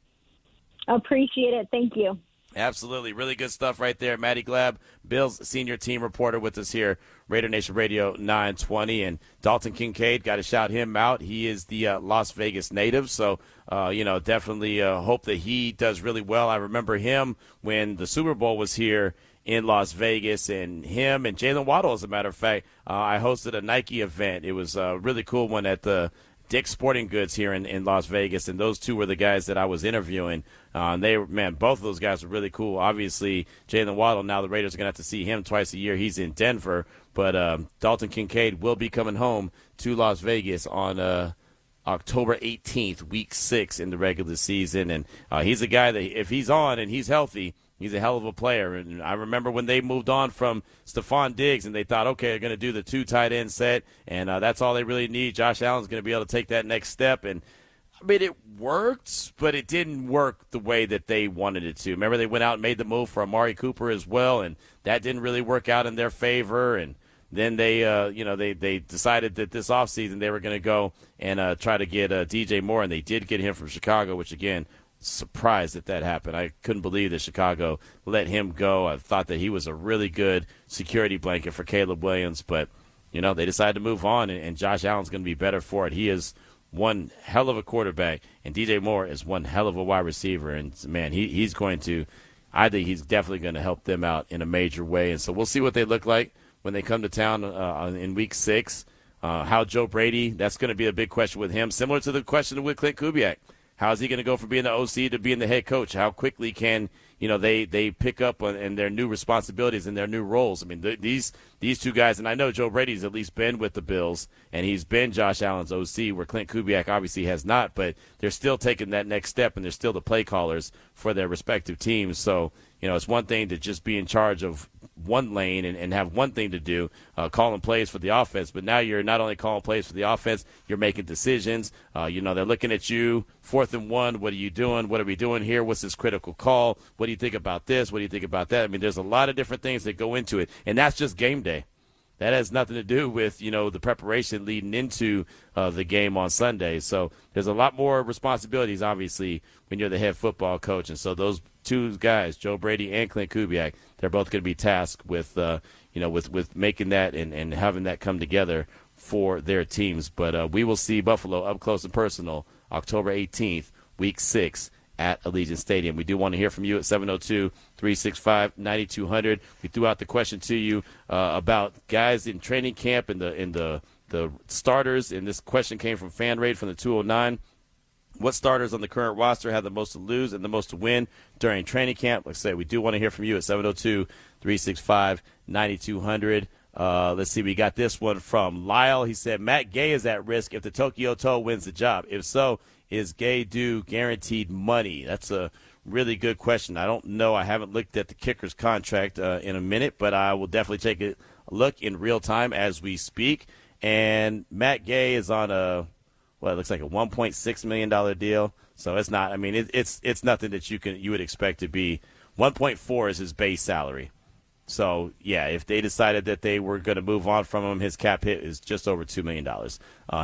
Q: Appreciate it. Thank you.
C: Absolutely. Really good stuff right there. Maddy Glab, Bills senior team reporter with us here, Raider Nation Radio 920. And Dalton Kincaid, got to shout him out. He is the Las Vegas native, so, definitely hope that he does really well. I remember him when the Super Bowl was here in Las Vegas, and him and Jalen Waddle, as a matter of fact, I hosted a Nike event. It was a really cool one at the Dick's Sporting Goods here in Las Vegas, and those two were the guys that I was interviewing. Both of those guys were really cool. Obviously, Jalen Waddle, now the Raiders are going to have to see him twice a year. He's in Denver, but Dalton Kincaid will be coming home to Las Vegas on October 18th, Week 6 in the regular season, and he's a guy that if he's on and he's healthy, he's a hell of a player. And I remember when they moved on from Stephon Diggs and they thought, okay, they're going to do the 2 tight end set, and that's all they really need. Josh Allen's going to be able to take that next step. And, I mean, it worked, but it didn't work the way that they wanted it to. Remember, they went out and made the move for Amari Cooper as well, and that didn't really work out in their favor. And then they decided that this offseason they were going to go and try to get DJ Moore, and they did get him from Chicago, which, again, surprised that happened. I couldn't believe that Chicago let him go. I thought that he was a really good security blanket for Caleb Williams, but they decided to move on, and Josh Allen's going to be better for it. He is one hell of a quarterback, and DJ Moore is one hell of a wide receiver, and man, he's going to, I think he's definitely going to help them out in a major way. And so we'll see what they look like when they come to town in Week 6. How Joe Brady, that's going to be a big question with him, similar to the question with Clint Kubiak. How is he going to go from being the OC to being the head coach? How quickly can they pick up on their new responsibilities and their new roles? I mean, these two guys, and I know Joe Brady's at least been with the Bills, and he's been Josh Allen's OC, where Clint Kubiak obviously has not, but they're still taking that next step, and they're still the play callers for their respective teams. So, it's one thing to just be in charge of one lane and have one thing to do, calling plays for the offense. But now you're not only calling plays for the offense, you're making decisions. They're looking at you, 4th and 1. What are you doing? What are we doing here? What's this critical call? What do you think about this? What do you think about that? I mean, there's a lot of different things that go into it, and that's just game day. That has nothing to do with, the preparation leading into the game on Sunday. So there's a lot more responsibilities, obviously, when you're the head football coach. And so those two guys, Joe Brady and Clint Kubiak, they're both going to be tasked with, with making that and having that come together for their teams. But we will see Buffalo up close and personal October 18th, Week 6 at Allegiant Stadium. We do want to hear from you at 702-365-9200. We threw out the question to you about guys in training camp and the starters, and this question came from FanRate from the 209. What starters on the current roster have the most to lose and the most to win during training camp? Like I said, we do want to hear from you at 702-365-9200. Let's see, we got this one from Lyle. He said, Matt Gay is at risk if the Tokyo Toe wins the job. If so, is Gay due guaranteed money? That's a really good question. I don't know. I haven't looked at the kicker's contract in a minute, but I will definitely take a look in real time as we speak. And Matt Gay is on it looks like a $1.6 million deal. So it's not, I mean, it's nothing that you would expect to be. 1.4 is his base salary. So, yeah, if they decided that they were going to move on from him, his cap hit is just over $2 million.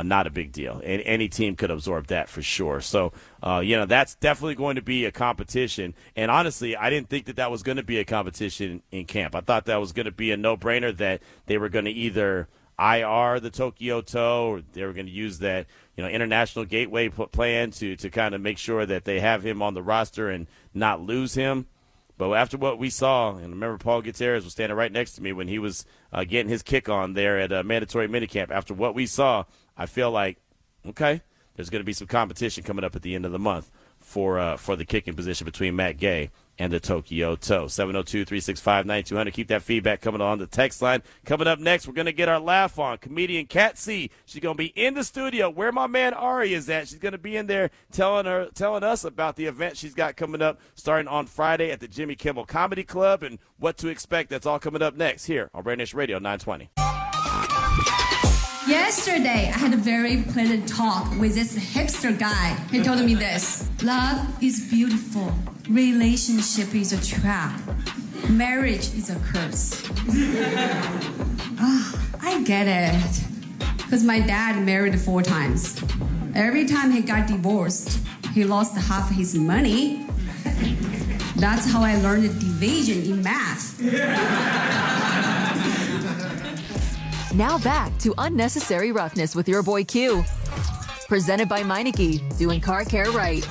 C: Not a big deal. And any team could absorb that for sure. So, that's definitely going to be a competition. And honestly, I didn't think that was going to be a competition in camp. I thought that was going to be a no-brainer, that they were going to either IR the Tokyo Toe, or they were going to use that international gateway plan to kind of make sure that they have him on the roster and not lose him. But after what we saw, and remember Paul Gutierrez was standing right next to me when he was getting his kick on there at a mandatory minicamp. After what we saw, I feel like, okay, there's going to be some competition coming up at the end of the month for the kicking position between Matt Gay and the Tokyo Toe. 702-365-9200. Keep that feedback coming on the text line. Coming up next, we're going to get our laugh on. Comedian Cat C. She's going to be in the studio where my man Ari is at. She's going to be in there telling us about the event she's got coming up starting on Friday at the Jimmy Kimmel Comedy Club and what to expect. That's all coming up next here on RaiderNation Radio 920.
R: Yesterday, I had a very pleasant talk with this hipster guy. He told me this: love is beautiful, relationship is a trap, marriage is a curse. I get it. Because my dad married 4 times. Every time he got divorced, he lost half his money. That's how I learned division in math.
B: Now back to Unnecessary Roughness with your boy Q. Presented by Meineke, doing car care right.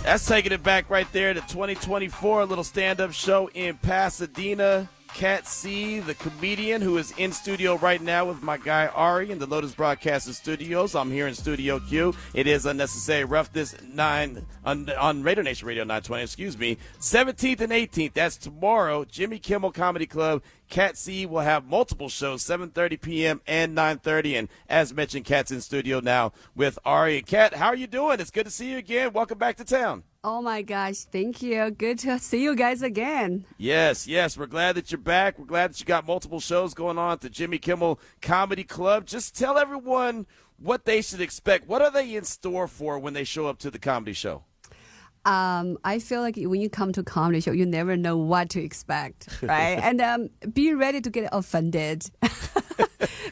C: That's taking it back right there to 2024, a little stand-up show in Pasadena. Cat C, the comedian, who is in studio right now with my guy Ari in the Lotus Broadcasting Studios. I'm here in Studio Q. It is Unnecessary Roughness 9 on RaiderNation Radio 920. 17th and 18th. That's tomorrow. Jimmy Kimmel Comedy Club. Cat C will have multiple shows, 7:30 p.m. and 9:30. And as mentioned, Cat's in studio now with Ari. And Cat, how are you doing? It's good to see you again. Welcome back to town.
S: Oh, my gosh. Thank you. Good to see you guys again.
C: Yes. We're glad that you're back. We're glad that you got multiple shows going on at the Jimmy Kimmel Comedy Club. Just tell everyone what they should expect. What are they in store for when they show up to the comedy show?
S: I feel like when you come to a comedy show, you never know what to expect, right? And be ready to get offended.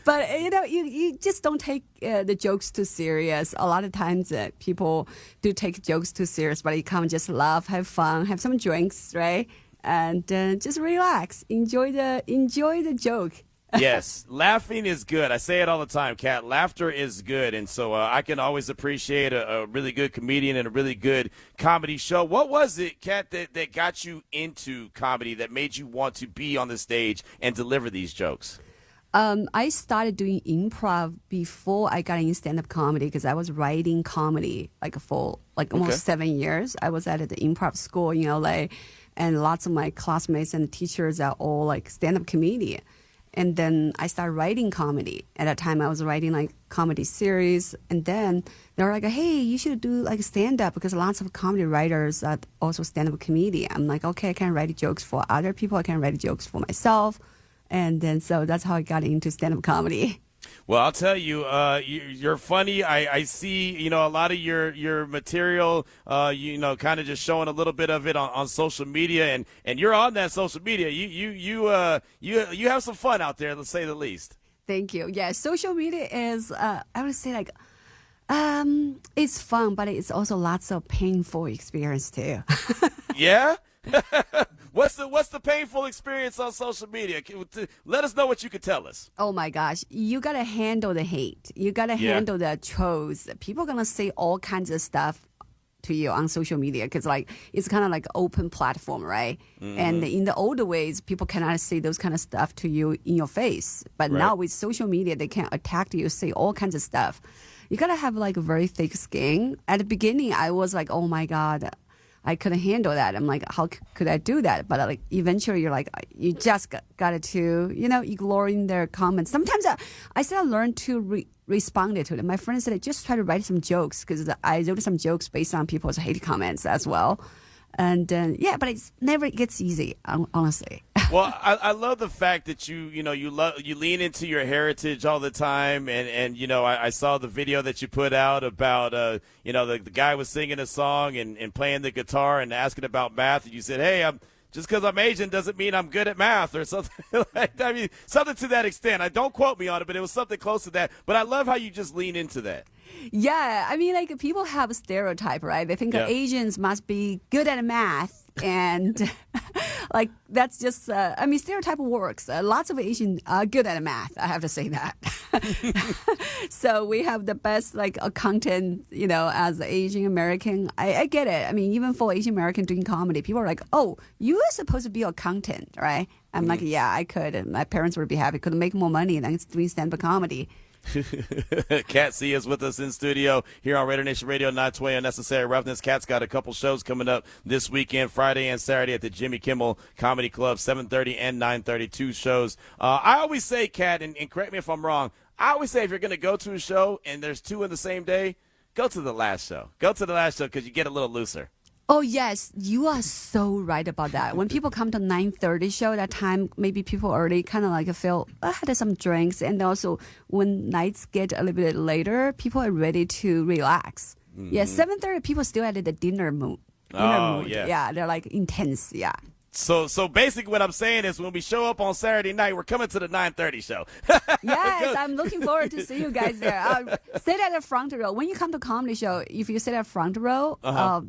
S: But, you just don't take the jokes too serious. A lot of times people do take jokes too serious, but you come just laugh, have fun, have some drinks, right? And just relax. Enjoy the joke.
C: Yes, laughing is good. I say it all the time, Kat. Laughter is good. And so I can always appreciate a really good comedian and a really good comedy show. What was it, Kat, that got you into comedy, that made you want to be on the stage and deliver these jokes?
S: I started doing improv before I got in stand-up comedy because I was writing comedy for almost 7 years. I was at the improv school in LA, and lots of my classmates and teachers are all stand-up comedian. And then I started writing comedy. At that time, I was writing comedy series. And then they were like, hey, you should do stand-up because lots of comedy writers are also stand-up comedian. I'm like, okay, I can write jokes for other people. I can write jokes for myself. And then so that's how I got into stand-up comedy.
C: Well, I'll tell you, you're funny. I see, a lot of your material, kind of just showing a little bit of it on social media, and you're on that social media. You have some fun out there, to say the least.
S: Thank you. Yeah, social media is, I would say it's fun, but it's also lots of painful experience too.
C: Yeah. What's the painful experience on social media? Let us know what you could tell us.
S: Oh my gosh, you gotta handle the hate. You gotta handle the trolls. People are gonna say all kinds of stuff to you on social media because like it's kind of like open platform, right? And in the older ways, people cannot say those kind of stuff to you in your face. But now with social media, they can attack you, say all kinds of stuff. You gotta have like a very thick skin. At the beginning, I was like, oh my God, I couldn't handle that. I'm like, how could I do that? But like eventually you're like, you just got to, ignoring their comments. Sometimes I still learn to respond to them. My friend said, just try to write some jokes because I wrote some jokes based on people's hate comments as well. And but it never gets easy, honestly.
C: Well, I love the fact that you lean into your heritage all the time, and I saw the video that you put out about the guy was singing a song and playing the guitar and asking about math, and you said, hey, just because I'm Asian doesn't mean I'm good at math or something like that. I mean, something to that extent. Don't quote me on it, but it was something close to that. But I love how you just lean into that.
S: Yeah, I mean, like people have a stereotype, right? They think Asians must be good at math, and like that's just. Stereotype works. Lots of Asians are good at math. I have to say that. So we have the best like accountant, as Asian American. I get it. I mean, even for Asian American doing comedy, people are like, "Oh, you are supposed to be an accountant, right?" I'm like, "Yeah, I could." And my parents would be happy. Could make more money than doing stand-up comedy.
C: Kat C is with us in studio here on RaiderNation Radio 920 Unnecessary Roughness. Kat's got a couple shows coming up this weekend, Friday and Saturday at the Jimmy Kimmel Comedy Club, 7:30 and 9:30, 2 shows. I always say, Kat, and correct me if I'm wrong, I always say if you're going to go to a show and there's 2 in the same day, go to the last show. Go to the last show because you get a little looser.
S: Oh, yes. You are so right about that. When people come to 9:30 show, that time, maybe people already kind of like had some drinks. And also when nights get a little bit later, people are ready to relax. Yeah, 7:30, people still at the dinner mood. Yeah, they're like intense, yeah.
C: So basically what I'm saying is when we show up on Saturday night, we're coming to the 9:30 show.
S: Yes, I'm looking forward to see you guys there. Sit at the front row. When you come to comedy show, if you sit at front row,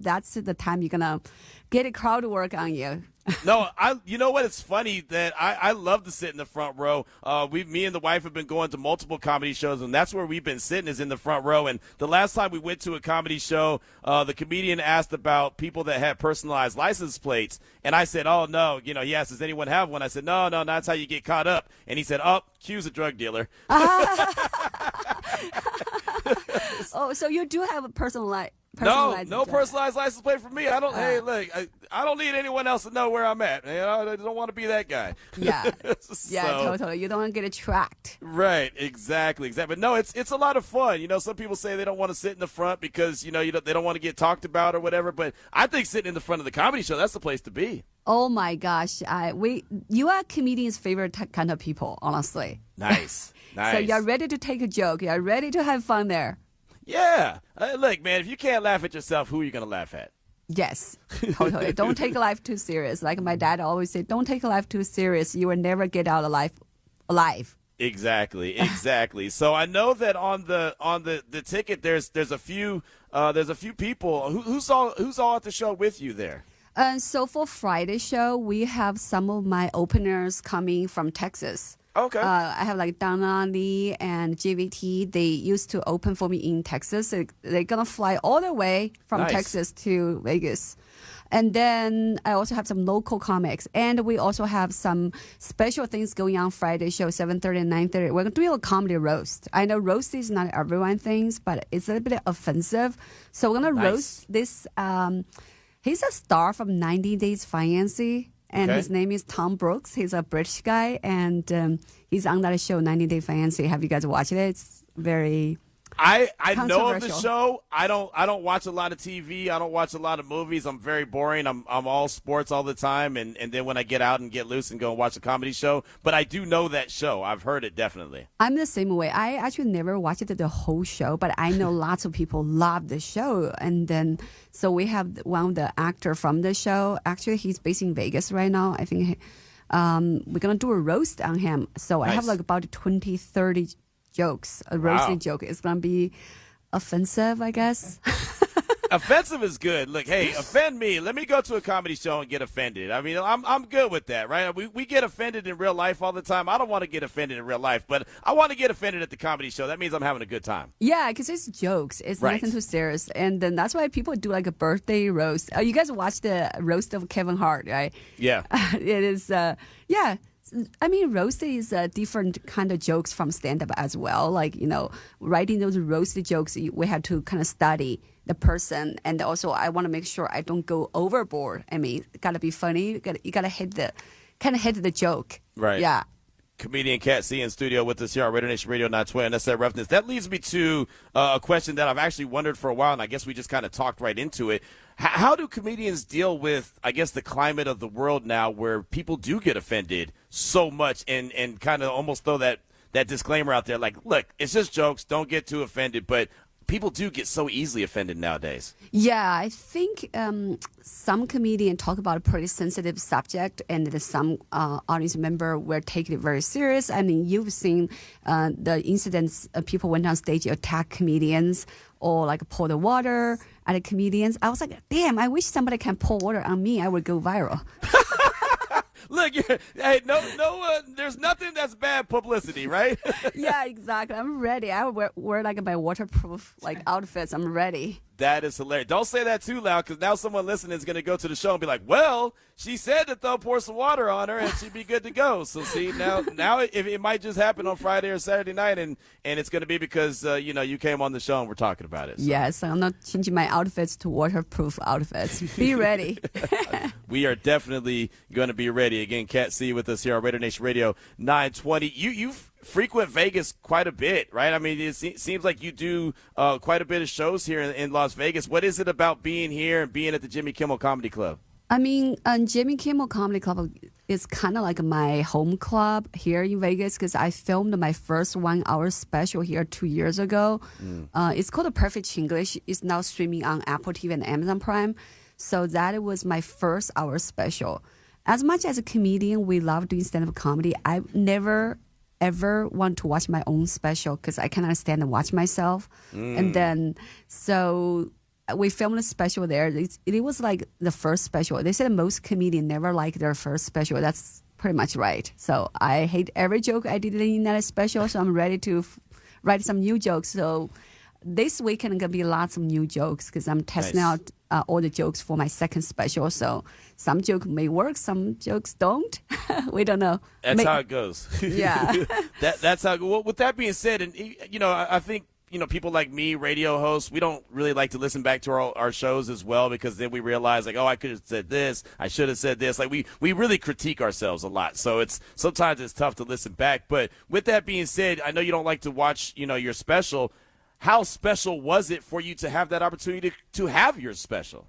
S: that's the time you're going to get a crowd work on you.
C: No, you know what? It's funny that I love to sit in the front row. Me and the wife have been going to multiple comedy shows, and that's where we've been sitting is in the front row. And the last time we went to a comedy show, the comedian asked about people that had personalized license plates, and I said, "Oh no," he asked, "Does anyone have one?" I said, "No, that's how you get caught up." And he said, "Oh, Q's a drug dealer."
S: Oh, so you do have a personalized
C: No personalized license plate for me. I don't. Hey, look, I don't need anyone else to know where I'm at. I don't want to be that guy.
S: Yeah, totally. You don't want to get tracked.
C: Right, exactly. But no, it's a lot of fun. You, some people say they don't want to sit in the front because they don't want to get talked about or whatever. But I think sitting in the front of the comedy show, that's the place to be.
S: Oh my gosh, you are comedians' favorite kind of people, honestly.
C: Nice.
S: So you're ready to take a joke. You're ready to have fun there.
C: Yeah. Look, man, if you can't laugh at yourself, who are you going to laugh at?
S: Yes, totally. Don't take life too serious. Like my dad always said, don't take life too serious. You will never get out of life alive.
C: Exactly. So I know that on the ticket there's a few people who's all at the show with you there.
S: So for Friday show, we have some of my openers coming from Texas.
C: Okay.
S: I have like Donna Lee and JVT. They used to open for me in Texas. They're going to fly all the way from Texas to Vegas. And then I also have some local comics. And we also have some special things going on Friday show, 7:30 and 9:30. We're going to do a comedy roast. I know roast is not everyone's things, but it's a little bit offensive. So we're going to roast this. He's a star from 90 Days Fiancé. And his name is Tom Brooks. He's a British guy, and he's on that show, 90 Day Fiancé. Have you guys watched it? It's very
C: I know of the show. I don't watch a lot of TV. I don't watch a lot of movies. I'm very boring. I'm all sports all the time, and then when I get out and get loose and go and watch a comedy show. But I do know that show. I've heard it definitely.
S: I'm the same way. I actually never watched the whole show, but I know lots of people love the show. And then so we have one of the actor from the show. Actually, he's based in Vegas right now. I think we're gonna do a roast on him. So I have like about 20, 30 jokes. A roasting joke is going to be offensive, I guess.
C: Offensive is good. Look, hey, offend me. Let me go to a comedy show and get offended. I mean, I'm good with that, right? We get offended in real life all the time. I don't want to get offended in real life, but I want to get offended at the comedy show. That means I'm having a good time.
S: Yeah, because it's jokes. It's
C: Right.
S: nothing too serious. And then that's why people do like a birthday roast. You guys watch the roast of Kevin Hart, right?
C: Yeah.
S: It is, yeah. I mean, roast is a different kind of jokes from stand-up as well. Like, writing those roasted jokes, we have to kind of study the person. And also, I want to make sure I don't go overboard. I mean, got to be funny. You got to hit the joke.
C: Right.
S: Yeah.
C: Comedian Cat C in studio with us here on RaiderNation Radio 920 and Unnecessary Roughness. That leads me to a question that I've actually wondered for a while, and I guess we just kind of talked right into it. How do comedians deal with, I guess, the climate of the world now where people do get offended so much and kind of almost throw that disclaimer out there like, look, it's just jokes, don't get too offended, but people do get so easily offended nowadays.
S: Yeah, I think some comedians talk about a pretty sensitive subject, and some audience member were taking it very serious. I mean, you've seen the incidents people went on stage, attack comedians, or like pour the water at the comedians. I was like, damn, I wish somebody can pour water on me. I would go viral.
C: Look, hey, no, there's nothing that's bad publicity, right?
S: Yeah, exactly. I'm ready. I would wear like my waterproof outfits. I'm ready.
C: That is hilarious. Don't say that too loud, because now someone listening is going to go to the show and be like, well, she said that they'll pour some water on her and she'd be good to go. So see, now it might just happen on Friday or Saturday night, and it's going to be because, you came on the show and we're talking about it. So.
S: Yes, I'm not changing my outfits to waterproof outfits. Be ready.
C: We are definitely going to be ready. Again, Cat C with us here on RaiderNation Radio 920. You frequent Vegas quite a bit, right? I mean, it seems like you do quite a bit of shows here in Las Vegas. What is it about being here and being at the Jimmy Kimmel Comedy Club?
S: I mean, Jimmy Kimmel Comedy Club is kind of like my home club here in Vegas because I filmed my first 1 hour special here 2 years ago. It's called The Perfect Chinglish. It's now streaming on Apple TV and Amazon Prime. So that was my first hour special. As much as a comedian, we love doing stand-up comedy. I never ever want to watch my own special because I cannot stand and watch myself. And then, so we filmed a special there. It was like the first special. They said most comedians never like their first special. That's pretty much right. So I hate every joke I did in that special, so I'm ready to write some new jokes. So this weekend going to be lots of new jokes because I'm testing out all the jokes for my second special. So some jokes may work, some jokes don't. We don't know.
C: That's how it goes.
S: Yeah.
C: That's how. Well, with that being said, and I think people like me, radio hosts, we don't really like to listen back to our shows as well because then we realize like, oh, I could have said this, I should have said this. Like we really critique ourselves a lot, so sometimes it's tough to listen back. But with that being said, I know you don't like to watch your special. How special was it for you to have that opportunity to have your special?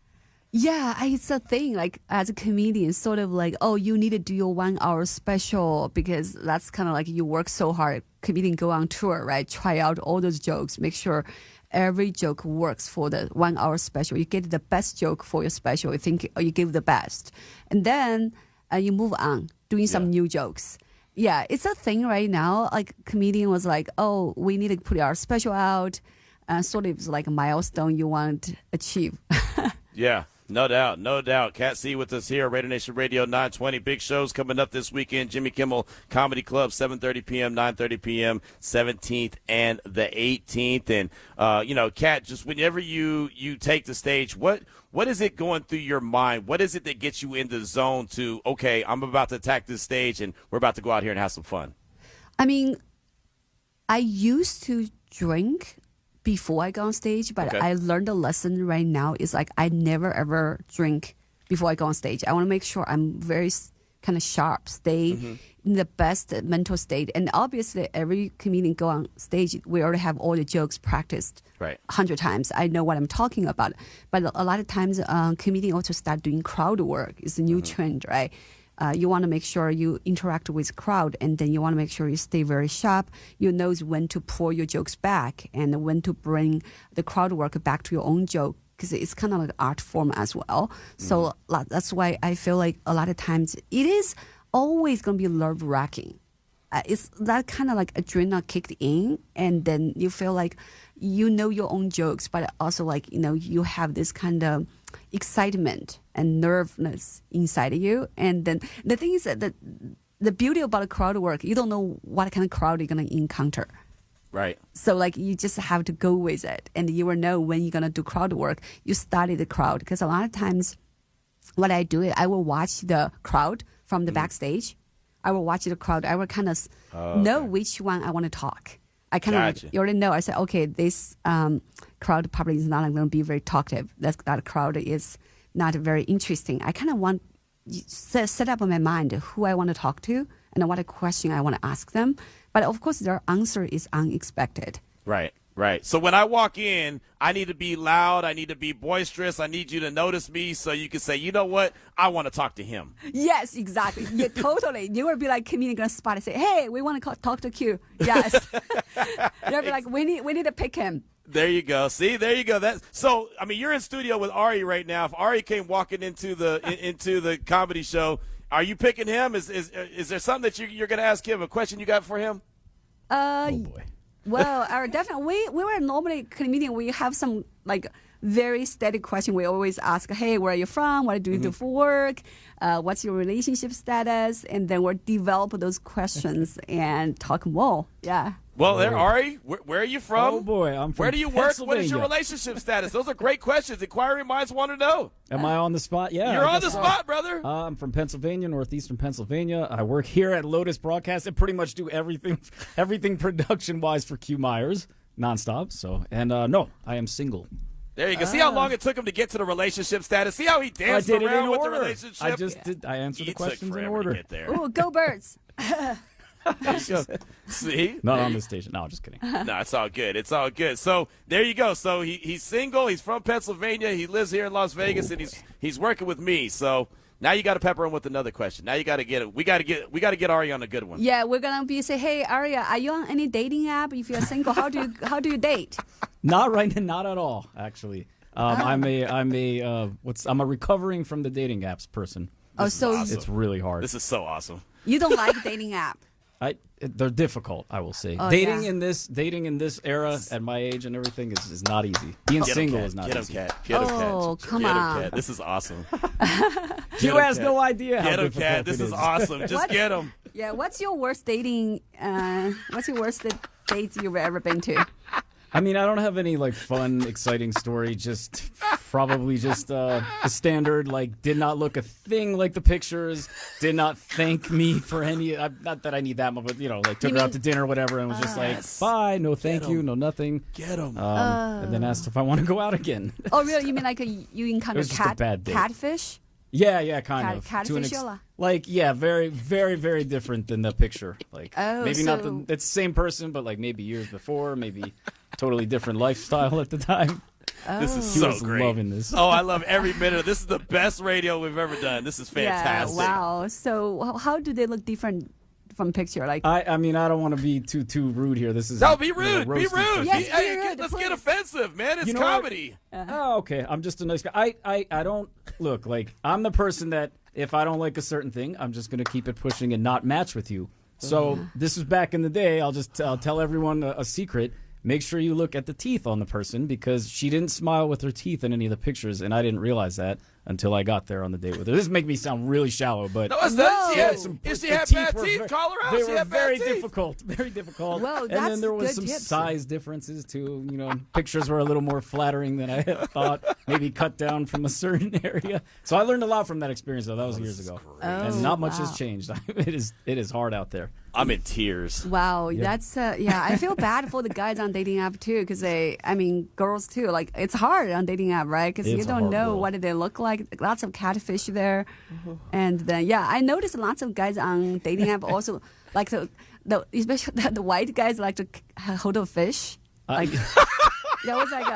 S: Yeah, it's a thing. Like as a comedian, sort of like, oh, you need to do your 1 hour special because that's kind of like you work so hard. Comedian go on tour, right? Try out all those jokes. Make sure every joke works for the 1 hour special. You get the best joke for your special. You think you give the best, and then you move on doing some new jokes. Yeah, it's a thing right now. Like comedian was like, oh, we need to put our special out. Sort of like a milestone you want to achieve.
C: Yeah, no doubt, no doubt. Cat C with us here, RaiderNation Radio 920. Big shows coming up this weekend. Jimmy Kimmel Comedy Club, 7:30 p.m., 9:30 p.m., 17th and the 18th. And, Cat, just whenever you take the stage, what is it going through your mind? What is it that gets you in the zone to, okay, I'm about to attack this stage and we're about to go out here and have some fun?
S: I mean, I used to drink before I go on stage, but I learned a lesson right now is like I never ever drink before I go on stage. I want to make sure I'm very kind of sharp, stay in the best mental state. And obviously every comedian go on stage, we already have all the jokes practiced 100 times. I know what I'm talking about. But a lot of times comedian also start doing crowd work. It's a new trend, right? You want to make sure you interact with crowd, and then you want to make sure you stay very sharp. You know when to pull your jokes back and when to bring the crowd work back to your own joke, because it's kind of like an art form as well. So that's why I feel like a lot of times it is always going to be nerve-wracking. It's that kind of like adrenaline kicked in, and then you feel like you know your own jokes, but also like, you have this kind of excitement and nervousness inside of you. And then the thing is that the beauty about crowd work, you don't know what kind of crowd you're going to encounter.
C: Right.
S: So like you just have to go with it, and you will know when you're going to do crowd work. You study the crowd, because a lot of times what I do is I will watch the crowd from the backstage. I will watch the crowd. I will kind of know which one I want to talk. I kind of you already know. I said, okay, this crowd probably is not going to be very talkative. That crowd is not very interesting. I kind of want set up in my mind who I want to talk to and what a question I want to ask them. But of course, their answer is unexpected.
C: Right. So when I walk in, I need to be loud. I need to be boisterous. I need you to notice me so you can say, you know what? I want to talk to him.
S: Yes, exactly. Yeah, totally. You will be like comedian going to spot and say, hey, we want to talk to Q. Yes. You'll be like, we need to pick him.
C: There you go. See, there you go. So, I mean, you're in studio with Ari right now. If Ari came walking into the comedy show, are you picking him? Is there something that you're going to ask him? A question you got for him?
D: Oh boy.
S: Well, definitely. We were normally comedian. We have some like very steady question. We always ask, hey, where are you from? What do you do for work? What's your relationship status? And then we'll develop those questions and talk more. Yeah.
C: Well, there, Ari, where are you from?
D: Oh, boy, I'm from
C: Where do you work? What is your
D: Pennsylvania.
C: relationship status? Those are great questions. Inquiring minds want to know.
D: Am I on the spot? Yeah.
C: You're
D: I
C: on the
D: guess so.
C: spot, brother.
D: I'm from Pennsylvania, northeastern Pennsylvania. I work here at Lotus Broadcast and pretty much do everything production-wise for Q Myers nonstop. So, and no, I am single.
C: There you go. See how long it took him to get to the relationship status? See how he danced
D: I did
C: around
D: it in
C: with
D: order.
C: the relationship?
D: I answered the
C: He took
D: questions in
C: forever to
D: order.
C: get there.
S: Ooh, go Birds.
C: There you go. See?
D: Not on this station. No, I'm just kidding.
C: No, it's all good. It's all good. So there you go. So he's single. He's from Pennsylvania. He lives here in Las Vegas, and he's working with me. So now you got to pepper him with another question. Now you got to get it. We got to get Ari on a good one.
S: Yeah, we're gonna say, hey, Aria, are you on any dating app? If you're single, how do you date?
D: Not right now. Not at all. Actually, I'm a recovering from the dating apps person. It's really hard.
C: This is so awesome.
S: You don't like dating app?
D: They're difficult, I will say.
S: Oh,
D: dating in this era at my age and everything is not easy. Being single is not easy.
C: Get him, Cat.
S: Come
C: Get him,
S: on.
C: Cat. This is awesome.
D: You has no idea how
C: Get him,
D: difficult
C: Cat. This
D: it
C: is awesome. Just get him.
S: Yeah, what's your worst dating? What's your worst dates you've ever been to?
D: I mean, I don't have any like fun, exciting story. Just probably just the standard. Like, did not look a thing like the pictures. Did not thank me for any. Not that I need that much, but like took her out to dinner or whatever, and was just like, bye, no thank you, no nothing.
C: Get him.
D: And then asked if I want to go out again.
S: Oh, really? You mean like you encountered
D: a bad date.
S: catfish?
D: Yeah, kind of.
S: Catfish,
D: like, yeah, very, very, very different than the picture. Like,
S: Oh,
D: maybe not it's the same person, but like maybe years before, maybe totally different lifestyle at the time.
C: This is
D: He
C: so
D: was
C: great.
D: loving this.
C: Oh, I love every minute of this. Is the best radio we've ever done. This is fantastic.
S: Yeah, wow. So how do they look different from picture? Like,
D: I mean, I don't want to be too rude here. This is
C: No, be rude. Be rude.
S: Yes, be
C: Hey,
S: rude,
C: let's
S: please.
C: get offensive, man. It's
D: You know what?
C: comedy.
D: Oh, okay. I'm just a nice guy. I don't look like I'm the person that if I don't like a certain thing, I'm just going to keep it pushing and not match with you. So this was back in the day. I'll tell everyone a secret. Make sure you look at the teeth on the person because she didn't smile with her teeth in any of the pictures, and I didn't realize that until I got there on the date with her. This makes me sound really shallow, but
C: No, it's not. If she had bad
D: were
C: teeth, call her out.
D: They
C: She
D: were
C: had bad
D: very
C: teeth.
D: difficult, very difficult.
S: Well,
D: and
S: that's
D: then there was
S: good
D: some
S: tips.
D: size differences too. Pictures were a little more flattering than I had thought. Maybe cut down from a certain area. So I learned a lot from that experience, though. That was years ago, and not much has changed. It is hard out there.
C: I'm in tears.
S: wow, that's I feel bad for the guys on dating app too, because girls too. Like, it's hard on dating app, right? Because you
D: It's a
S: don't
D: hard
S: know
D: world.
S: what they look like. Lots of catfish there, and then I noticed lots of guys on dating app also like the especially the white guys like to hold a fish. Like there was like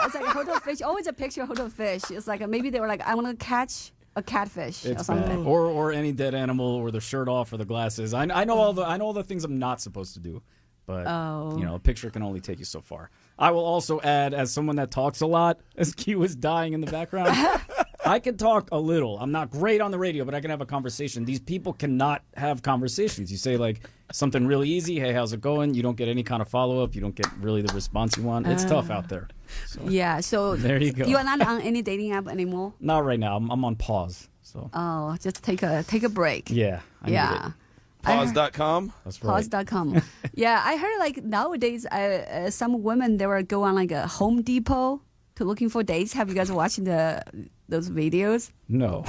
S: it's like a hold a fish. Always a picture of hold a fish. It's like maybe they were like, I want to catch a catfish or
D: It's
S: something.
D: bad. Or any dead animal, or the shirt off, or the glasses. I know all the things I'm not supposed to do, but a picture can only take you so far. I will also add, as someone that talks a lot, as Q is dying in the background, I can talk a little. I'm not great on the radio, but I can have a conversation. These people cannot have conversations. You say like, something really easy. Hey, how's it going? You don't get any kind of follow-up. You don't get really the response you want. It's tough out there. So,
S: yeah, so
D: there you go.
S: You are not on any dating app anymore?
D: Not right now. I'm on pause. So.
S: Oh, just take a break.
D: Yeah. I need it.
C: Pause.com?
D: That's right.
S: Pause.com. Yeah, I heard like nowadays some women, they will go on like a Home Depot to looking for dates. Have you guys watching those videos?
D: No.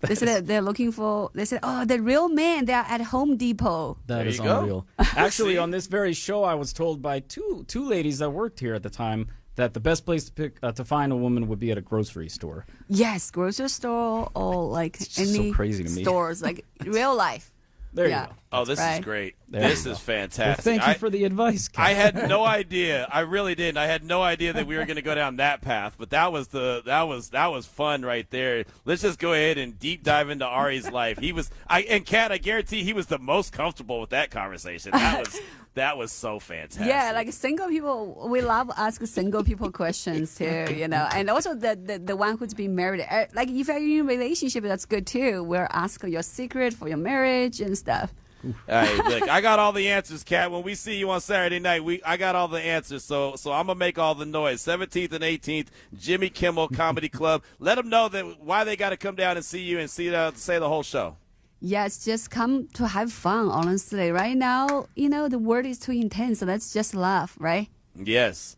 S: They said they're looking for, they said, oh, the real men, they're at Home Depot.
D: That is unreal. Actually, on this very show, I was told by two ladies that worked here at the time that the best place to find a woman would be at a grocery store.
S: Yes, grocery store or like any
D: so crazy to me.
S: Stores, like real life.
D: There you go.
C: Oh, this is great. This is fantastic.
D: Well, thank you for the advice, Kat.
C: I had no idea. I really didn't. I had no idea that we were going to go down that path. But that was fun right there. Let's just go ahead and deep dive into Ari's life. And Kat, I guarantee he was the most comfortable with that conversation. That was so fantastic.
S: Yeah, like single people, we love asking single people questions too, and also the one who's been married. Like if you're in a relationship, that's good too. We'll ask your secret for your marriage and stuff.
C: Hey, look, I got all the answers, Kat. When we see you on Saturday night, I got all the answers. So I'm gonna make all the noise. 17th and 18th, Jimmy Kimmel Comedy Club. Let them know that why they got to come down and see you and say the whole show.
S: Yes, just come to have fun, honestly. Right now, the world is too intense, so let's just laugh, right?
C: Yes,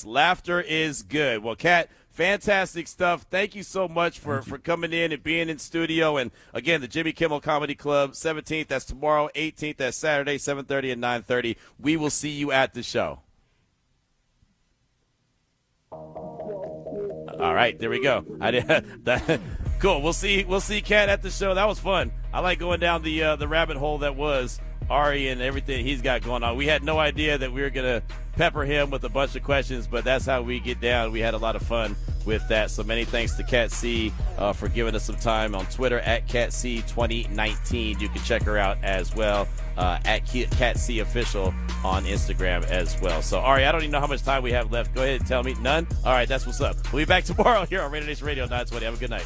C: laughter is good. Well, Kat, fantastic stuff. Thank you so much for coming in and being in studio. And, again, the Jimmy Kimmel Comedy Club, 17th, that's tomorrow, 18th, that's Saturday, 7:30 and 9:30. We will see you at the show. All right, there we go. Cool. We'll see Kat at the show. That was fun. I like going down the rabbit hole that was Ari and everything he's got going on. We had no idea that we were going to pepper him with a bunch of questions, but that's how we get down. We had a lot of fun with that. So many thanks to Kat C for giving us some time on Twitter at CatC2019. You can check her out as well at Kat C Official on Instagram as well. So, Ari, I don't even know how much time we have left. Go ahead and tell me. None? All right, that's what's up. We'll be back tomorrow here on RaiderNation Radio 920. Have a good night.